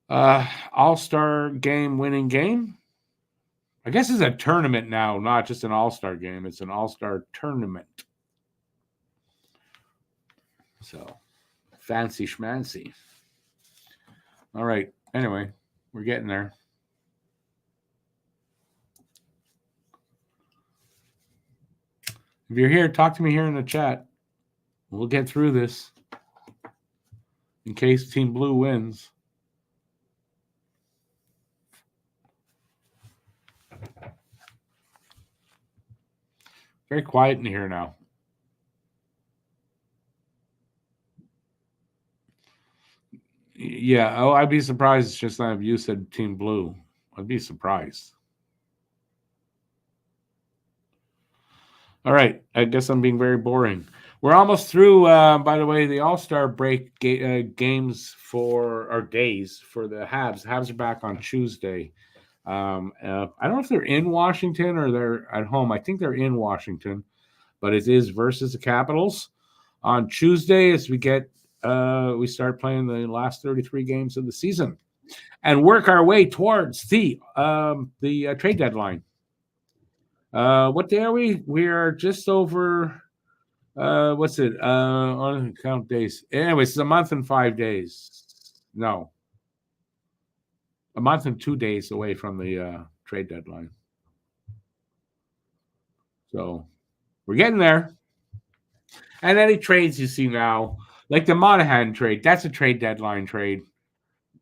Speaker 1: All-Star game winning game. I guess it's a tournament now, not just an All-Star game. It's an All-Star tournament. So, fancy schmancy. All right. Anyway, we're getting there. If you're here, talk to me here in the chat. We'll get through this in case Team Blue wins. Very quiet in here now. Yeah. Oh, I'd be surprised just not if you said Team Blue. I'd be surprised. All right. I guess I'm being very boring. We're almost through, by the way, the All-Star break games or days for the Habs. Habs are back on Tuesday. I don't know if they're in Washington or they're at home. I think they're in Washington, but it is versus the Capitals on Tuesday as we start playing the last 33 games of the season and work our way towards the trade deadline. What day are we? We are just over. What's it? On count days. Anyways, it's a month and 5 days. No. A month and 2 days away from the trade deadline. So we're getting there. And any trades you see now, like the Monahan trade, that's a trade deadline trade.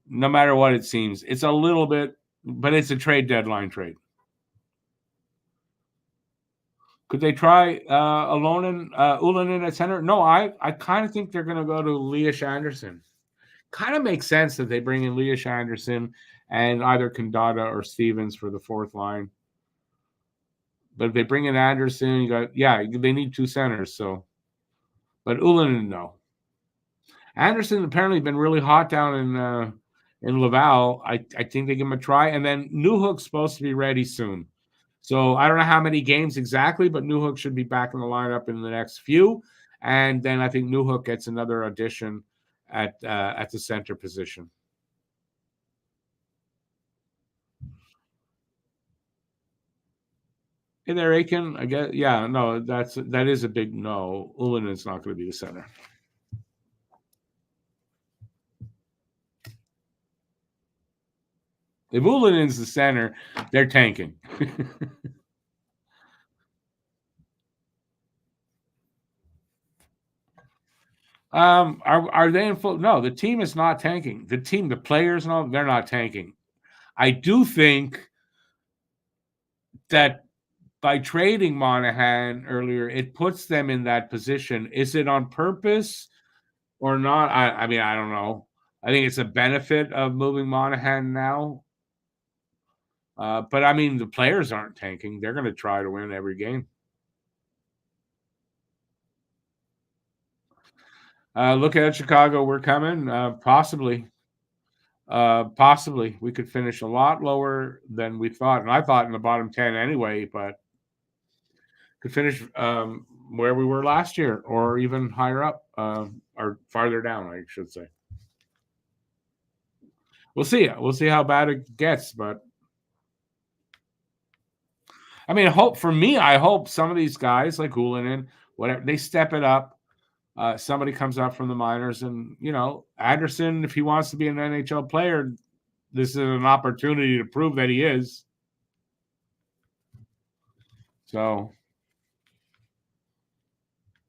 Speaker 1: No matter what it seems. It's a little bit, but it's a trade deadline trade. Could they try Ullinen at center? No, I kind of think they're going to go to Elias Anderson. Kind of makes sense that they bring in Elias Anderson and either Condada or Stevens for the fourth line. But if they bring in Anderson, they need two centers. So, but Ullinen, no. Anderson apparently been really hot down in Laval. I think they give him a try. And then Newhook's supposed to be ready soon. So I don't know how many games exactly, but Newhook should be back in the lineup in the next few. And then I think Newhook gets another audition at the center position. Hey there, Aiken. I guess, yeah, no, that is a big no. Ullinen's not going to be the center. If Ullinen's the center, they're tanking. Are they in full? No, the team is not tanking. The players, no, they're not tanking. I do think that by trading Monahan earlier, it puts them in that position. Is it on purpose or not? I mean, I don't know. I think it's a benefit of moving Monahan now. But I mean, the players aren't tanking. They're going to try to win every game. Look at Chicago. We're coming. Possibly. We could finish a lot lower than we thought. And I thought in the bottom 10 anyway, but could finish where we were last year or even higher up. or farther down, I should say. We'll see. We'll see how bad it gets, but I mean, I hope some of these guys like Hulinen, whatever, they step it up. Somebody comes up from the minors, and Anderson, if he wants to be an NHL player, this is an opportunity to prove that he is. So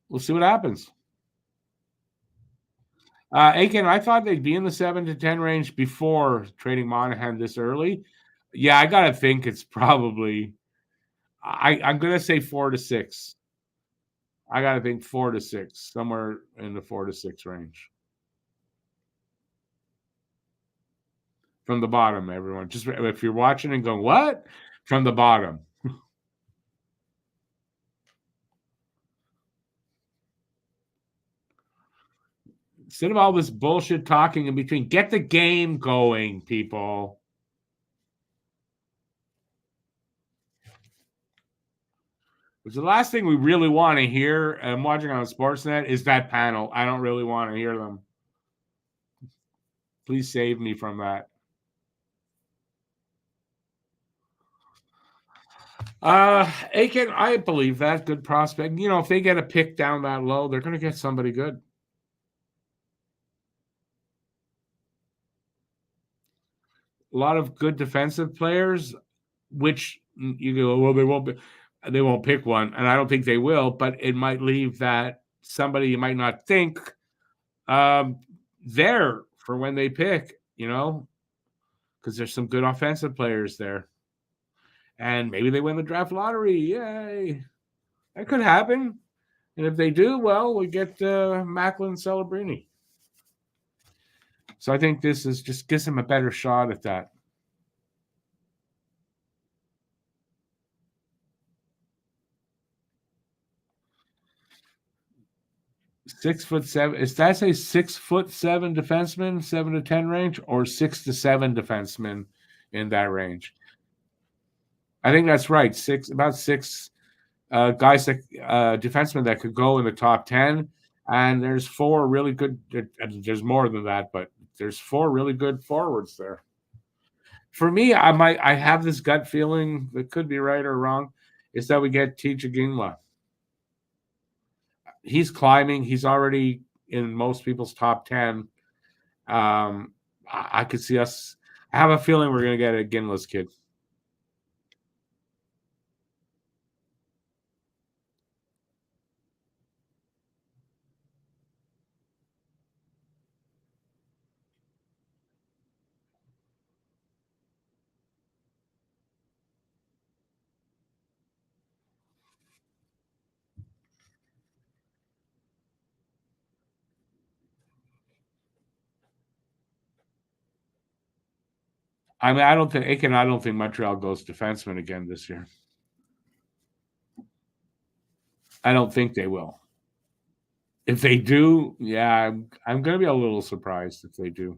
Speaker 1: we'll see what happens. Aiken, I thought they'd be in the 7 to 10 range before trading Monahan this early. Yeah, I gotta think it's probably. I'm gonna say 4 to 6. I gotta think 4 to 6, somewhere in the 4 to 6 range. From the bottom, everyone. Just if you're watching and going, what? From the bottom. Instead of all this bullshit talking in between, get the game going, people. Which the last thing we really want to hear, and watching on Sportsnet, is that panel. I don't really want to hear them. Please save me from that. Aiken, I believe that. Good prospect. If they get a pick down that low, they're going to get somebody good. A lot of good defensive players, which you go, well, they won't pick one, and I don't think they will, but it might leave that somebody you might not think there for when they pick, because there's some good offensive players there. And maybe they win the draft lottery. Yay. That could happen. And if they do, well, we get Macklin Celebrini. So I think this is just gives him a better shot at that. (6'7"). Is that a 6'7" defenseman, 7 to 10 range, or 6 to 7 defenseman in that range? I think that's right. About six guys that defensemen that could go in the top 10. And there's 4 really good. There's more than that, but there's 4 really good forwards there. For me, I have this gut feeling that could be right or wrong, is that we get Tija Gingla. He's climbing. He's already in most people's top 10. I could see us. I have a feeling we're going to get a Ginla's kid. I mean, I don't think Montreal goes defenseman again this year. I don't think they will. If they do, yeah, I'm going to be a little surprised if they do.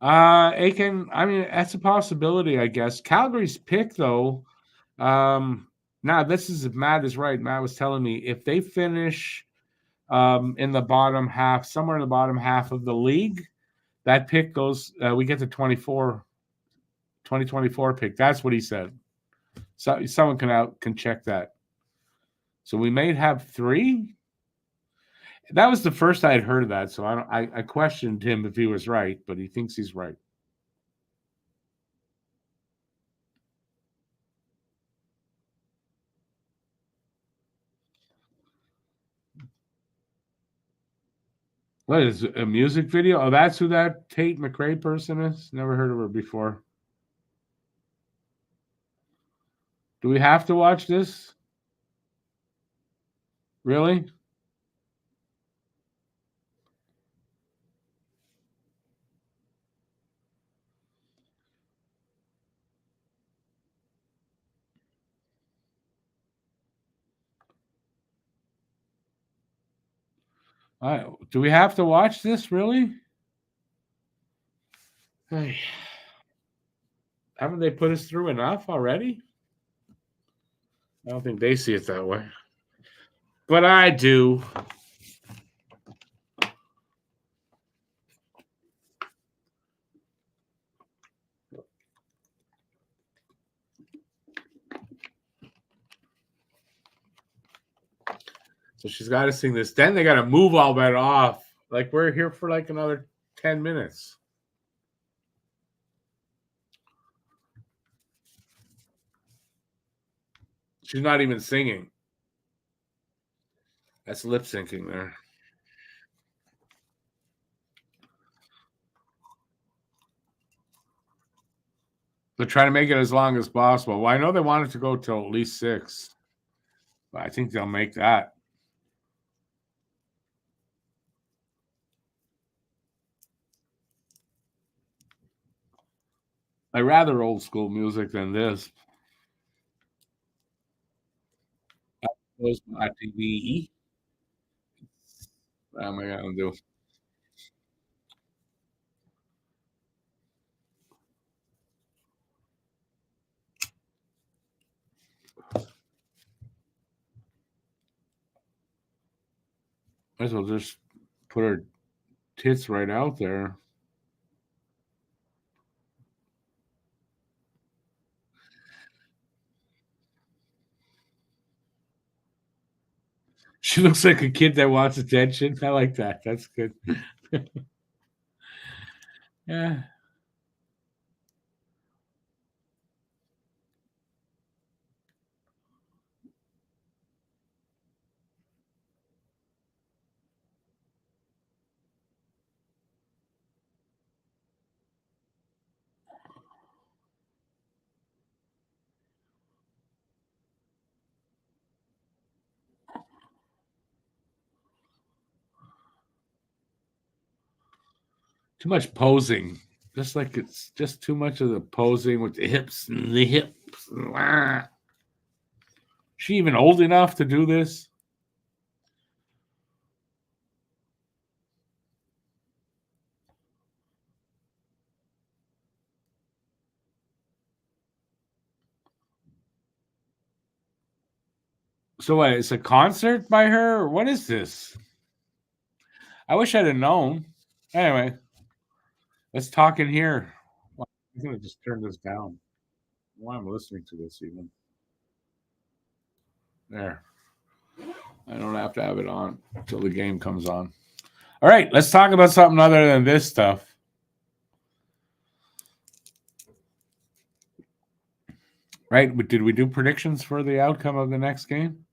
Speaker 1: Aiken, I mean, that's a possibility, I guess. Calgary's pick, though. Now, this is if Matt is right. Matt was telling me if they finish in the bottom half, somewhere in the bottom half of the league, that pick goes, we get the 2024 pick. That's what he said. So someone can check that. So we may have 3. That was the first I had heard of that, so I questioned him if he was right, but he thinks he's right. What is it, a music video? Oh, that's who that Tate McRae person is? Never heard of her before. Do we have to watch this? Really? Do we have to watch this, really? Hey. Haven't they put us through enough already? I don't think they see it that way. But I do. So she's got to sing this. Then they got to move all that off. Like, we're here for like another 10 minutes. She's not even singing. That's lip syncing there. They're trying to make it as long as possible. Well, I know they want it to go till at least 6. But I think they'll make that. I rather old school music than this. What am I going to do? Might as well just put her tits right out there. She looks like a kid that wants attention. I like that. That's good. Yeah. Too much posing. Just like it's just too much of the posing with the hips and the hips. She even old enough to do this? So what, it's a concert by her? Or what is this? I wish I'd have known. Anyway, let's talk in here. I'm going to just turn this down. Why I'm listening to this even. There. I don't have to have it on until the game comes on. All right, let's talk about something other than this stuff. Right? Did we do predictions for the outcome of the next game?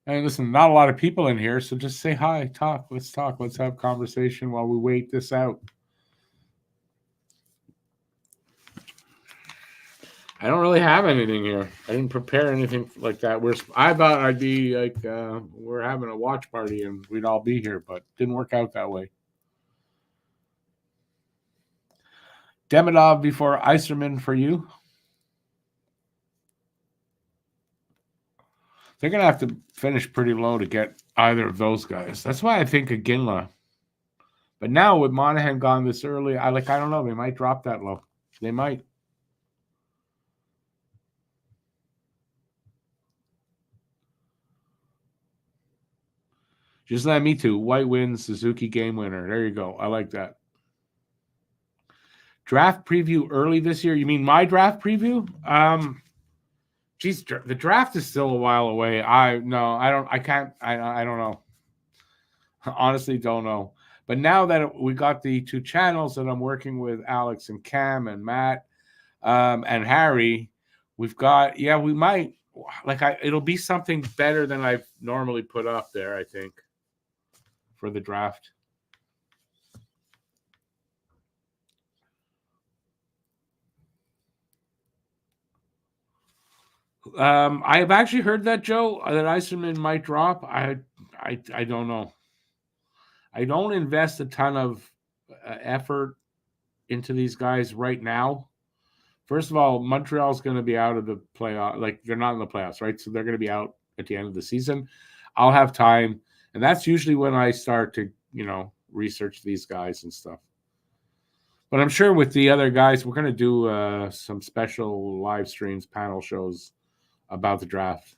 Speaker 1: Hey, listen, not a lot of people in here, so just say hi, talk. Let's have conversation while we wait this out. I don't really have anything here. I didn't prepare anything like that. I thought I'd be like, we're having a watch party and we'd all be here, but didn't work out that way. Demidov before Iserman for you. They're going to have to finish pretty low to get either of those guys. That's why I think Iginla. But now with Monahan gone this early, I don't know. They might drop that low. They might. Just let me too. White wins, Suzuki game winner. There you go. I like that. Draft preview early this year. You mean my draft preview? Geez, the draft is still a while away. I don't know. Honestly, don't know. But now that we got the 2 channels that I'm working with, Alex and Cam and Matt and Harry, we've got, we might, it'll be something better than I've normally put up there, I think, for the draft. I have actually heard that, Joe, that Iserman might drop. I don't know. I don't invest a ton of effort into these guys right now. First of all, Montreal's going to be out of the playoff. They're not in the playoffs, right? So they're going to be out at the end of the season. I'll have time. And that's usually when I start to, research these guys and stuff. But I'm sure with the other guys, we're going to do some special live streams, panel shows about the draft.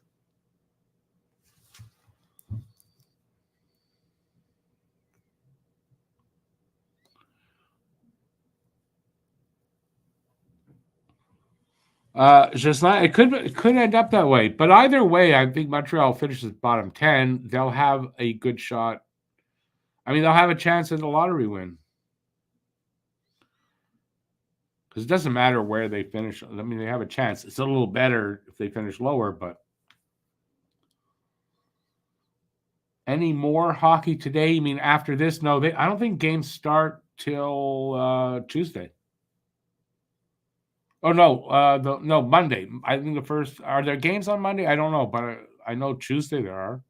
Speaker 1: Just not, it could end up that way. But either way, I think Montreal finishes bottom 10. They'll have a good shot. I mean, they'll have a chance at the lottery win. Because it doesn't matter where they finish. I mean, they have a chance. It's a little better if they finish lower, but any more hockey today? You mean after this? No, I don't think games start till Tuesday. Oh no, no, Monday. I think the first. Are there games on Monday? I don't know, but I know Tuesday there are.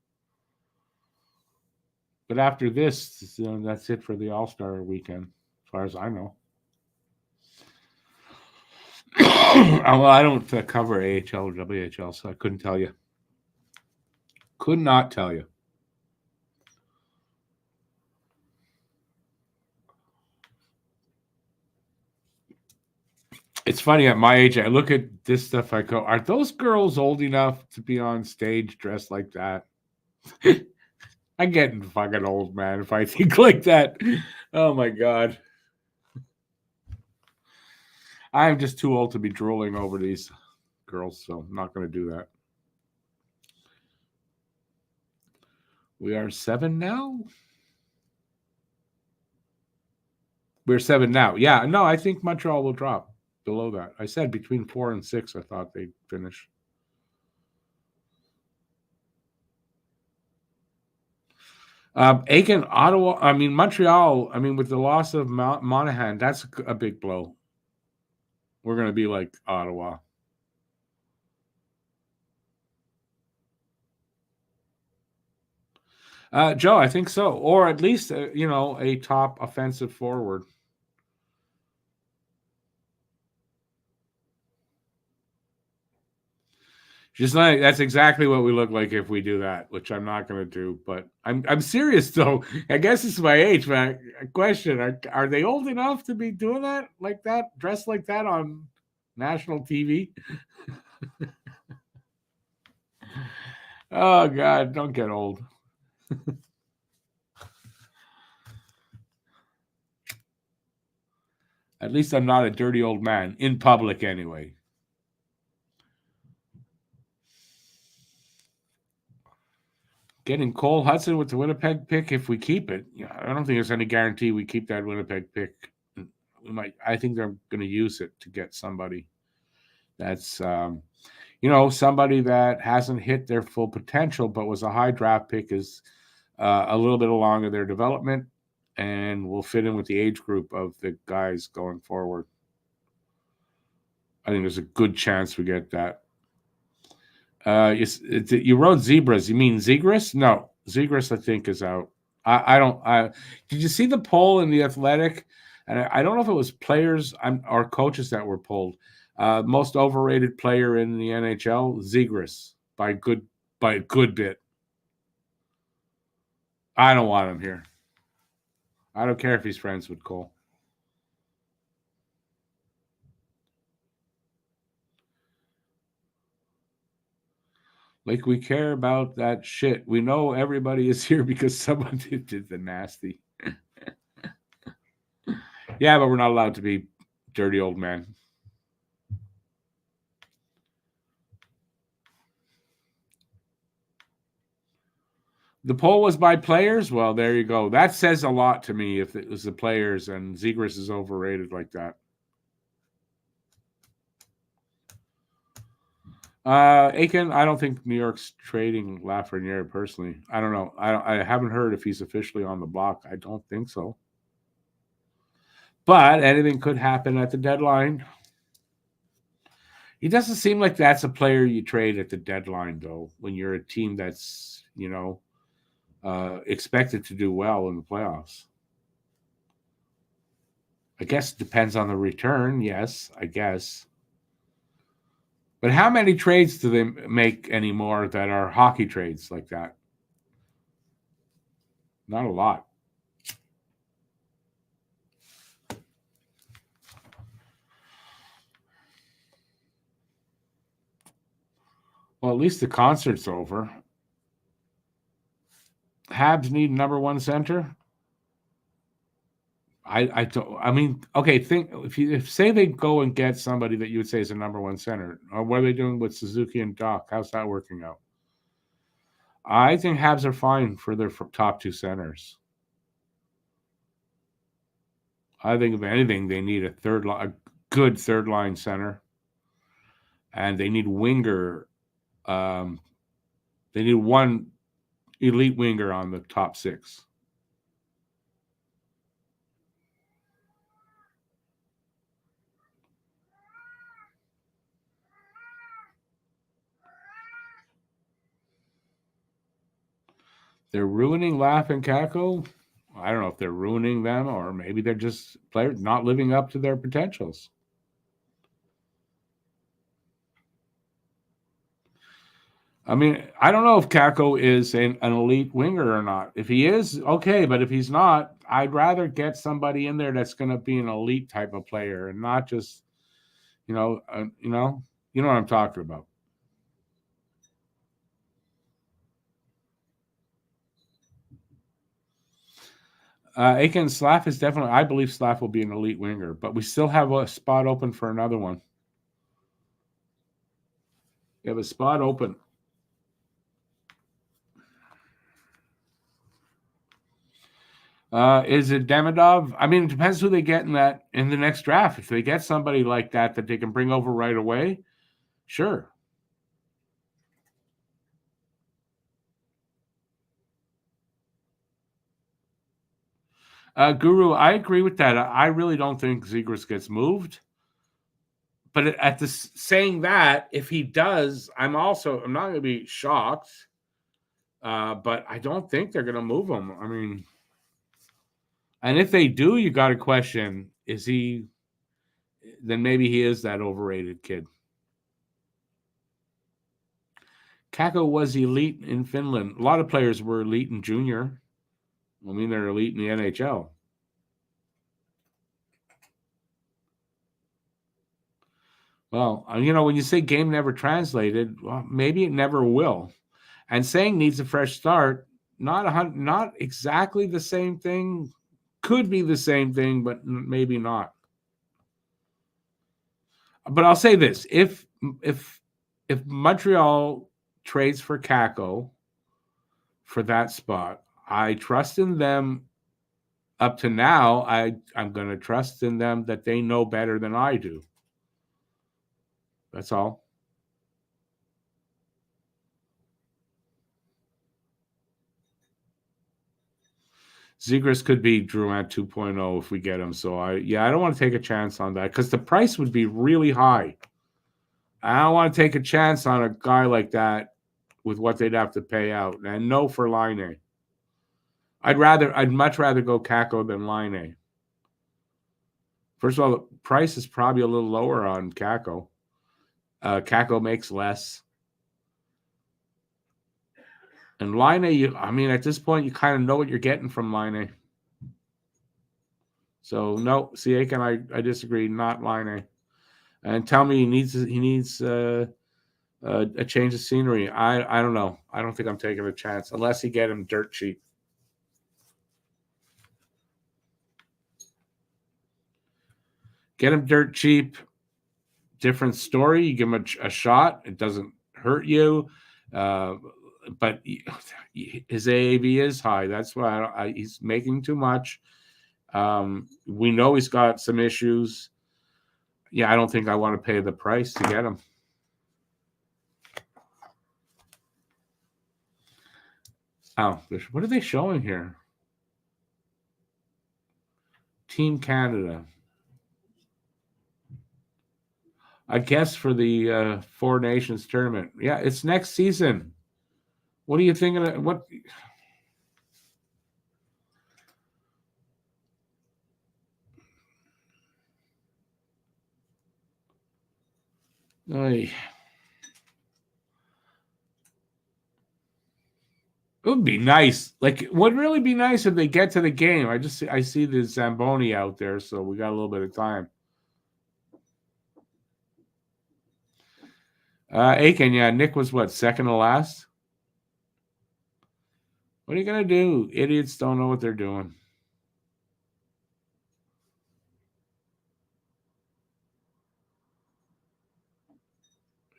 Speaker 1: But after this, that's it for the All-Star weekend, as far as I know. Well, I don't cover AHL or WHL, so I couldn't tell you. Could not tell you. It's funny, at my age, I look at this stuff, I go, are those girls old enough to be on stage dressed like that? I'm getting fucking old, man, if I think like that. Oh, my God. I'm just too old to be drooling over these girls, so I'm not going to do that. We are 7 now? We're 7 now. Yeah, no, I think Montreal will drop below that. I said between 4 and 6, I thought they'd finish. Aiken, Ottawa, I mean, Montreal, I mean, with the loss of Monahan, that's a big blow. We're going to be like Ottawa. Joe, I think so. Or at least, a top offensive forward. Just like that's exactly what we look like if we do that, which I'm not going to do. But I'm serious though. I guess it's my age, man. Question: Are they old enough to be doing that like that, dressed like that on national TV? Oh God, don't get old. At least I'm not a dirty old man in public, anyway. Getting Cole Hudson with the Winnipeg pick if we keep it. I don't think there's any guarantee we keep that Winnipeg pick. We might. I think they're going to use it to get somebody that's, somebody that hasn't hit their full potential, but was a high draft pick, is a little bit along in their development, and will fit in with the age group of the guys going forward. I think there's a good chance we get that. You wrote Zebras. You mean Zegras? No, Zegras, I think, is out. Did you see the poll in The Athletic? And I don't know if it was players or coaches that were polled. Most overrated player in the NHL, Zegras, by a good bit. I don't want him here. I don't care if he's friends with Cole. Like we care about that shit. We know everybody is here because someone did the nasty. Yeah, but we're not allowed to be dirty old men. The poll was by players? Well, there you go. That says a lot to me if it was the players and Zegras is overrated like that. Aiken, I don't think New York's trading Lafreniere personally. I don't know. I haven't heard if he's officially on the block. I don't think so. But anything could happen at the deadline. He doesn't seem like that's a player you trade at the deadline, though, when you're a team that's, expected to do well in the playoffs. I guess it depends on the return. Yes, I guess. But how many trades do they make anymore that are hockey trades like that? Not a lot. Well, at least the concert's over. Habs need number one center. I don't. I mean, okay. Think if say they go and get somebody that you would say is a number one center, or what are they doing with Suzuki and Doc? How's that working out? I think Habs are fine for their top two centers. I think if anything, they need a good third line center, and they need winger. They need one elite winger on the top six. They're ruining Laugh and Cackle. I don't know if they're ruining them or maybe they're just players not living up to their potentials. I mean, I don't know if Kako is an elite winger or not. If he is, okay, but if he's not, I'd rather get somebody in there that's going to be an elite type of player and not just, you know what I'm talking about. Aiken Slav is definitely, I believe Slav will be an elite winger, but we still have a spot open for another one. We have a spot open. Is it Demidov? I mean, it depends who they get in the next draft. If they get somebody like that they can bring over right away, sure. Guru, I agree with that. I really don't think Zegras gets moved. But saying that, if he does, I'm not going to be shocked. But I don't think they're going to move him. I mean, and if they do, you got to question, is he, then maybe he is that overrated kid. Kako was elite in Finland. A lot of players were elite in junior. I mean, they're elite in the NHL. Well, when you say game never translated, well, maybe it never will. And saying needs a fresh start, not exactly the same thing. Could be the same thing, but maybe not. But I'll say this: if Montreal trades for Kako for that spot, I trust in them. Up to now, I'm going to trust in them that they know better than I do. That's all. Zegras could be Drouin 2.0 if we get him. So I don't want to take a chance on that because the price would be really high. I don't want to take a chance on a guy like that with what they'd have to pay out. And no for Line. I'd much rather go Kako than Line. First of all, the price is probably a little lower on Kako. Kako makes less. And Line, at this point, you kind of know what you're getting from Line. So no, Aiken, I disagree. Not Line. And tell me he needs a change of scenery. I don't know. I don't think I'm taking a chance unless you get him dirt cheap. Get him dirt cheap. Different story. You give him a shot. It doesn't hurt you. But his AAV is high. That's why he's making too much. We know he's got some issues. Yeah, I don't think I want to pay the price to get him. Oh, what are they showing here? Team Canada. I guess for the Four Nations tournament. Yeah, it's next season. What are you thinking of? What? Oy. It would be nice. Like, it would really be nice if they get to the game. I see the Zamboni out there, so we got a little bit of time. Aiken, yeah, Nick was what, second to last? What are you gonna do? Idiots don't know what they're doing.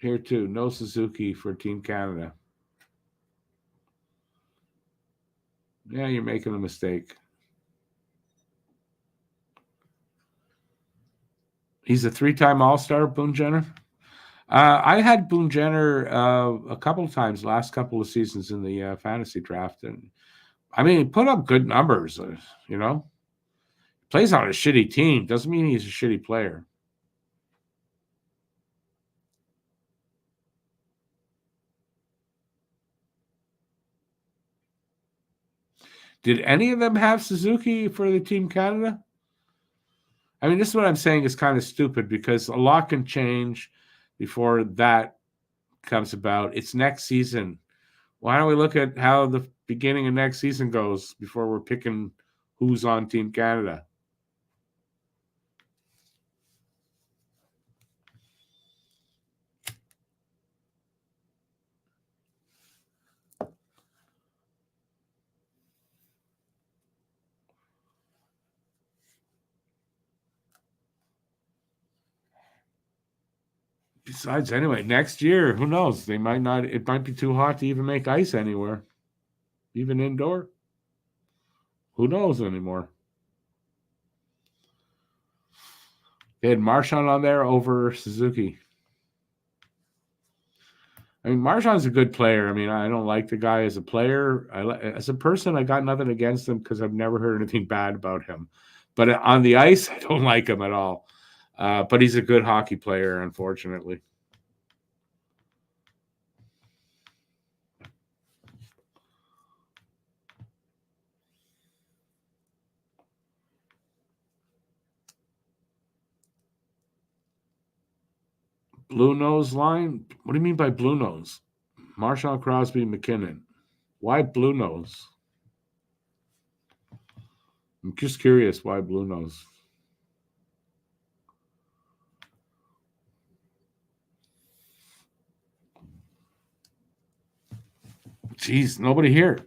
Speaker 1: Here too, no Suzuki for Team Canada. Yeah, you're making a mistake. He's a 3-time All-Star, Boone Jenner. I had Boone Jenner a couple of times last couple of seasons in the fantasy draft, and I mean, he put up good numbers. You know, plays on a shitty team doesn't mean he's a shitty player. Did any of them have Suzuki for the Team Canada? I mean, this is what I'm saying is kind of stupid because a lot can change before that comes about. It's next season. Why don't we look at how the beginning of next season goes before we're picking who's on Team Canada? Besides, anyway, next year, who knows? It might be too hot to even make ice anywhere, even indoor. Who knows anymore? They had Marchand on there over Suzuki. I mean, Marchand's a good player. I mean, I don't like the guy as a player. As a person, I got nothing against him because I've never heard anything bad about him. But on the ice, I don't like him at all. But he's a good hockey player, unfortunately. Blue nose line? What do you mean by blue nose? Marchand, Crosby, McKinnon. Why blue nose? I'm just curious why blue nose. Jeez, nobody here.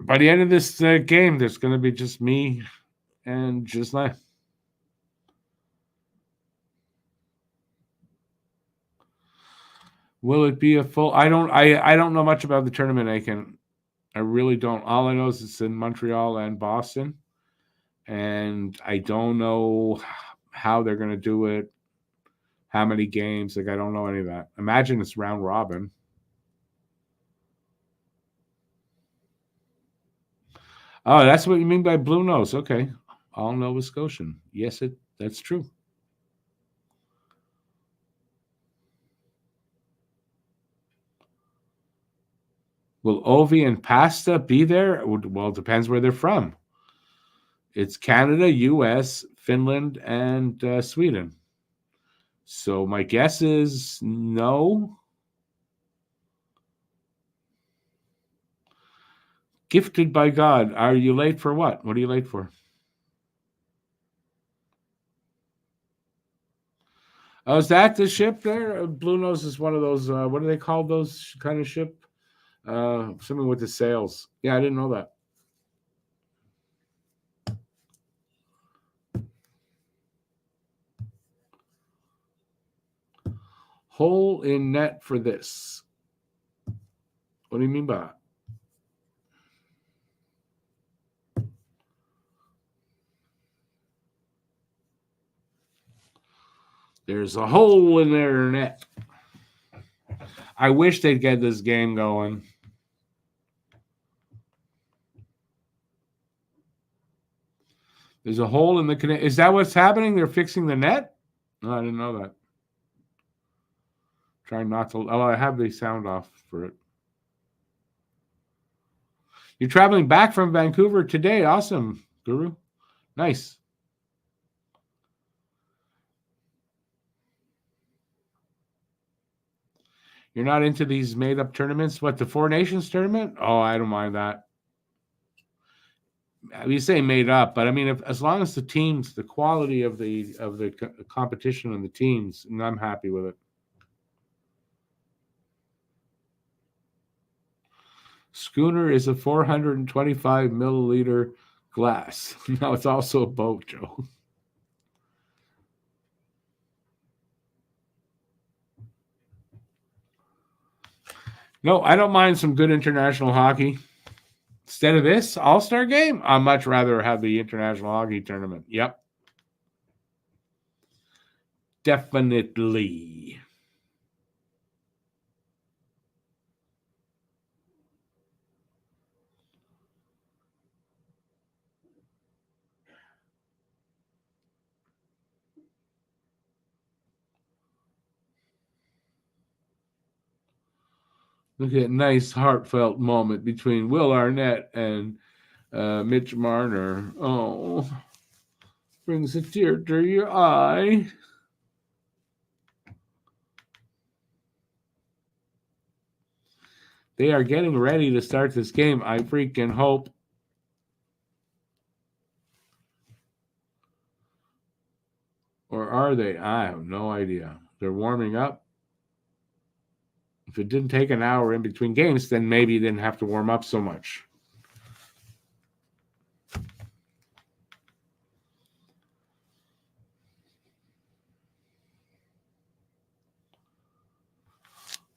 Speaker 1: By the end of this game, there's going to be just me and just like. Will it be a full? I don't know much about the tournament. I really don't. All I know is it's in Montreal and Boston, and I don't know how they're going to do it. How many games? Like, I don't know any of that. Imagine it's round robin. Oh, that's what you mean by blue nose. Okay. All Nova Scotian. Yes, that's true. Will Ovi and Pasta be there? Well, it depends where they're from. It's Canada, US, Finland, and Sweden. So my guess is no. Gifted by God. Are you late for what? What are you late for? Oh, is that the ship there? Blue Nose is one of those, what do they call those kind of ship? Something with the sails. Yeah, I didn't know that. Hole in net for this. What do you mean by that? There's a hole in their net. I wish they'd get this game going. There's a hole in the... Is that what's happening? They're fixing the net? No, I didn't know that. Trying not to... Oh, I have the sound off for it. You're traveling back from Vancouver today. Awesome, Guru. Nice. You're not into these made-up tournaments? What, the Four Nations tournament? Oh, I don't mind that. You say made up, but I mean, as long as the teams, the quality of the competition and the teams, and I'm happy with it. Schooner is a 425 milliliter glass. Now it's also a boat, Joe. No, I don't mind some good international hockey. Instead of this All-Star game, I'd much rather have the international hockey tournament. Yep. Definitely. Look at that nice heartfelt moment between Will Arnett and Mitch Marner. Oh, brings a tear to your eye. They are getting ready to start this game. I freaking hope. Or are they? I have no idea. They're warming up. If it didn't take an hour in between games, then maybe you didn't have to warm up so much.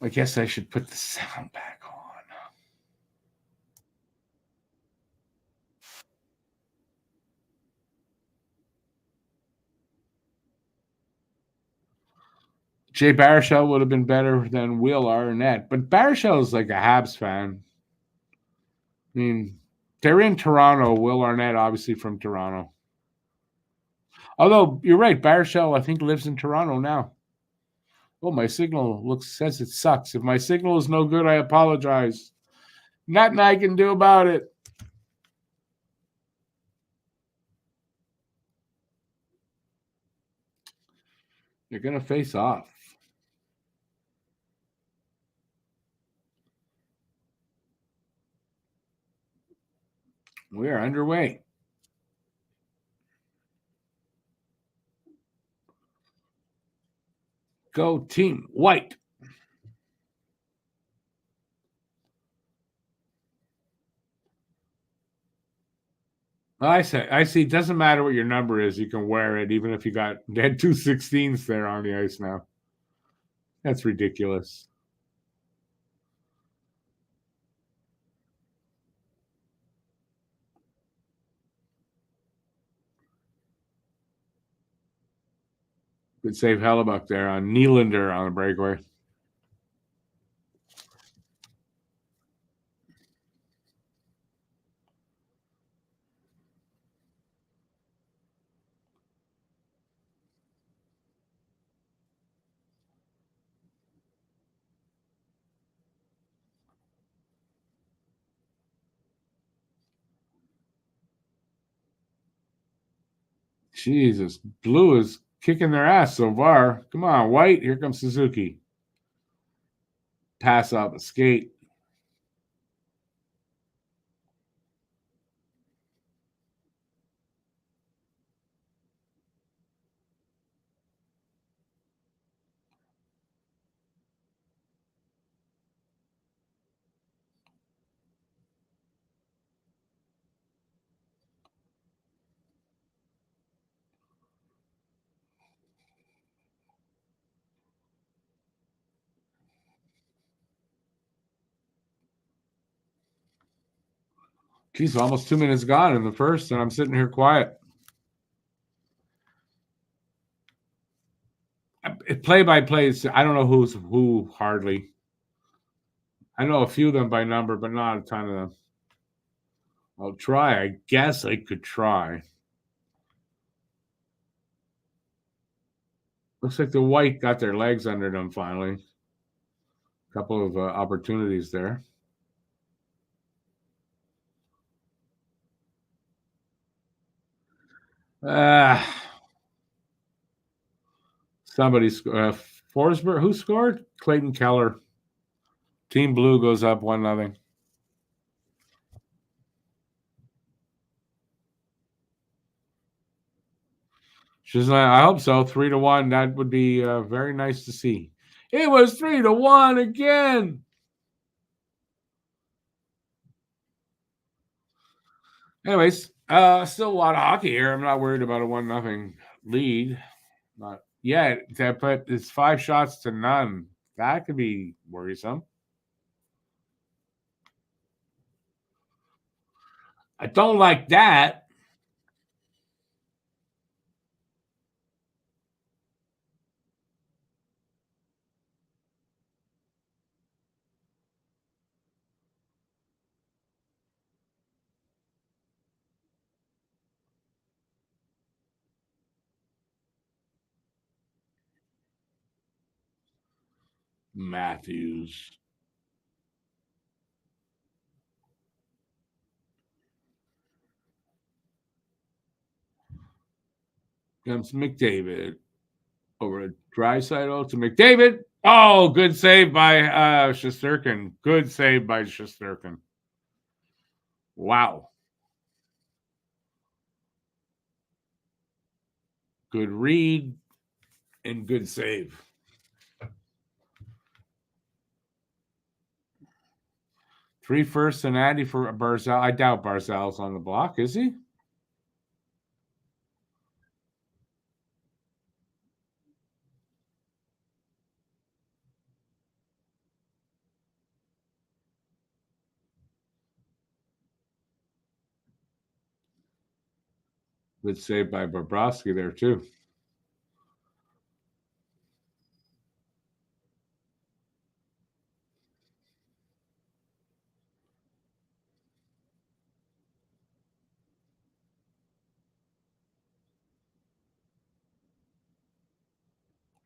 Speaker 1: I guess I should put the sound back on. Jay Baruchel would have been better than Will Arnett, but Baruchel is like a Habs fan. I mean, they're in Toronto. Will Arnett, obviously from Toronto. Although you're right, Baruchel, I think, lives in Toronto now. Oh, my signal says it sucks. If my signal is no good, I apologize. Nothing I can do about it. You're going to face off. We are underway. Go Team White. I see. It doesn't matter what your number is. You can wear it, even if they had 2 16s there on the ice now. That's ridiculous. Good save Hellebuck there on Nylander on the breakaway. Jesus, Blue is kicking their ass so far. Come on, White. Here comes Suzuki. Pass up a skate. Geez, almost 2 minutes gone in the first, and I'm sitting here quiet. Play-by-play, I don't know who's who hardly. I know a few of them by number, but not a ton of them. I'll try. I guess I could try. Looks like the White got their legs under them finally. A couple of opportunities there. Somebody Forsberg. Who scored? Clayton Keller. Team Blue goes up 1-0. She's like, I hope so. 3-1. That would be very nice to see. It was 3-1 again. Anyways, still a lot of hockey here. I'm not worried about a 1-0 lead. Not yet. But it's 5 shots to none. That could be worrisome. I don't like that. Matthews. Comes McDavid. Over to Draisaitl to McDavid. Oh, good save by Shesterkin. Good save by Shesterkin. Wow. Good read and good save. Three firsts and Addy for Barzal. I doubt Barzal's on the block, is he? Good save by Bobrovsky there, too.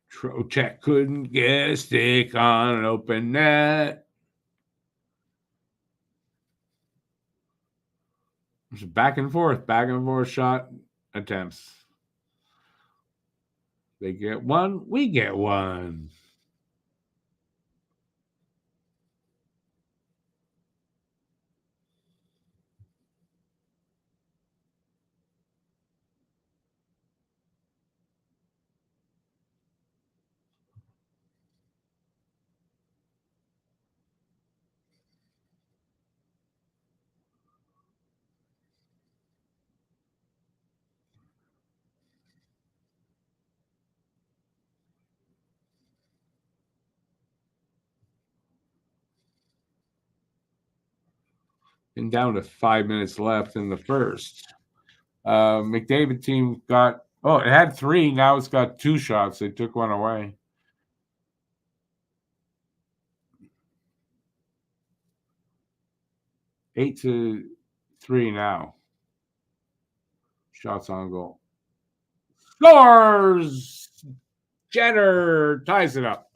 Speaker 1: Trocheck couldn't get a stick on an open net. It's back and forth shot attempts. They get one, we get one. And down to 5 minutes left in the first. McDavid team got, it had 3. Now it's got 2 shots. They took one away. Eight to 3 now. Shots on goal. Scores! Jenner ties it up.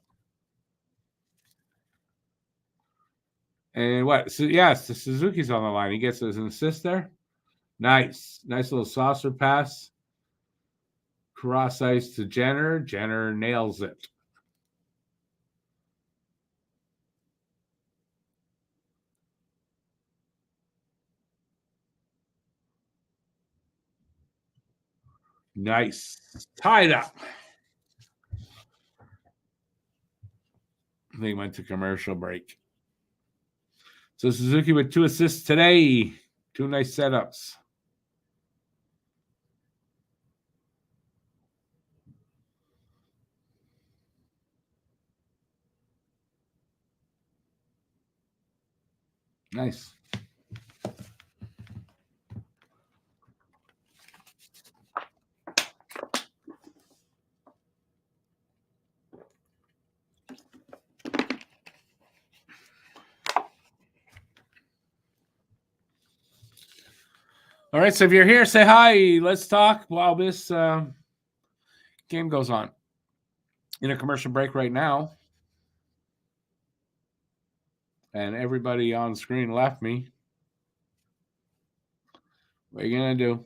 Speaker 1: And what? So, yes, the Suzuki's on the line. He gets an assist there. Nice. Nice little saucer pass. Cross ice to Jenner. Jenner nails it. Nice. Tied up. They went to commercial break. So Suzuki with 2 assists today. 2 nice setups. Nice. All right, so if you're here, say hi. Let's talk while this game goes on. In a commercial break right now. And everybody on screen left me. What are you going to do?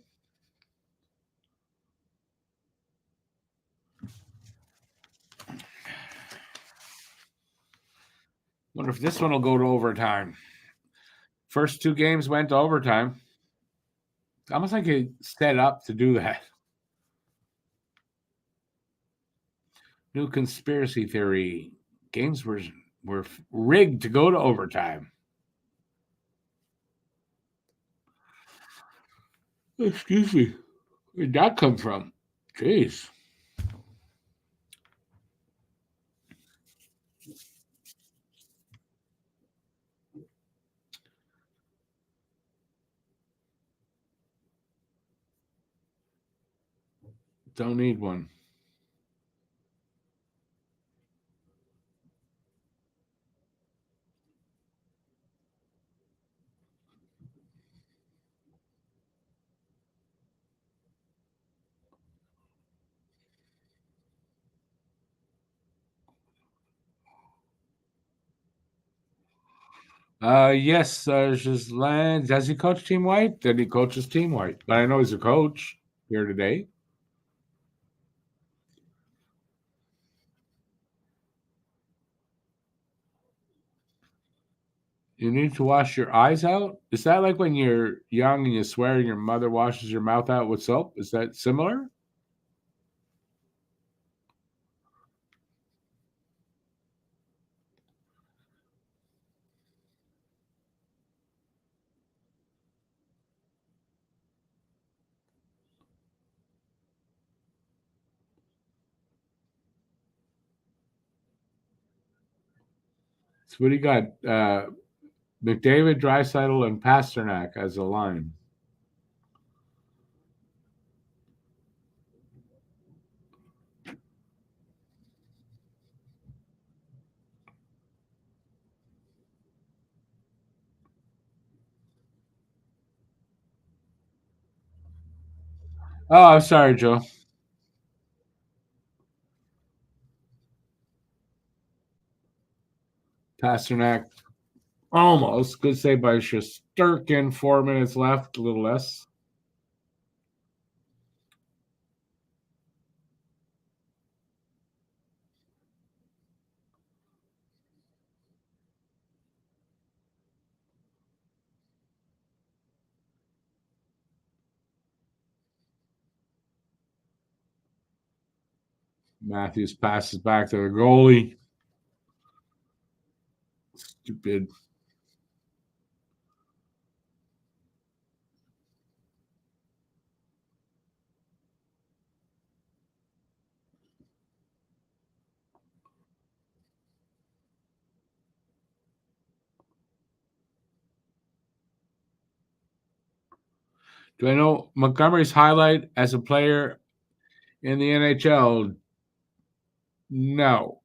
Speaker 1: Wonder if this one will go to overtime. First 2 games went to overtime. Almost like it's set up to do that. New conspiracy theory. Games were rigged to go to overtime. Excuse me. Where'd that come from? Jeez. Don't need one. Yes, Gisland. Does he coach Team White? Then he coaches Team White. But I know he's a coach here today. You need to wash your eyes out? Is that like when you're young and you swear and your mother washes your mouth out with soap? Is that similar? So what do you got? McDavid, Draisaitl, and Pasternak as a line. Oh, I'm sorry, Joe. Pasternak. Almost. Good save by Shesterkin. 4 minutes left. A little less. Matthews passes back to the goalie. Stupid. Do I know Montgomery's highlight as a player in the NHL? No.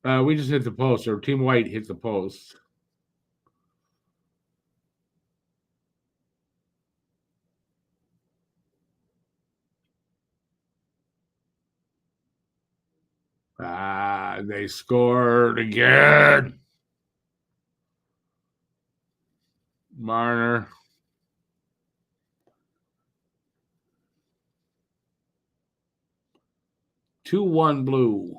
Speaker 1: We just hit the post, or Team White hit the post. They scored again. Marner. 2-1 blue.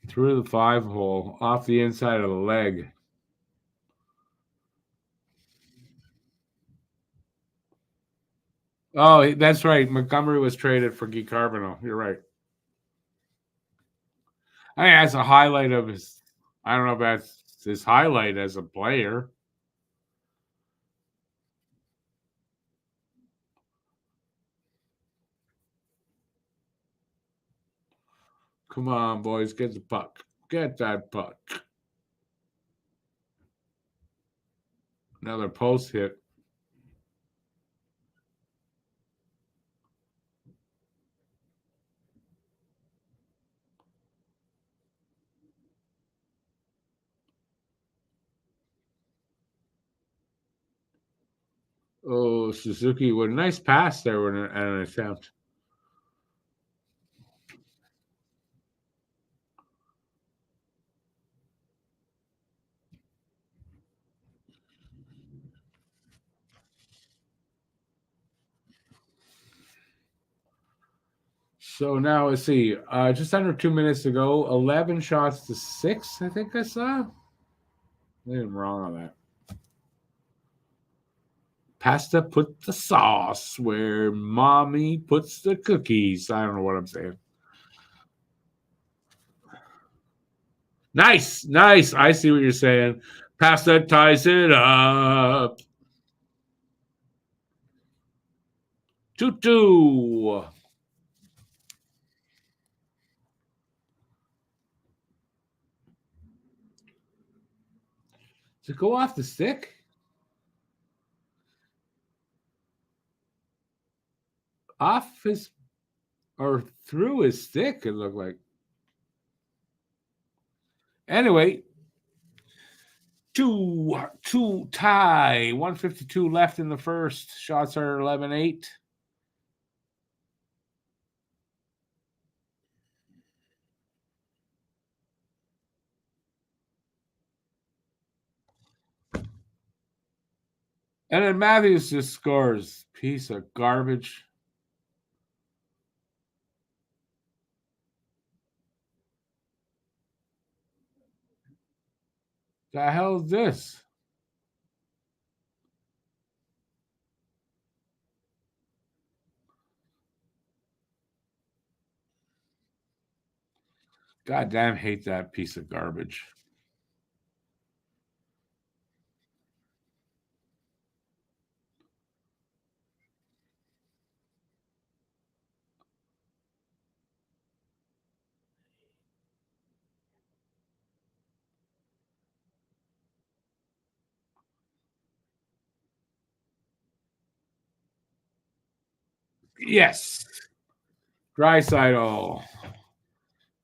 Speaker 1: Through the 5-hole, off the inside of the leg. Oh, that's right. Montgomery was traded for Guy Carbonneau. You're right. I mean, that's a highlight of his. I don't know if that's his highlight as a player. Come on, boys, get the puck. Get that puck. Another post hit. Oh, Suzuki with a nice pass there with an attempt. So now let's see. Just under 2 minutes to go. 11 shots to 6, I think I saw. I'm wrong on that. Pasta put the sauce where mommy puts the cookies. I don't know what I'm saying. Nice. I see what you're saying. Pasta ties it up. 2-2. Does it go off the stick? Off his or through his stick, it looked like. Anyway, 2-2 tie. 152 left in the first. Shots are 11-8. And then Matthews just scores. Piece of garbage. The hell is this? Goddamn, hate that piece of garbage. Yes. Draisaitl.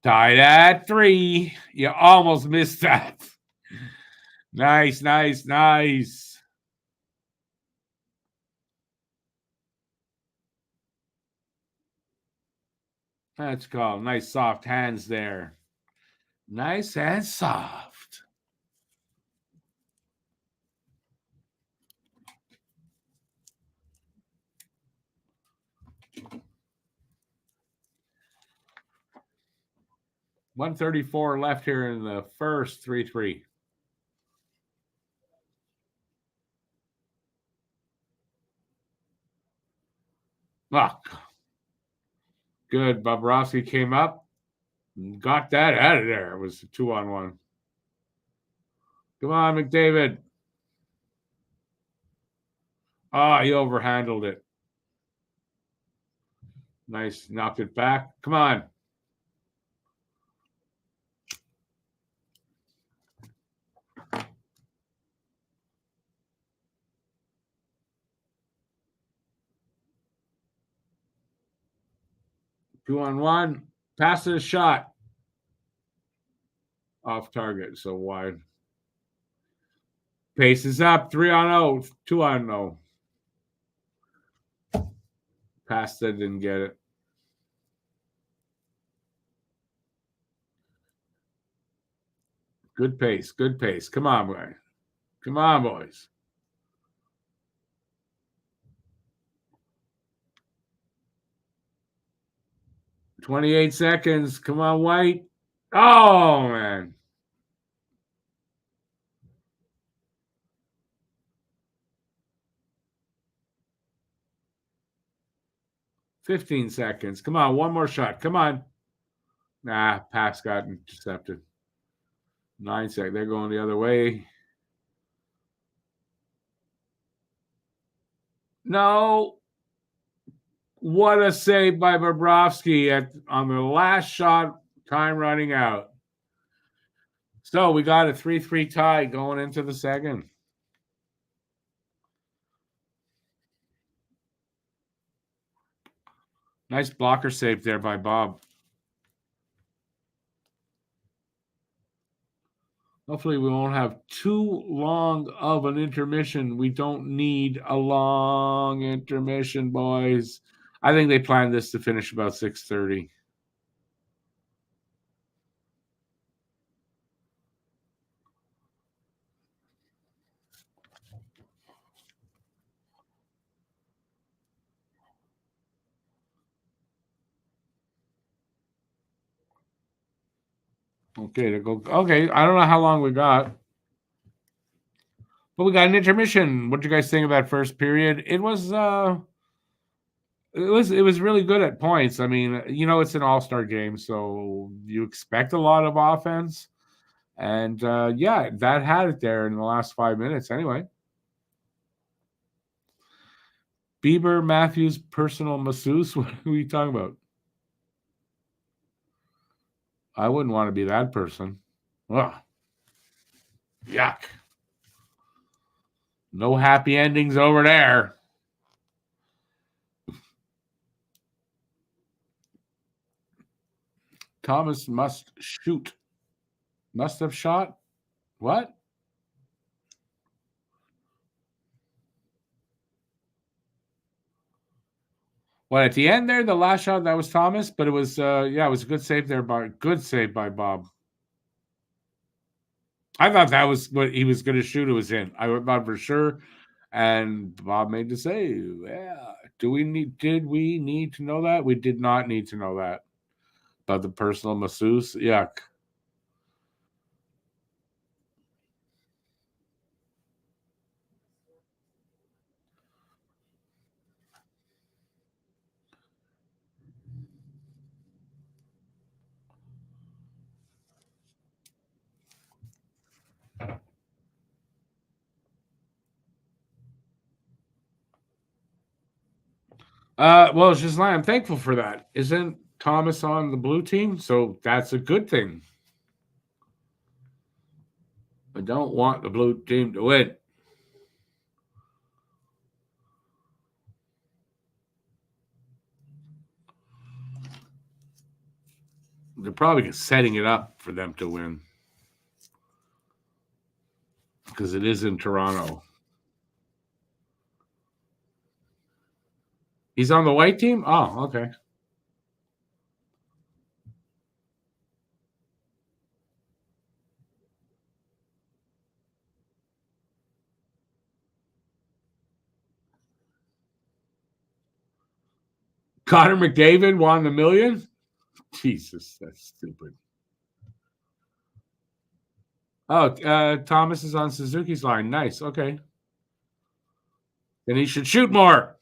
Speaker 1: Tied at 3. You almost missed that. Nice. That's called nice soft hands there. Nice and soft. .134 left here in the first. 3-3. Fuck. Good. Bobrovsky came up and got that out of there. It was a 2-on-1. Come on, McDavid. He overhandled it. Nice. Knocked it back. Come on. Two on one. Passes a shot. Off target, so wide. Pace is up. 3-0. 2-0. Pasta didn't get it. Good pace. Come on, boy. Come on, boys. .28 seconds. Come on, White. Oh, man. .15 seconds. Come on, one more shot. Come on. Nah, pass got intercepted. 9 seconds. They're going the other way. No. What a save by Bobrovsky on the last shot, time running out. So we got a 3-3 tie going into the second. Nice blocker save there by Bob. Hopefully we won't have too long of an intermission. We don't need a long intermission, boys. I think they planned this to finish about 6:30. Okay, to go. Okay, I don't know how long we got, but we got an intermission. What did you guys think of that first period? It was really good at points. I mean, it's an all-star game, so you expect a lot of offense, and yeah, that had it there in the last 5 minutes. Anyway, Bieber Matthews personal masseuse. What are we talking about? I wouldn't want to be that person. Ugh. Yuck. No happy endings over there. Thomas must shoot. Must have shot? What? Well, at the end there, the last shot, that was Thomas, but it was it was a good save there good save by Bob. I thought that was what he was going to shoot. It was in. I thought for sure. And Bob made the save. Yeah. Did we need to know that? We did not need to know that. About the personal masseuse. Yuck. Well, it's just I'm thankful for that. Isn't Thomas on the blue team? So that's a good thing. I don't want the blue team to win. They're probably setting it up for them to win because it is in Toronto. He's on the white team? Oh, okay. Connor McDavid won the million? Jesus, that's stupid. Oh, Thomas is on Suzuki's line. Nice. Okay. Then he should shoot more.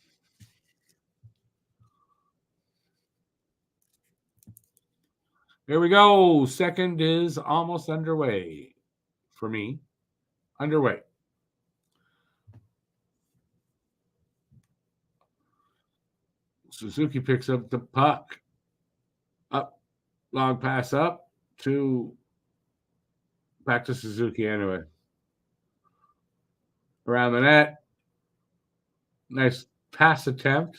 Speaker 1: Here we go. Second is almost underway for me. Underway. Suzuki picks up the puck. Up. Long pass up to back to Suzuki anyway. Around the net. Nice pass attempt.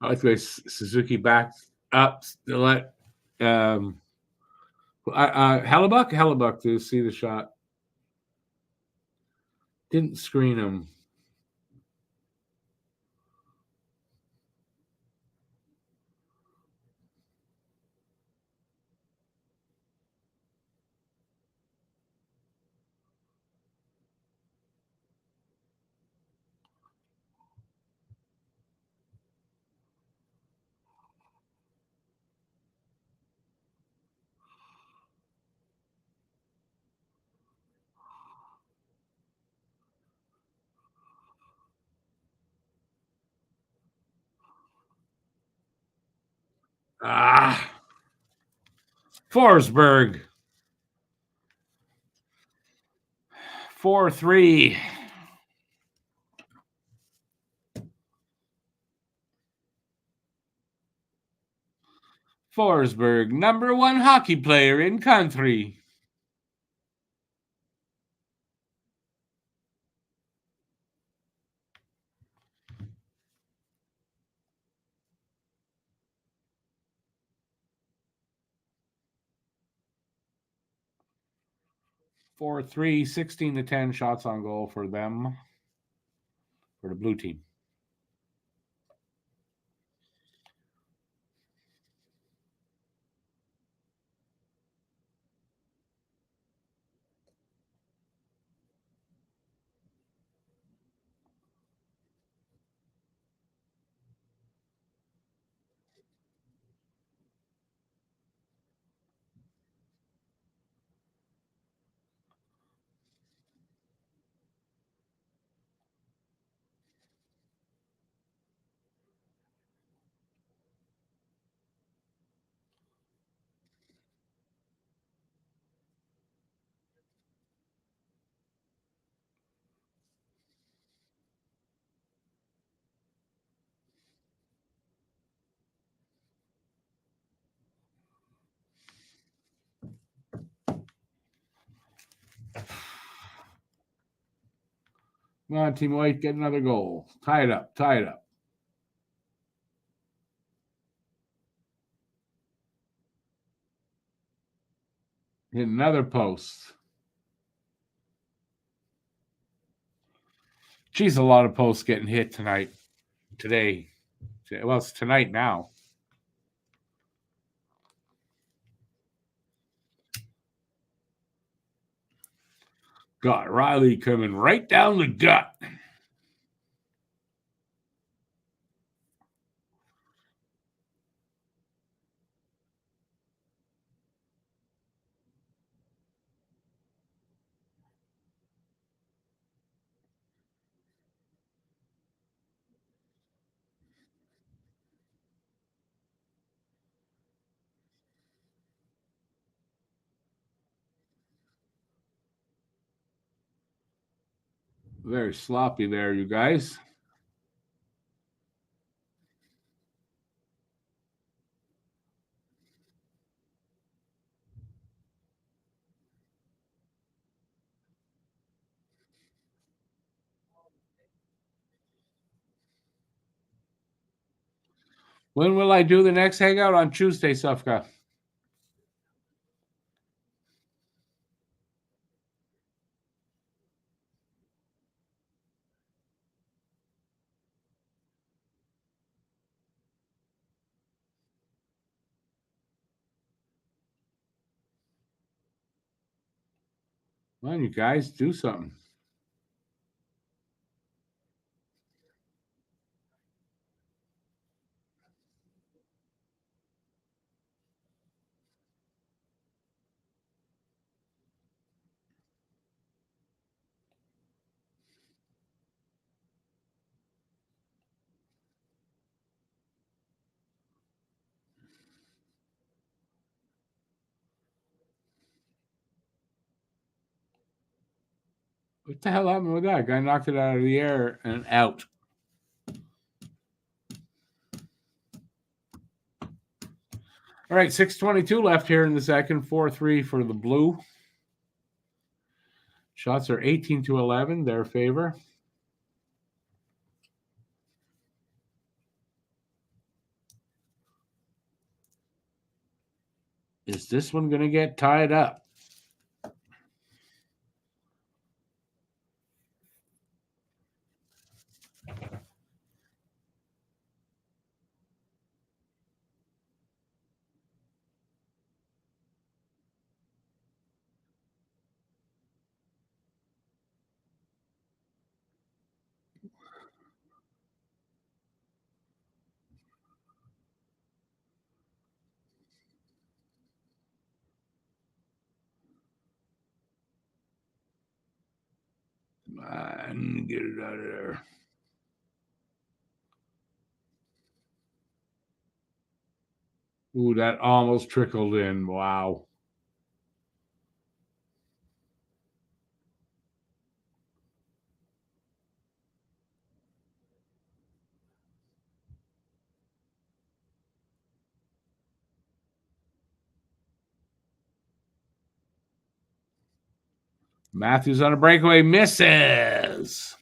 Speaker 1: I like the way Suzuki backed up to let Hellebuck to see the shot. Didn't screen him. Forsberg. 4-3. Forsberg, number one hockey player in country. For 3, 16-10 shots on goal for them, for the blue team. Come on, Team White, get another goal. Tie it up. Tie it up. Hit another post. Geez, a lot of posts getting hit tonight. Today. Well, it's tonight now. Got Riley coming right down the gut. Very sloppy there, you guys. When will I do the next hangout? On Tuesday, Sufka. Come on, you guys, do something. What the hell happened with that? Guy knocked it out of the air and out. All right, 6:22 left here in the second. 4-3 for the blue. Shots are 18-11, their favor. Is this one going to get tied up? Come on, get it out of there. Ooh, that almost trickled in. Wow. Matthews on a breakaway, misses.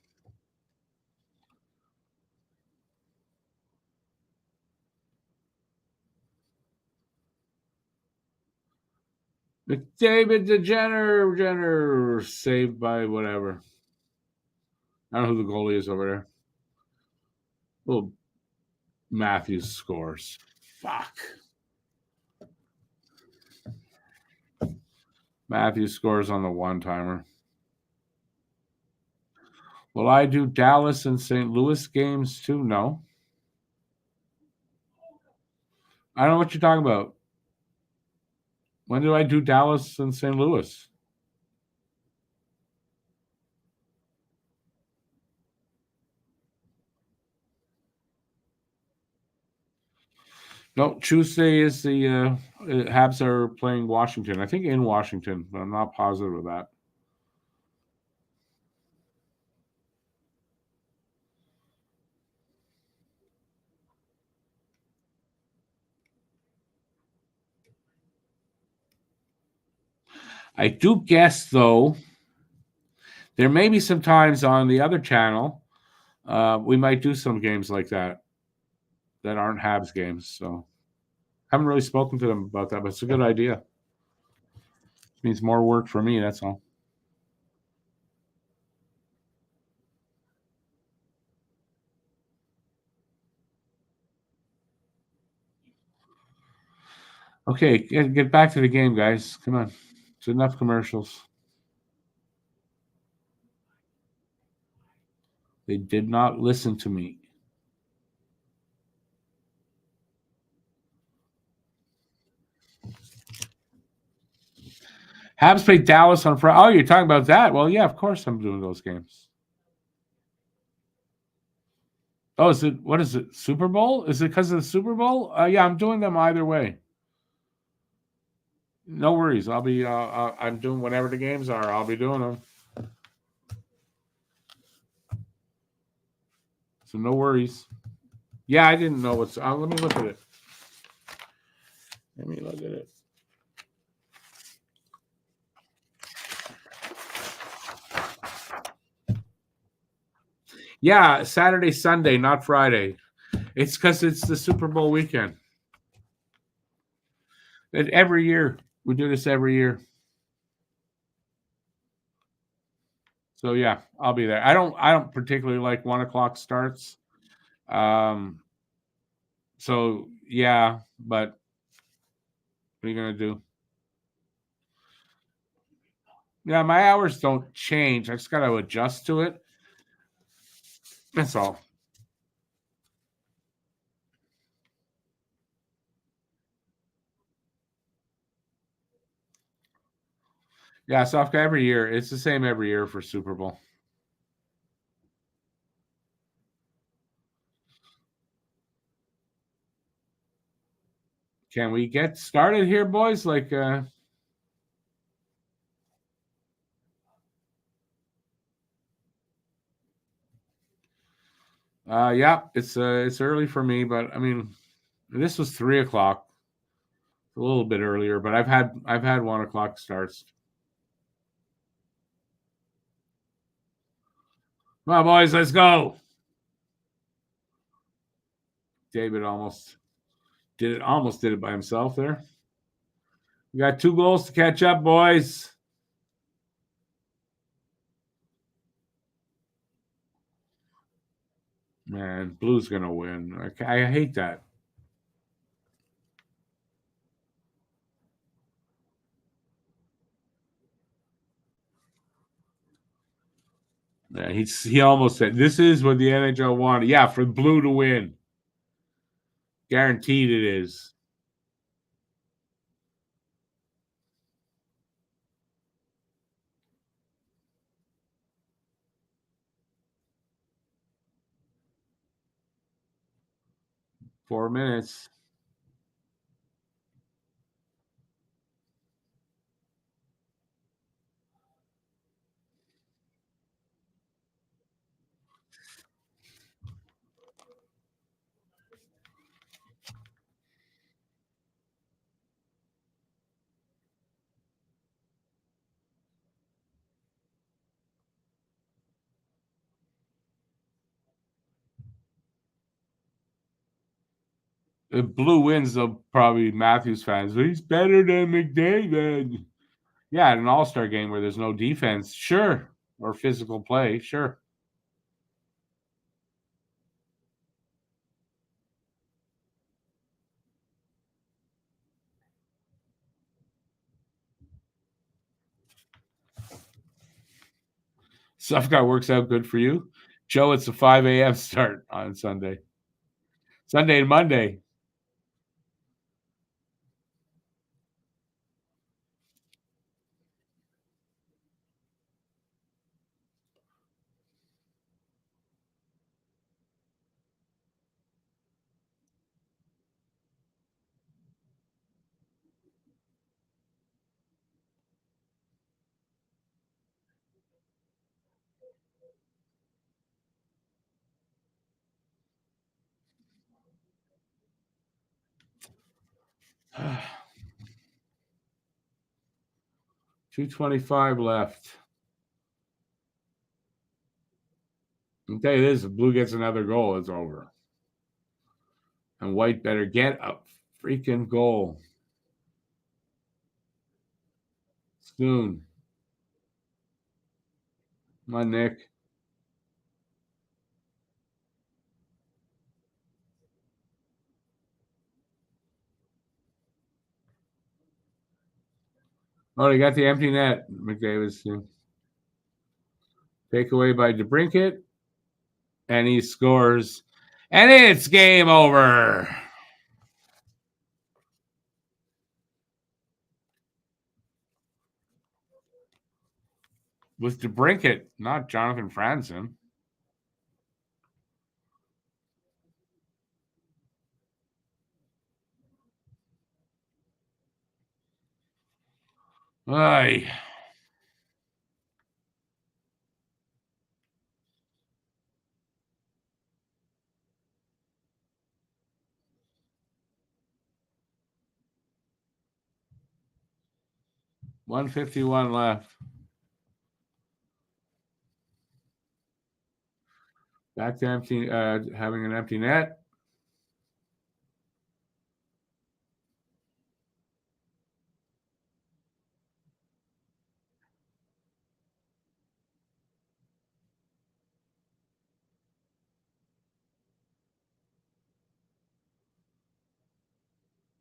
Speaker 1: McDavid to Jenner saved by whatever. I don't know who the goalie is over there. Well, Matthews scores. Fuck. Matthews scores on the one-timer. Will I do Dallas and St. Louis games too? No. I don't know what you're talking about. When do I do Dallas and St. Louis? No, Tuesday is the Habs are playing Washington. I think in Washington, but I'm not positive of that. I do guess, though, There may be some times on the other channel we might do some games like that aren't Habs games. So haven't really spoken to them about that, but it's a good idea. It means more work for me, that's all. Okay, get back to the game, guys. Come on. It's enough commercials. They did not listen to me. Habs played Dallas on Friday. Oh, you're talking about that? Well, yeah, of course I'm doing those games. Oh, what is it? Super Bowl? Is it because of the Super Bowl? Yeah, I'm doing them either way. No worries. I'll be. I'm doing whatever the games are. I'll be doing them. So no worries. Yeah, I didn't know what's. Let me look at it. Let me look at it. Yeah, Saturday, Sunday, not Friday. It's because it's the Super Bowl weekend. Every year we do this every year. So yeah, I'll be there. I don't particularly like 1:00 starts. So yeah, but what are you gonna do? Yeah, my hours don't change. I just got to adjust to it. That's all. Yeah, so every year. It's the same every year for Super Bowl. Can we get started here, boys? Like, yeah, it's early for me, but I mean, this was 3:00, a little bit earlier, but I've had 1:00 starts. Come on, boys, let's go. David almost did it by himself there. We got 2 goals to catch up, boys. Man, Blue's gonna win. I hate that. Yeah, he almost said this is what the NHL wanted. Yeah, for Blue to win. Guaranteed it is. Four minutes. If Blue wins, they'll probably Matthews fans. He's better than McDavid. Yeah, at an All-Star game where there's no defense, sure, or physical play, sure. Stuff guy works out good for you, Joe. It's a 5 a.m. start on Sunday and Monday. $2:25 left. I'll tell you this, if Blue gets another goal, it's over. And White better get a freaking goal soon. Come on, Nick. Oh, they got the empty net, McDavis. Takeaway by DeBrincat. And he scores. And it's game over. With DeBrincat, not Jonathan Franzen. Aye. $151 left. Back to empty, having an empty net.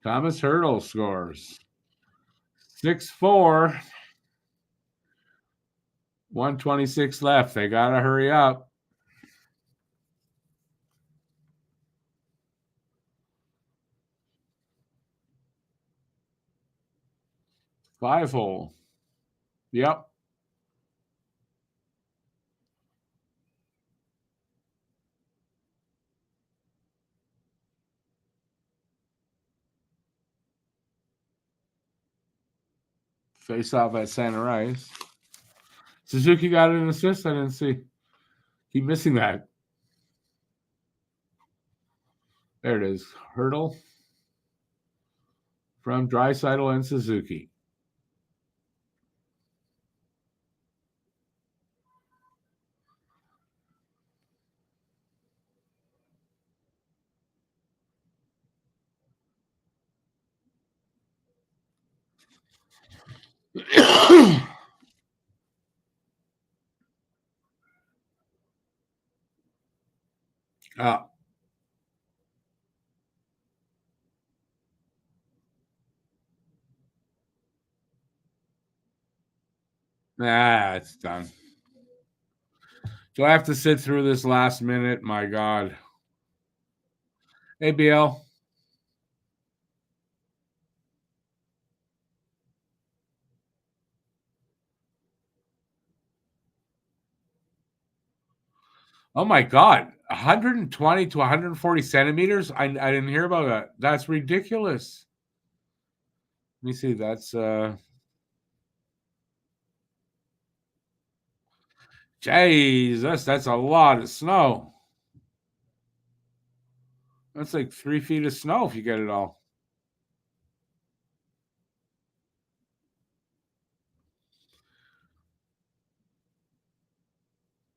Speaker 1: Thomas Hertl scores. 6-4. 126 left. They got to hurry up. Five-hole. Yep. Face off at center ice. Suzuki got an assist. I didn't see. Keep missing that. There it is. Hertl from Draisaitl and Suzuki. Ah. It's done. Do I have to sit through this last minute? My God. Hey, BL. Oh, my God. 120 to 140 centimeters? I didn't hear about that. That's ridiculous. Let me see. That's Jesus, that's a lot of snow. That's like 3 feet of snow if you get it all.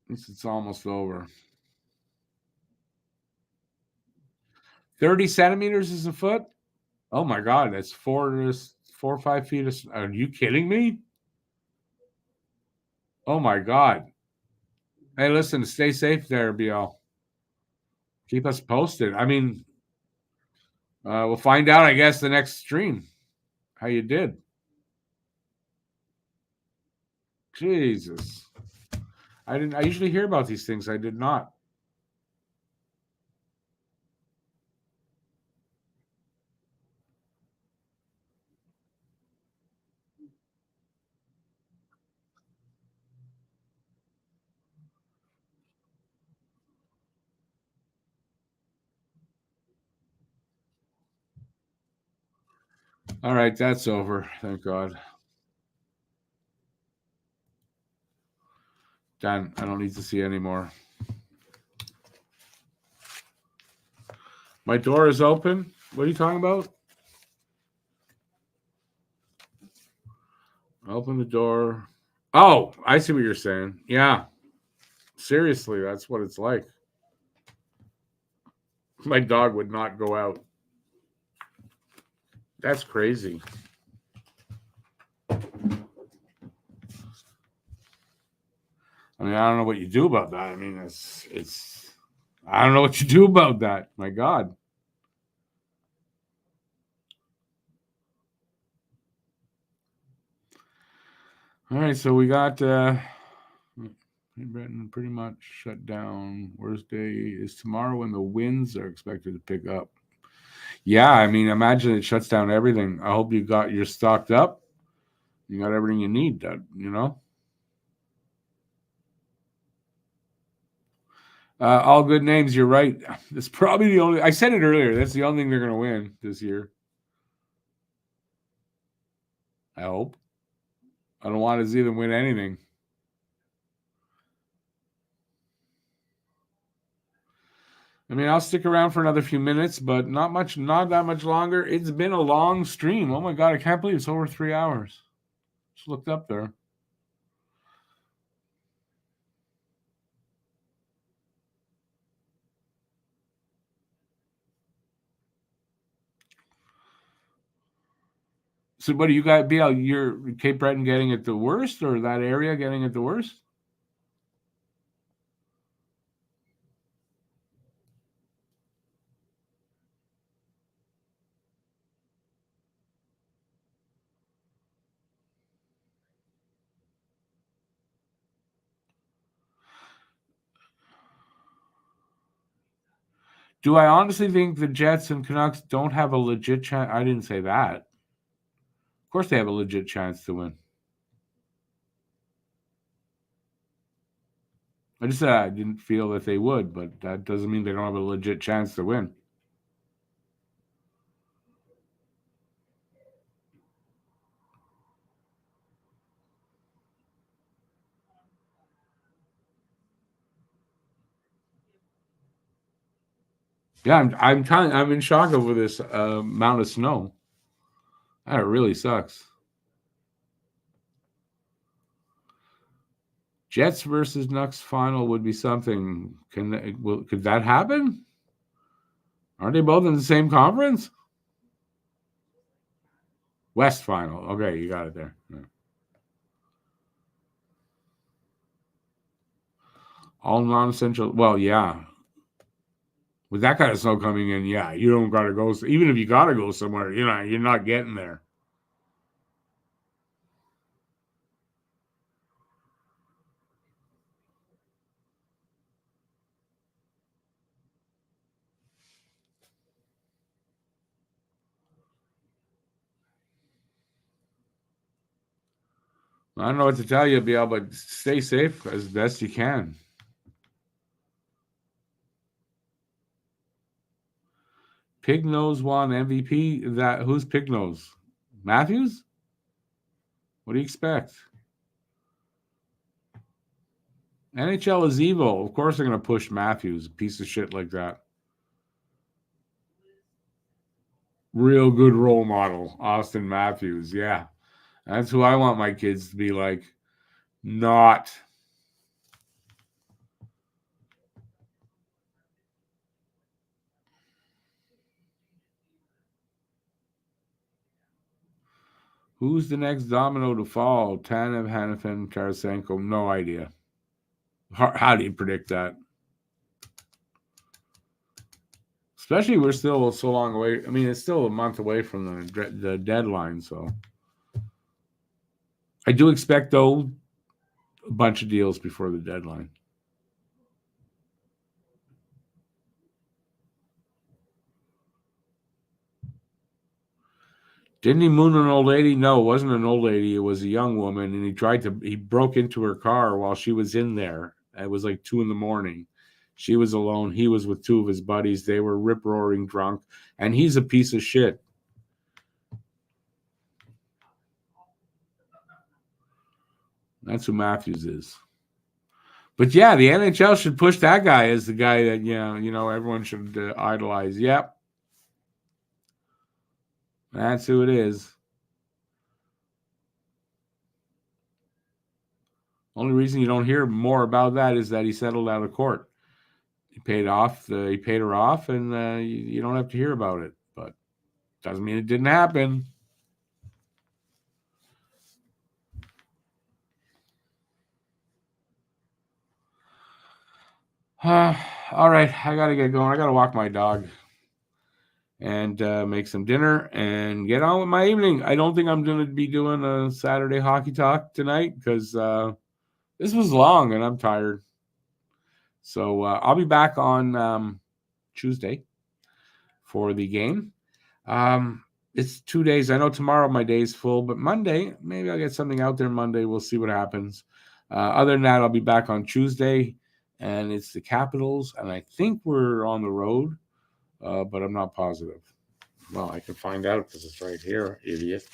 Speaker 1: At least it's almost over. 30 centimeters is a foot? Oh my God, that's 4 or 5 feet of snow. Are you kidding me? Oh my God. Hey, listen, stay safe there, BL. Keep us posted. I mean, we'll find out, I guess, the next stream how you did. Jesus. I usually hear about these things. I did not. All right, that's over. Thank God. Done. I don't need to see anymore. My door is open. What are you talking about? Open the door. Oh, I see what you're saying. Yeah. Seriously, that's what it's like. My dog would not go out. That's crazy. I mean, I don't know what you do about that. I mean, it's I don't know what you do about that. My God. All right, so we got Britain pretty much shut down. Worst day is tomorrow when the winds are expected to pick up. Yeah, I mean, imagine it shuts down everything. I hope you're stocked up. You got everything you need, you know? All good names, you're right. That's probably the only, I said it earlier, that's the only thing they're going to win this year. I hope. I don't want to see them win anything. I mean, I'll stick around for another few minutes, but not that much longer. It's been a long stream. Oh my God, I can't believe it's over 3 hours. Just looked up there. So, what do you got, BL? You're Cape Breton getting it the worst, or that area getting it the worst? Do I honestly think the Jets and Canucks don't have a legit chance? I didn't say that. Of course they have a legit chance to win. I just said I didn't feel that they would, but that doesn't mean they don't have a legit chance to win. Yeah, I'm in shock over this amount of snow. That really sucks. Jets versus Nucks final would be something. Could that happen? Aren't they both in the same conference? West final. Okay, you got it there. Yeah. All non-essential. Well, yeah. With that kind of snow coming in, yeah, you don't got to go. Even if you got to go somewhere, you're not getting there. I don't know what to tell you, BL, but stay safe as best you can. Pig Nose won MVP. Who's Pig Nose? Matthews? What do you expect? NHL is evil. Of course they're going to push Matthews, a piece of shit like that. Real good role model, Austin Matthews. Yeah. That's who I want my kids to be like. Not. Who's the next domino to fall? Tanev, Hanifin, Tarasenko? No idea. How do you predict that? Especially we're still so long away. I mean, it's still a month away from the deadline, so. I do expect, though, a bunch of deals before the deadline. Didn't he moon an old lady? No, it wasn't an old lady. It was a young woman, and he broke into her car while she was in there. It was like 2 a.m. She was alone. He was with 2 of his buddies. They were rip-roaring drunk, and he's a piece of shit. That's who Matthews is. But yeah, the NHL should push that guy as the guy that, everyone should idolize. Yep. That's who it is. Only reason you don't hear more about that is that he settled out of court. He paid her off, and you don't have to hear about it. But doesn't mean it didn't happen. All right, I got to get going. I got to walk my dog and make some dinner and get on with my evening. I don't think I'm going to be doing a Saturday hockey talk tonight because this was long and I'm tired. So I'll be back on Tuesday for the game. It's 2 days. I know tomorrow my day's full, but Monday, maybe I'll get something out there Monday. We'll see what happens. Other than that, I'll be back on Tuesday, and it's the Capitals, and I think we're on the road, but I'm not positive. Well, I can find out because it's right here, idiot.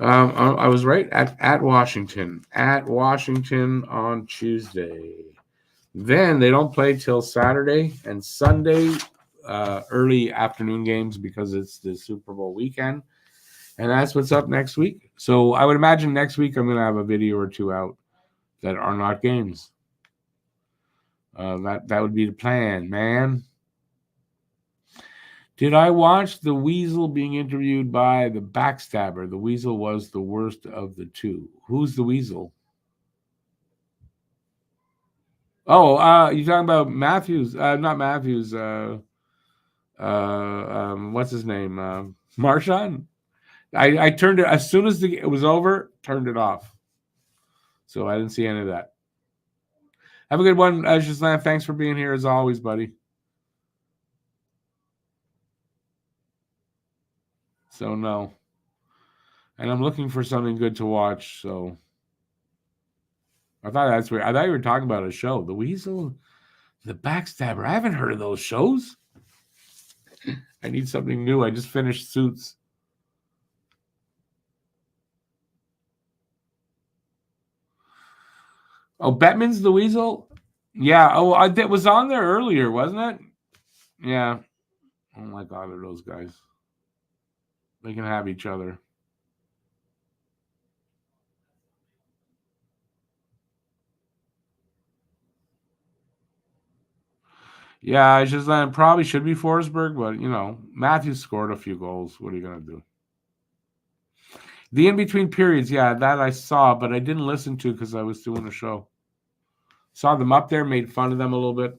Speaker 1: I was right at Washington. At Washington on Tuesday. Then they don't play till Saturday and Sunday, early afternoon games because it's the Super Bowl weekend. And that's what's up next week. So I would imagine next week I'm going to have a video or two out that are not games. That would be the plan, man. Did I watch the Weasel being interviewed by the Backstabber? The Weasel was the worst of the two. Who's the Weasel? Oh, you're talking about Matthews. Not Matthews. What's his name? Marshawn. I turned it as soon as it was over, turned it off. So I didn't see any of that. Have a good one, Shazlan. Thanks for being here as always, buddy. So no. And I'm looking for something good to watch, so I thought that's weird. I thought you were talking about a show. The Weasel, the Backstabber. I haven't heard of those shows. I need something new. I just finished Suits. Oh, Bettman's the Weasel? Yeah. Oh, it was on there earlier, wasn't it? Yeah. Oh my God, are those guys? They can have each other. Yeah, it's just that probably should be Forsberg, but Matthews scored a few goals. What are you gonna do? The in-between periods, yeah, that I saw, but I didn't listen to because I was doing a show. Saw them up there, made fun of them a little bit.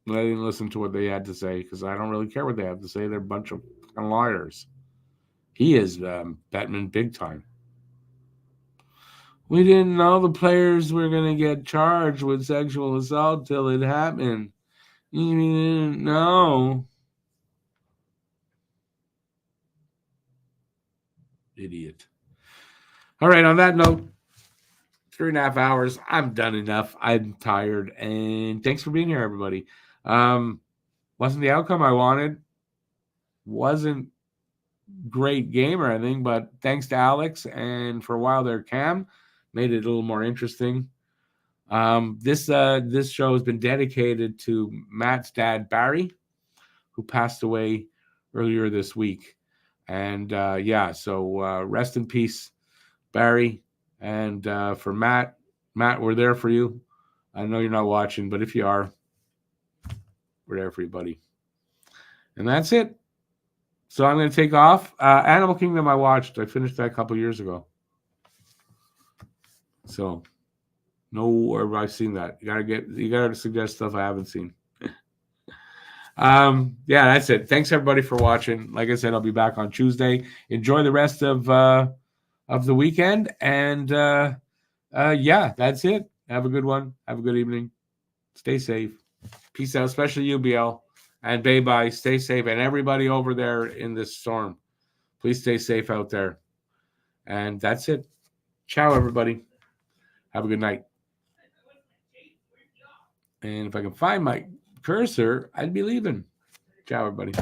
Speaker 1: But I didn't listen to what they had to say because I don't really care what they have to say. They're a bunch of liars. He is Bettman big time. We didn't know the players were going to get charged with sexual assault till it happened. You didn't know. Idiot. All right, on that note, 3.5 hours. I'm done enough. I'm tired. And thanks for being here, everybody. Wasn't the outcome I wanted. Wasn't great game or anything, but thanks to Alex and for a while there, Cam, made it a little more interesting. This show has been dedicated to Matt's dad, Barry, who passed away earlier this week. And so rest in peace, Barry. And for Matt, we're there for you. I know you're not watching, but if you are, we're there for you, buddy. And that's it. So I'm going to take off. Animal Kingdom I watched. I finished that a couple years ago. So no, I've seen that. You gotta suggest stuff I haven't seen. That's it. Thanks everybody for watching. Like I said, I'll be back on Tuesday. Enjoy the rest of the weekend. And that's it. Have a good one. Have a good evening. Stay safe. Peace out, especially you, BL. And bye. Stay safe. And everybody over there in this storm, please stay safe out there. And that's it. Ciao, everybody. Have a good night. And if I can find my cursor, I'd be leaving. Ciao, everybody.